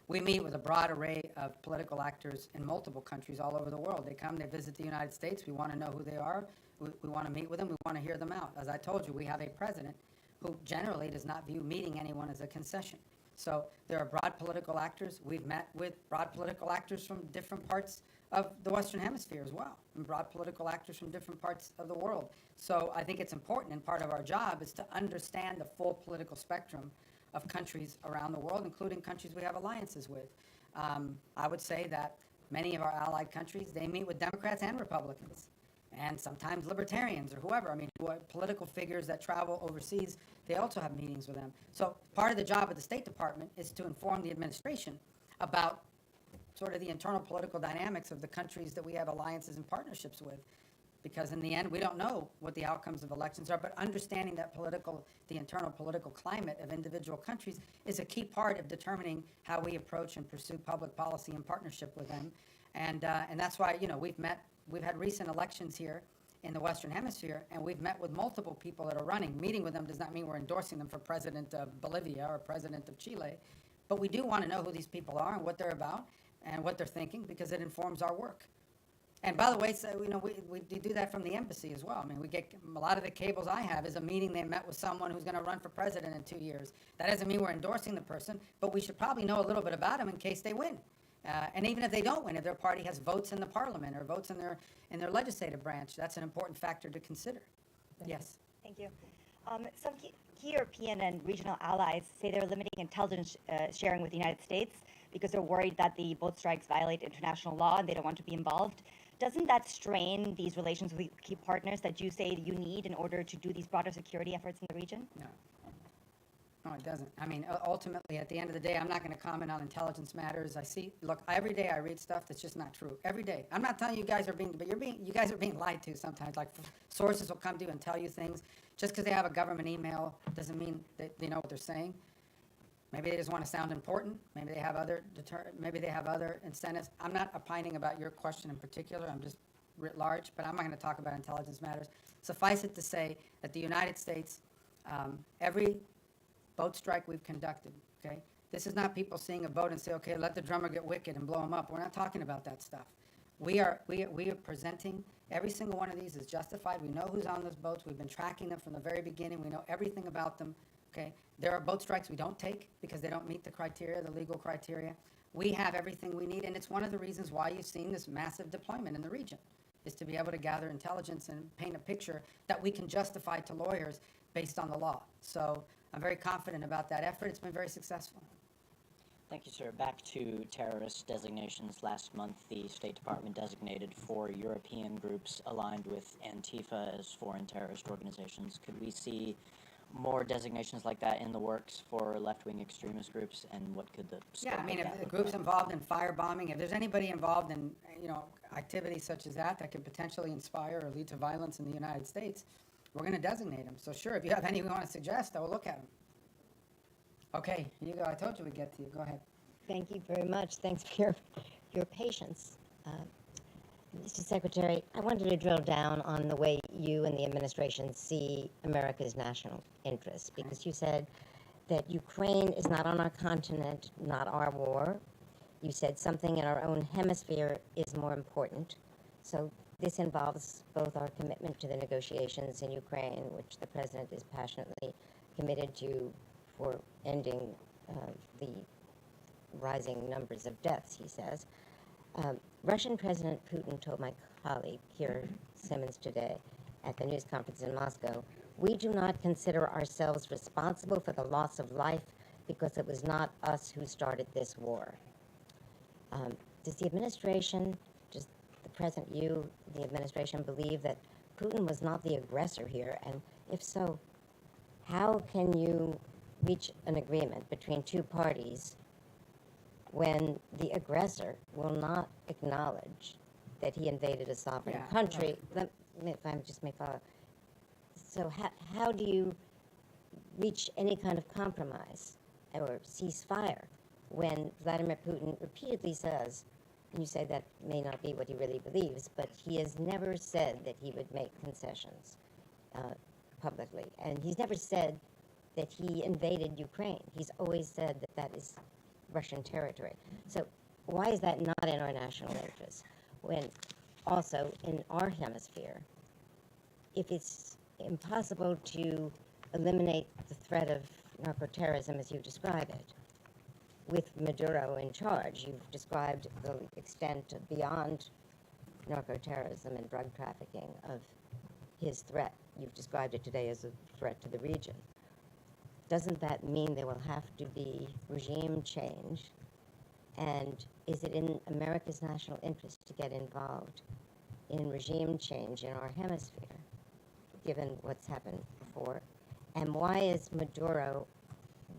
We meet with a broad array of political actors in multiple countries all over the world. They come, they visit the United States. We want to know who they are. We want to meet with them. We want to hear them out. As I told you, we have a president who generally does not view meeting anyone as a concession. So there are broad political actors. We've met with broad political actors from different parts of the Western Hemisphere as well, and broad political actors from different parts of the world. So I think it's important, and part of our job is to understand the full political spectrum of countries around the world, including countries we have alliances with. I would say that many of our allied countries, they meet with Democrats and Republicans, and sometimes libertarians or whoever. I mean, political figures that travel overseas, they also have meetings with them. So part of the job of the State Department is to inform the administration about sort of the internal political dynamics of the countries that we have alliances and partnerships with. Because in the end, we don't know what the outcomes of elections are, but understanding that the internal political climate of individual countries is a key part of determining how we approach and pursue public policy in partnership with them. And that's why, you know, we've had recent elections here in the Western Hemisphere, and we've met with multiple people that are running. Meeting with them does not mean we're endorsing them for president of Bolivia or president of Chile, but we do want to know who these people are and what they're about and what they're thinking, because it informs our work. And by the way, so, you know, we do that from the embassy as well. I mean, we get a lot of the cables I have is a meeting they met with someone who's going to run for president in 2 years. That doesn't mean we're endorsing the person, but we should probably know a little bit about them in case they win. And even if they don't win, if their party has votes in the parliament or votes in their legislative branch, that's an important factor to consider. Yes. Thank you. Some key European and regional allies say they're limiting intelligence sharing with the United States because they're worried that the boat strikes violate international law and they don't want to be involved. Doesn't that strain these relations with key partners that you say you need in order to do these broader security efforts in the region? No. No, it doesn't. I mean, ultimately, at the end of the day, I'm not going to comment on intelligence matters. Look, every day I read stuff that's just not true. Every day. I'm not telling you guys are being, but you guys are being lied to sometimes. Like, sources will come to you and tell you things. Just because they have a government email doesn't mean that they know what they're saying. Maybe they just want to sound important. Maybe they have other incentives. I'm not opining about your question in particular. I'm just writ large, but I'm not going to talk about intelligence matters. Suffice it to say that the United States, every boat strike we've conducted, okay? This is not people seeing a boat and say, okay, let the drummer get wicked and blow him up. We're not talking about that stuff. We are presenting every single one of these is justified. We know who's on those boats. We've been tracking them from the very beginning. We know everything about them, okay? There are boat strikes we don't take because they don't meet the criteria, the legal criteria. We have everything we need, and it's one of the reasons why you've seen this massive deployment in the region, is to be able to gather intelligence and paint a picture that we can justify to lawyers based on the law. So I'm very confident about that effort. It's been very successful. Thank you, sir. Back to terrorist designations. Last month, the State Department designated 4 European groups aligned with Antifa as foreign terrorist organizations. Could we see more designations like that in the works for left-wing extremist groups, and what could the scope I mean, of if that the look group's like? involved in firebombing, if there's anybody involved in, activities such as that could potentially inspire or lead to violence in the United States, we're going to designate them. So sure, if you have any we want to suggest, I will look at them. Okay, you go. I told you we'd get to you. Go ahead. Thank you very much. Thanks for your patience. Mr. Secretary, I wanted to drill down on the way you and the administration see America's national interests, because you said that Ukraine is not on our continent, not our war. You said something in our own hemisphere is more important. So this involves both our commitment to the negotiations in Ukraine, which the President is passionately committed to, for ending the rising numbers of deaths, he says. Russian President Putin told my colleague here, Simmons, today at the news conference in Moscow, "We do not consider ourselves responsible for the loss of life because it was not us who started this war." Does the administration, does the President, you, the administration, believe that Putin was not the aggressor here? And if so, how can you reach an agreement between two parties when the aggressor will not acknowledge that he invaded a sovereign country? If I just may follow. So how do you reach any kind of compromise or ceasefire when Vladimir Putin repeatedly says, and you say that may not be what he really believes, but he has never said that he would make concessions publicly, and he's never said that he invaded Ukraine. He's always said that that is Russian territory. So why is that not in our national interest? When also in our hemisphere, if it's impossible to eliminate the threat of narco-terrorism as you describe it, with Maduro in charge, you've described the extent of beyond narco-terrorism and drug trafficking of his threat. You've described it today as a threat to the region. Doesn't that mean there will have to be regime change? And is it in America's national interest to get involved in regime change in our hemisphere, given what's happened before? And why is Maduro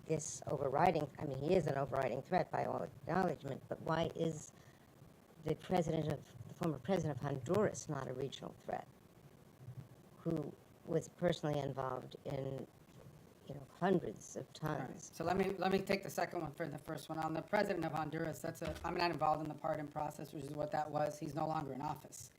this overriding, I mean, he is an overriding threat by all acknowledgement, but why is the former president of Honduras not a regional threat, who was personally involved in hundreds of All right, tons. so let me take the second one for the first one. On the president of Honduras, I'm not involved in the pardon process, which is what that was. He's no longer in office.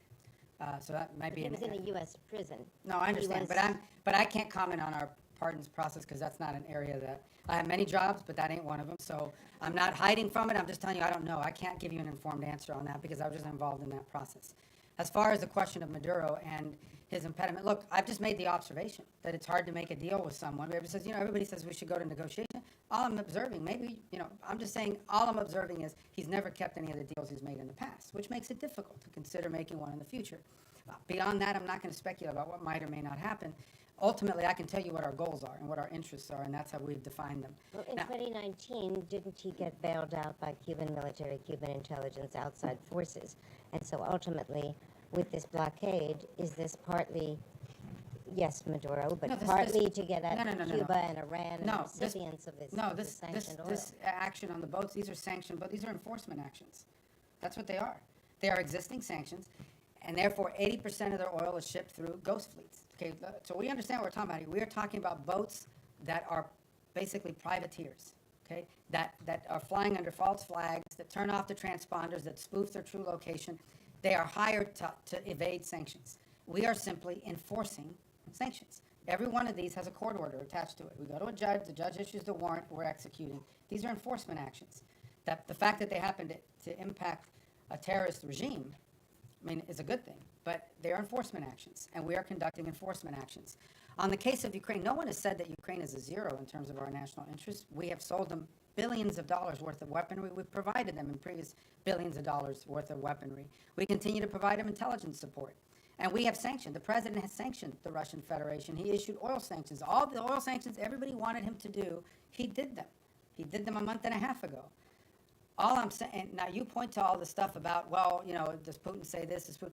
So that might But be. he was in a U.S. prison. No, I He understand, was- but I can't comment on our pardons process because that's not an area that, I have many jobs, but that ain't one of them. So I'm not hiding from it. I'm just telling you, I don't know. I can't give you an informed answer on that because I was just involved in that process. As far as the question of Maduro and his impediment, look, I've just made the observation that it's hard to make a deal with someone. Everybody says, everybody says we should go to negotiation. All I'm observing, maybe, I'm just saying, all I'm observing is he's never kept any of the deals he's made in the past, which makes it difficult to consider making one in the future. Beyond that, I'm not going to speculate about what might or may not happen. Ultimately, I can tell you what our goals are and what our interests are, and that's how we've defined them. Well, in Now- 2019, didn't he get bailed out by Cuban military, Cuban intelligence, outside forces? And so ultimately, with this blockade, is this partly, yes, Maduro, but No, this- partly to get at No. Cuba and Iran and No, the this- recipients of this, No, of this sanctioned oil? action on the boats, these are sanctioned, but these are enforcement actions. That's what they are. They are existing sanctions, and therefore 80% of their oil is shipped through ghost fleets. Okay, so we understand what we're talking about here. We are talking about boats that are basically privateers, okay, that are flying under false flags, that turn off the transponders, that spoof their true location. They are hired to evade sanctions. We are simply enforcing sanctions. Every one of these has a court order attached to it. We go to a judge, the judge issues the warrant, we're executing. These are enforcement actions. That the fact that they happen to impact a terrorist regime, is a good thing, but they're enforcement actions, and we are conducting enforcement actions. On the case of Ukraine, no one has said that Ukraine is a zero in terms of our national interest. We have sold them billions of dollars worth of weaponry. We've provided them in previous billions of dollars worth of weaponry. We continue to provide them intelligence support. And we have sanctioned, the president has sanctioned the Russian Federation. He issued oil sanctions. All the oil sanctions everybody wanted him to do, he did them. He did them a month and a half ago. All I'm saying, now you point to all the stuff about, does Putin say this? Does Putin?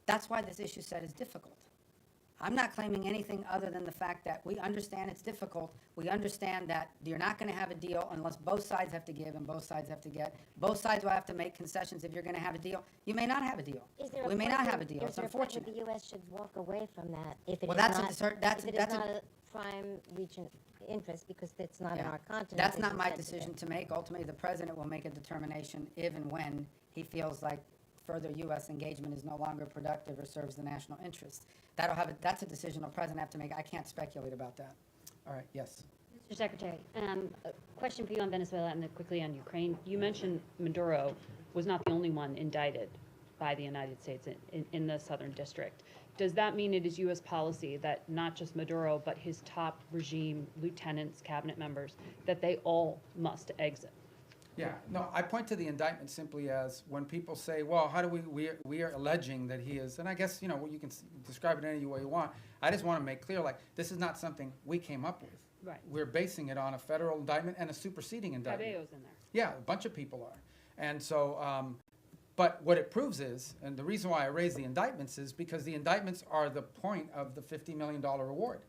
That's why this issue set is difficult. I'm not claiming anything other than the fact that we understand it's difficult. We understand that you're not going to have a deal unless both sides have to give and both sides have to get. Both sides will have to make concessions if you're going to have a deal. You may not have a deal. We may not have a deal. It's unfortunate. The U.S. should walk away from that if it Well, is that's not, that's if it is not a prime region interest because it's not in Yeah. our continent. That's as not you my said decision today. to make. Ultimately, the president will make a determination if and when he feels like further U.S. engagement is no longer productive or serves the national interest. That's a decision the president have to make. I can't speculate about that. All right, yes. Mr. Secretary, a question for you on Venezuela and then quickly on Ukraine. You mentioned Maduro was not the only one indicted by the United States in the Southern District. Does that mean it is U.S. policy that not just Maduro, but his top regime lieutenants, cabinet members, that they all must exit? Yeah, no, I point to the indictment simply as when people say, well, how do we are alleging that he is, and I guess, you can describe it any way you want. I just want to make clear, this is not something we came up with. Right. We're basing it on a federal indictment and a superseding indictment. Cabello's in there. Yeah, a bunch of people are. And so, but what it proves is, and the reason why I raise the indictments is because the indictments are the point of the $50 million reward.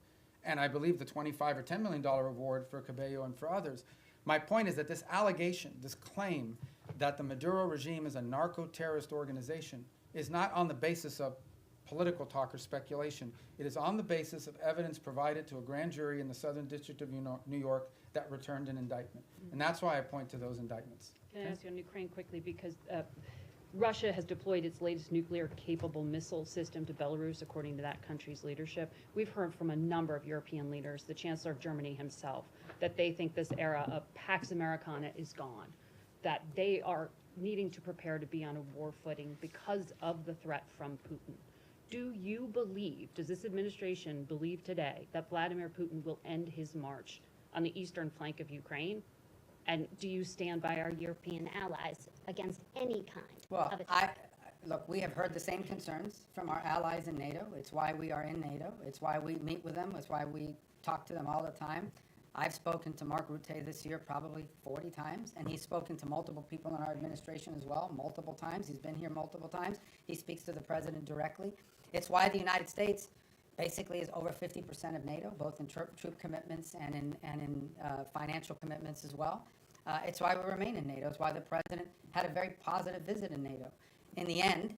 And I believe the $25 or $10 million reward for Cabello and for others. My point is that this allegation, this claim that the Maduro regime is a narco-terrorist organization is not on the basis of political talk or speculation. It is on the basis of evidence provided to a grand jury in the Southern District of New York that returned an indictment. And that's why I point to those indictments. Can I ask you on Ukraine quickly, because Russia has deployed its latest nuclear-capable missile system to Belarus, according to that country's leadership. We've heard from a number of European leaders, the Chancellor of Germany himself, that they think this era of Pax Americana is gone, that they are needing to prepare to be on a war footing because of the threat from Putin. Do you believe, does this administration believe today that Vladimir Putin will end his march on the eastern flank of Ukraine? And do you stand by our European allies against any kind Well, of attack? look, we have heard the same concerns from our allies in NATO. It's why we are in NATO. It's why we meet with them. It's why we talk to them all the time. I've spoken to Mark Rutte this year probably 40 times, and he's spoken to multiple people in our administration as well, multiple times. He's been here multiple times. He speaks to the president directly. It's why the United States basically is over 50% of NATO, both in troop commitments and in financial commitments as well. It's why we remain in NATO. It's why the president had a very positive visit in NATO. in the end,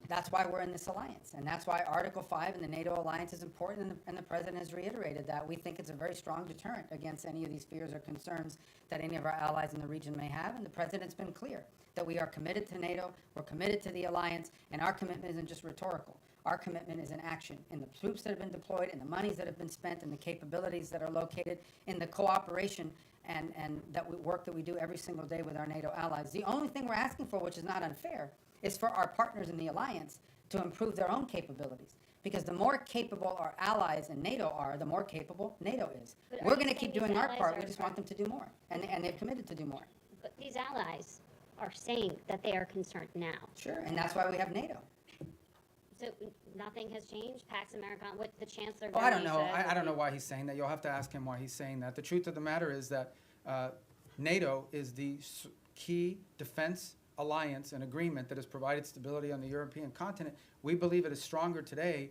that's why we're in this alliance. And that's why Article 5 in the NATO alliance is important, and the President has reiterated that. We think it's a very strong deterrent against any of these fears or concerns that any of our allies in the region may have. And the President's been clear that we are committed to NATO, we're committed to the alliance, and our commitment isn't just rhetorical. Our commitment is in action, in the troops that have been deployed, in the monies that have been spent, in the capabilities that are located, in the cooperation and work that we do every single day with our NATO allies. The only thing we're asking for, which is not unfair, is for our partners in the alliance to improve their own capabilities. Because the more capable our allies in NATO are, the more capable NATO is. But are We're you going to saying keep doing these our allies part, are we just want them to do more. And they've committed to do more. But these allies are saying that they are concerned now. Sure, and that's why we have NATO. So nothing has changed? Pax Americana, what the Chancellor Well, I don't Germany know. said? I don't know why he's saying that. You'll have to ask him why he's saying that. The truth of the matter is that NATO is the key defense alliance and agreement that has provided stability on the European continent. We believe it is stronger today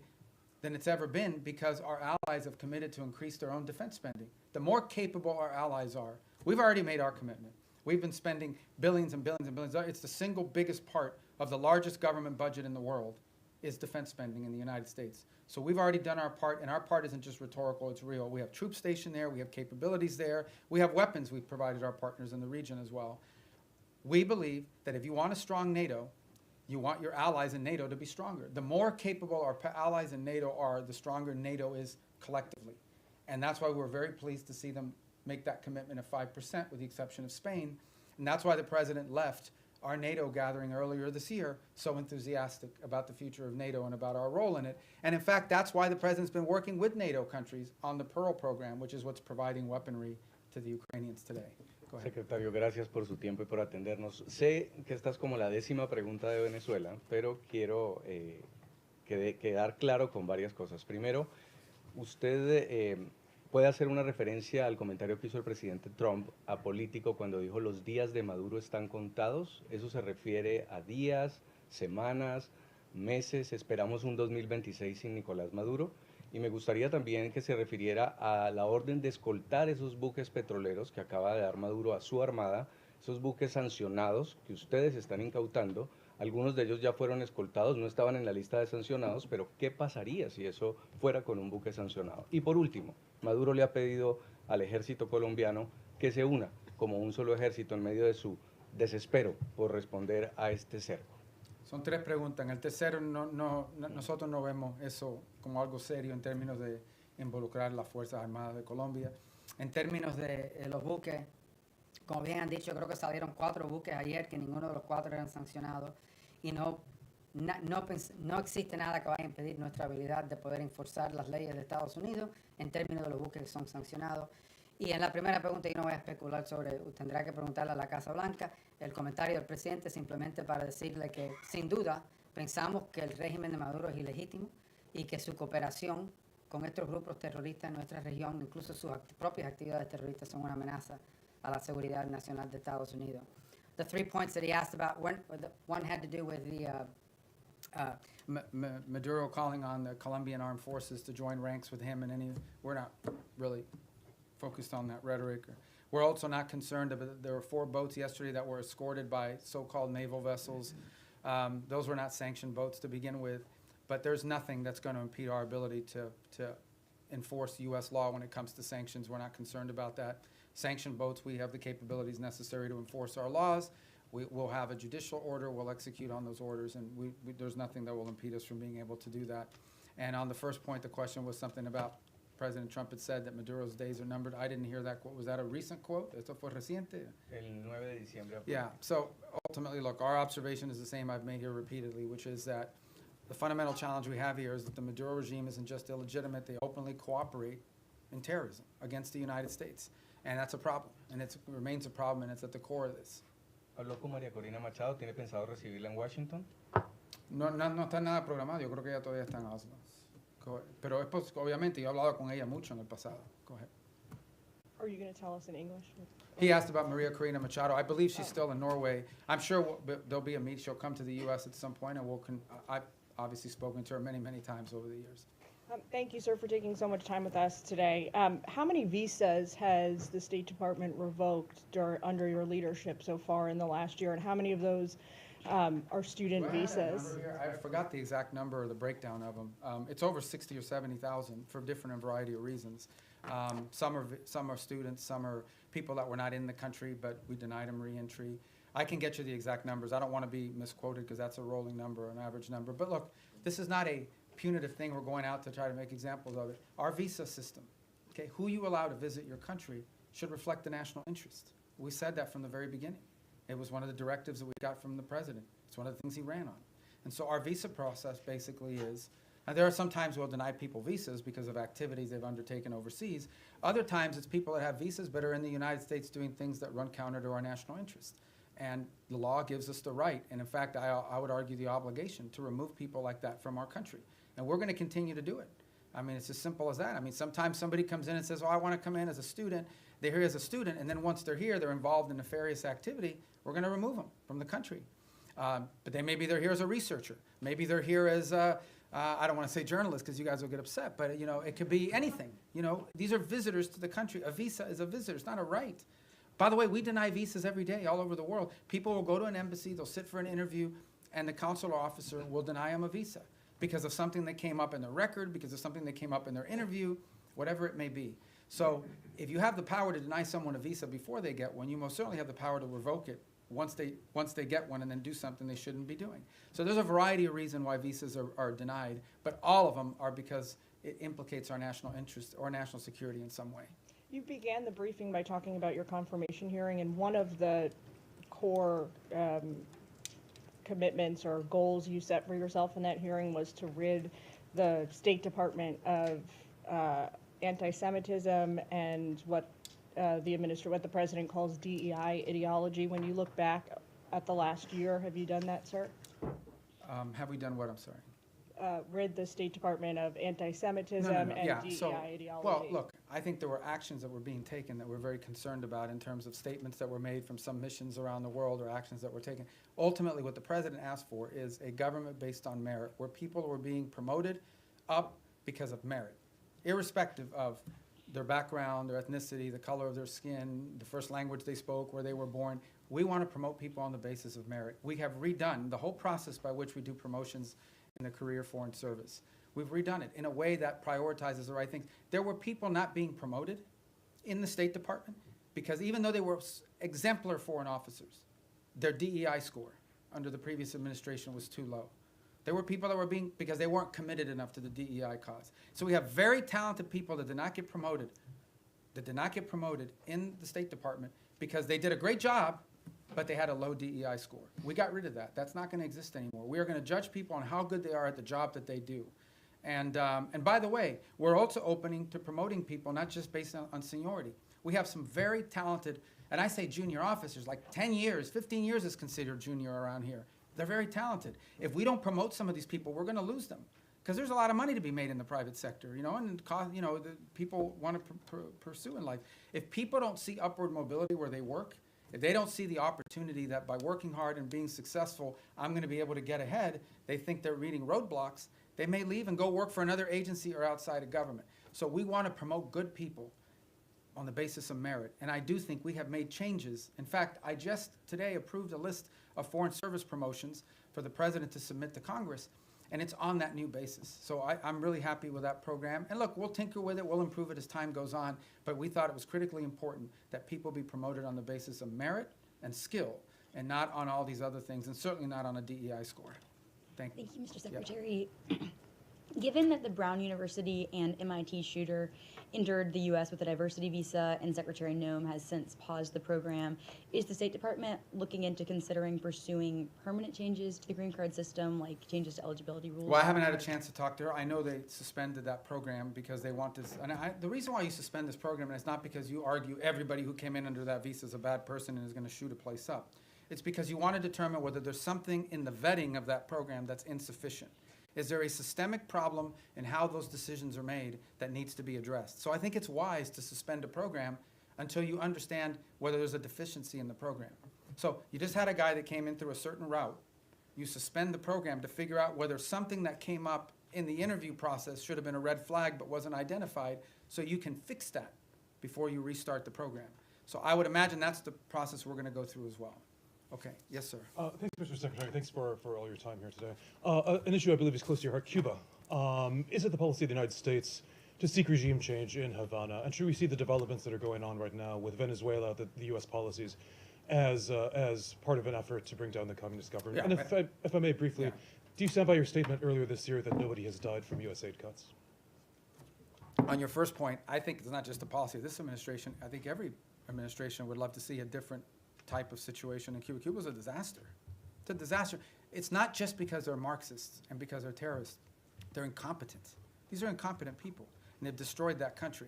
than it's ever been because our allies have committed to increase their own defense spending. The more capable our allies are, we've already made our commitment. We've been spending billions and billions and billions. It's the single biggest part of the largest government budget in the world is defense spending in the United States. So we've already done our part, and our part isn't just rhetorical, it's real. We have troops stationed there, we have capabilities there, we have weapons we've provided our partners in the region as well. We believe that if you want a strong NATO, you want your allies in NATO to be stronger. The more capable our allies in NATO are, the stronger NATO is collectively. And that's why we're very pleased to see them make that commitment of 5%, with the exception of Spain. And that's why the President left our NATO gathering earlier this year so enthusiastic about the future of NATO and about our role in it. And in fact, that's why the President's been working with NATO countries on the Pearl program, which is what's providing weaponry to the Ukrainians today. Go ahead. Secretario, gracias por su tiempo y por atendernos. Sé que esta es como la 10ª pregunta de Venezuela, pero quiero quedar claro con varias cosas. Primero, usted puede hacer una referencia al comentario que hizo el presidente Trump apolítico cuando dijo los días de Maduro están contados. ¿Eso se refiere a días, semanas, meses? Esperamos un 2026 sin Nicolás Maduro. Y me gustaría también que se refiriera a la orden de escoltar esos buques petroleros que acaba de dar Maduro a su armada, esos buques sancionados que ustedes están incautando. Algunos de ellos ya fueron escoltados, no estaban en la lista de sancionados, pero ¿qué pasaría si eso fuera con un buque sancionado? Y por último, Maduro le ha pedido al ejército colombiano que se una como un solo ejército en medio de su desespero por responder a este cerco. Son 3 preguntas. En el tercero, nosotros no vemos eso como algo serio en términos de involucrar las Fuerzas Armadas de Colombia. En términos de los buques, como bien han dicho, creo que salieron 4 buques ayer, que ninguno de los 4 eran sancionados, y no existe nada que vaya a impedir nuestra habilidad de poder enforzar las leyes de Estados Unidos en términos de los buques que son sancionados. Y en la primera pregunta yo no voy a especular sobre, tendrá que preguntarle a la Casa Blanca. El comentario del presidente simplemente para decirle que sin duda pensamos que el régimen de Maduro es ilegítimo y que su cooperación con estos grupos terroristas en nuestra región, incluso sus propias actividades terroristas, son una amenaza a la seguridad nacional de Estados Unidos. The 3 points that he asked about, one had to do with the Maduro calling on the Colombian armed forces to join ranks with him, and we're not really focused on that rhetoric. We're also not concerned about, there were 4 boats yesterday that were escorted by so-called naval vessels. Those were not sanctioned boats to begin with, but there's nothing that's going to impede our ability to enforce U.S. law when it comes to sanctions. We're not concerned about that. Sanctioned boats, we have the capabilities necessary to enforce our laws. We'll have a judicial order, we'll execute on those orders, and there's nothing that will impede us from being able to do that. And on the first point, the question was something about President Trump had said that Maduro's days are numbered. I didn't hear that quote. Was that a recent quote? ¿Esto fue reciente? El 9 de diciembre. Yeah, so ultimately, look, our observation is the same I've made here repeatedly, which is that the fundamental challenge we have here is that the Maduro regime isn't just illegitimate, they openly cooperate in terrorism against the United States. And that's a problem, and it remains a problem, and it's at the core of this. ¿Habló con María Corina Machado? ¿Tiene pensado recibirla en Washington? No está nada programado, yo creo que ella todavía está en Oslo. Pero obviamente yo he hablado con ella mucho en el pasado. Go ahead. Are you going to tell us in English? He asked about Maria Corina Machado. I believe she's still in Norway. I'm sure there'll be a meet. She'll come to the U.S. at some point, and I've obviously spoken to her many, many times over the years. Thank you, sir, for taking so much time with us today. How many visas has the State Department revoked under your leadership so far in the last year, and how many of those are student visas. I forgot the exact number or the breakdown of them. It's over 60 or 70,000 for different variety of reasons. Some are students, some are people that were not in the country, but we denied them reentry. I can get you the exact numbers. I don't want to be misquoted because that's a rolling number, an average number. But look, this is not a punitive thing. We're going out to try to make examples of it. Our visa system, okay, who you allow to visit your country should reflect the national interest. We said that from the very beginning. It was one of the directives that we got from the president. It's one of the things he ran on. And so our visa process basically is, and there are some times we'll deny people visas because of activities they've undertaken overseas. Other times it's people that have visas but are in the United States doing things that run counter to our national interest. And the law gives us the right, and in fact, I would argue the obligation to remove people like that from our country. And we're going to continue to do it. I mean, it's as simple as that. I mean, sometimes somebody comes in and says, oh, I want to come in as a student. They're here as a student, and then once they're here, they're involved in nefarious activity. We're going to remove them from the country. But they maybe they're here as a researcher. Maybe they're here as, I don't want to say journalist because you guys will get upset, but you know, it could be anything. You know, these are visitors to the country. A visa is a visitor. It's not a right. By the way, we deny visas every day all over the world. People will go to an embassy, they'll sit for an interview, and the consular officer will deny them a visa because of something that came up in their record, because of something that came up in their interview, whatever it may be. So if you have the power to deny someone a visa before they get one, you most certainly have the power to revoke it once they get one and then do something they shouldn't be doing. So there's a variety of reasons why visas are denied, but all of them are because it implicates our national interest or national security in some way. You began the briefing by talking about your confirmation hearing, and one of the core commitments or goals you set for yourself in that hearing was to rid the State Department of anti-Semitism and what the president calls DEI ideology. When you look back at the last year, have you done that, sir? Have we done what, I'm sorry? Rid the State Department of anti-Semitism and DEI ideology. Well, look, I think there were actions that were being taken that we're very concerned about in terms of statements that were made from some missions around the world or actions that were taken. Ultimately, what the president asked for is a government based on merit, where people were being promoted up because of merit, irrespective of their background, their ethnicity, the color of their skin, the first language they spoke, where they were born. We want to promote people on the basis of merit. We have redone the whole process by which we do promotions in the career foreign service. We've redone it in a way that prioritizes the right things. There were people not being promoted in the State Department because even though they were exemplar foreign officers, their DEI score under the previous administration was too low. There were people that were because they weren't committed enough to the DEI cause. So we have very talented people that did not get promoted in the State Department because they did a great job, but they had a low DEI score. We got rid of that. That's not going to exist anymore. We are going to judge people on how good they are at the job that they do. And by the way, we're also opening to promoting people, not just based on seniority. We have some very talented, and I say junior officers, like 10 years, 15 years is considered junior around here. They're very talented. If we don't promote some of these people, we're going to lose them. Because there's a lot of money to be made in the private sector, you know, and the people want to pursue in life. If people don't see upward mobility where they work, if they don't see the opportunity that by working hard and being successful, I'm going to be able to get ahead, they think they're reading roadblocks, they may leave and go work for another agency or outside of government. So we want to promote good people on the basis of merit. And I do think we have made changes. In fact, I just today approved a list of foreign service promotions for the president to submit to Congress. And it's on that new basis. So I'm really happy with that program. And look, we'll tinker with it, we'll improve it as time goes on, but we thought it was critically important that people be promoted on the basis of merit and skill, and not on all these other things, and certainly not on a DEI score. Thank you. Thank you, Mr. Secretary. Given that the Brown University and MIT shooter entered the U.S. with a diversity visa and Secretary Noem has since paused the program, is the State Department looking into considering pursuing permanent changes to the green card system, like changes to eligibility rules? Well, I haven't had a chance to talk to her. I know they suspended that program because they want this. And the reason why you suspend this program, and it's not because you argue everybody who came in under that visa is a bad person and is going to shoot a place up. It's because you want to determine whether there's something in the vetting of that program that's insufficient. Is there a systemic problem in how those decisions are made that needs to be addressed? So I think it's wise to suspend a program until you understand whether there's a deficiency in the program. So you just had a guy that came in through a certain route. You suspend the program to figure out whether something that came up in the interview process should have been a red flag but wasn't identified, so you can fix that before you restart the program. So I would imagine that's the process we're going to go through as well. Okay, yes, sir. Thanks, Mr. Secretary. Thanks for all your time here today. An issue I believe is close to your heart, Cuba. Is it the policy of the United States to seek regime change in Havana? And should we see the developments that are going on right now with Venezuela, the U.S. policies, as part of an effort to bring down the communist government? Yeah, And if I may briefly, yeah. do you stand by your statement earlier this year that nobody has died from U.S. aid cuts? On your first point, I think it's not just the policy of this administration. I think every administration would love to see a different type of situation in Cuba. Cuba's a disaster. It's a disaster. It's not just because they're Marxists and because they're terrorists. They're incompetent. These are incompetent people, and they've destroyed that country.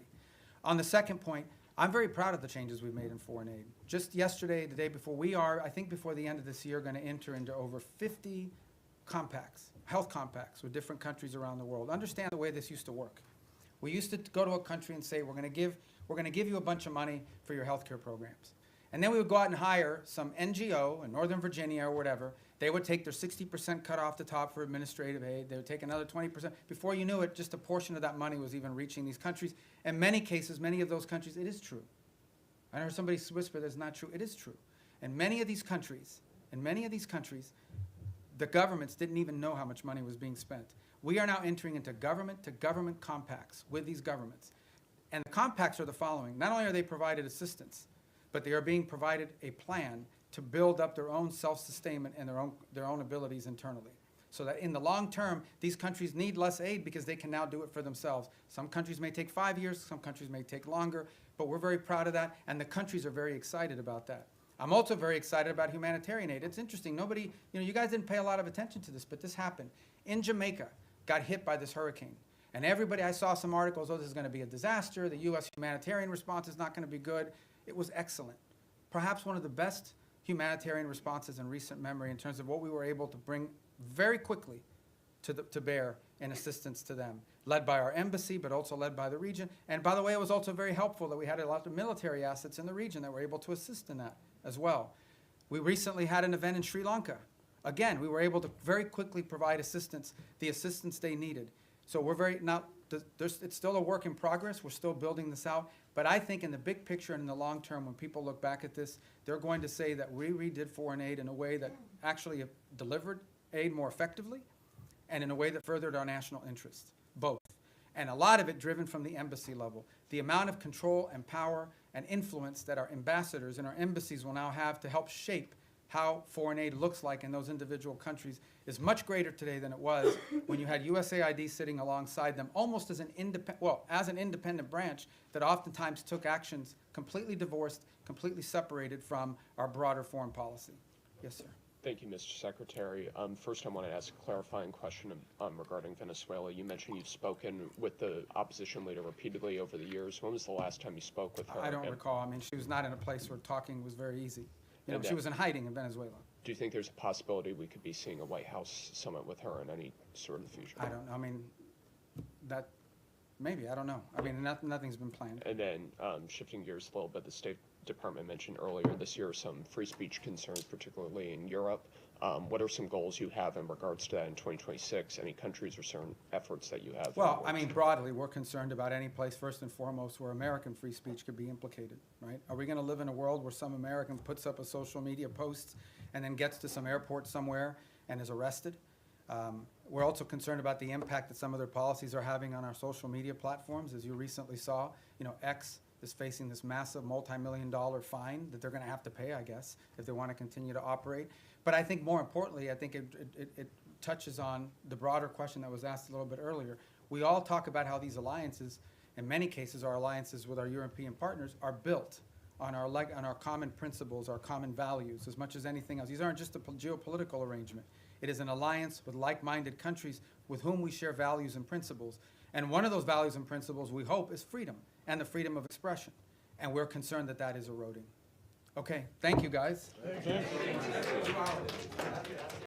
On the second point, I'm very proud of the changes we've made in foreign aid. Just yesterday, the day before, we are, I think before the end of this year, going to enter into over 50 compacts, health compacts with different countries around the world. Understand the way this used to work. We used to go to a country and say, we're going to give you a bunch of money for your healthcare programs. And then we would go out and hire some NGO in Northern Virginia or whatever. They would take their 60% cut off the top for administrative aid. They would take another 20%. Before you knew it, just a portion of that money was even reaching these countries. In many cases, many of those countries, it is true. I heard somebody whisper that's not true. It is true. In many of these countries, the governments didn't even know how much money was being spent. We are now entering into government-to-government compacts with these governments. And the compacts are the following. Not only are they provided assistance, but they are being provided a plan to build up their own self-sustainment and their own abilities internally. So that in the long term, these countries need less aid because they can now do it for themselves. Some countries may take 5 years, some countries may take longer, but we're very proud of that, and the countries are very excited about that. I'm also very excited about humanitarian aid. It's interesting, nobody, you guys didn't pay a lot of attention to this, but this happened. In Jamaica, got hit by this hurricane. And everybody, I saw some articles, this is going to be a disaster, the U.S. humanitarian response is not going to be good. It was excellent. Perhaps one of the best humanitarian responses in recent memory in terms of what we were able to bring very quickly to bear in assistance to them, led by our embassy, but also led by the region. And by the way, it was also very helpful that we had a lot of military assets in the region that were able to assist in that as well. We recently had an event in Sri Lanka. Again, we were able to very quickly provide assistance, the assistance they needed. So we're it's still a work in progress. We're still building this out. But I think in the big picture and in the long term, when people look back at this, they're going to say that we redid foreign aid in a way that actually delivered aid more effectively and in a way that furthered our national interests, both. And a lot of it driven from the embassy level. The amount of control and power and influence that our ambassadors and our embassies will now have to help shape how foreign aid looks like in those individual countries is much greater today than it was when you had USAID sitting alongside them almost as an independent branch that oftentimes took actions completely divorced, completely separated from our broader foreign policy. Yes, sir. Thank you, Mr. Secretary. First, I want to ask a clarifying question regarding Venezuela. You mentioned you've spoken with the opposition leader repeatedly over the years. When was the last time you spoke with her? I don't recall. I mean, she was not in a place where talking was very easy. She was in hiding in Venezuela. Do you think there's a possibility we could be seeing a White House summit with her in any sort of future? I don't know. I mean, maybe. I don't know. I mean, nothing's been planned. And then shifting gears a little bit, the State Department mentioned earlier this year some free speech concerns, particularly in Europe. What are some goals you have in regards to that in 2026? Any countries or certain efforts that you have? Well, I mean, broadly, we're concerned about any place, first and foremost, where American free speech could be implicated, right? Are we going to live in a world where some American puts up a social media post and then gets to some airport somewhere and is arrested? We're also concerned about the impact that some of their policies are having on our social media platforms. As you recently saw, X is facing this massive multi-million-dollar fine that they're going to have to pay, I guess, if they want to continue to operate. But I think more importantly, I think it touches on the broader question that was asked a little bit earlier. We all talk about how these alliances, in many cases our alliances with our European partners, are built on our common principles, our common values, as much as anything else. These aren't just a geopolitical arrangement. It is an alliance with like-minded countries with whom we share values and principles. And one of those values and principles, we hope, is freedom and the freedom of expression. And we're concerned that that is eroding. Okay, thank you, guys. Thank you.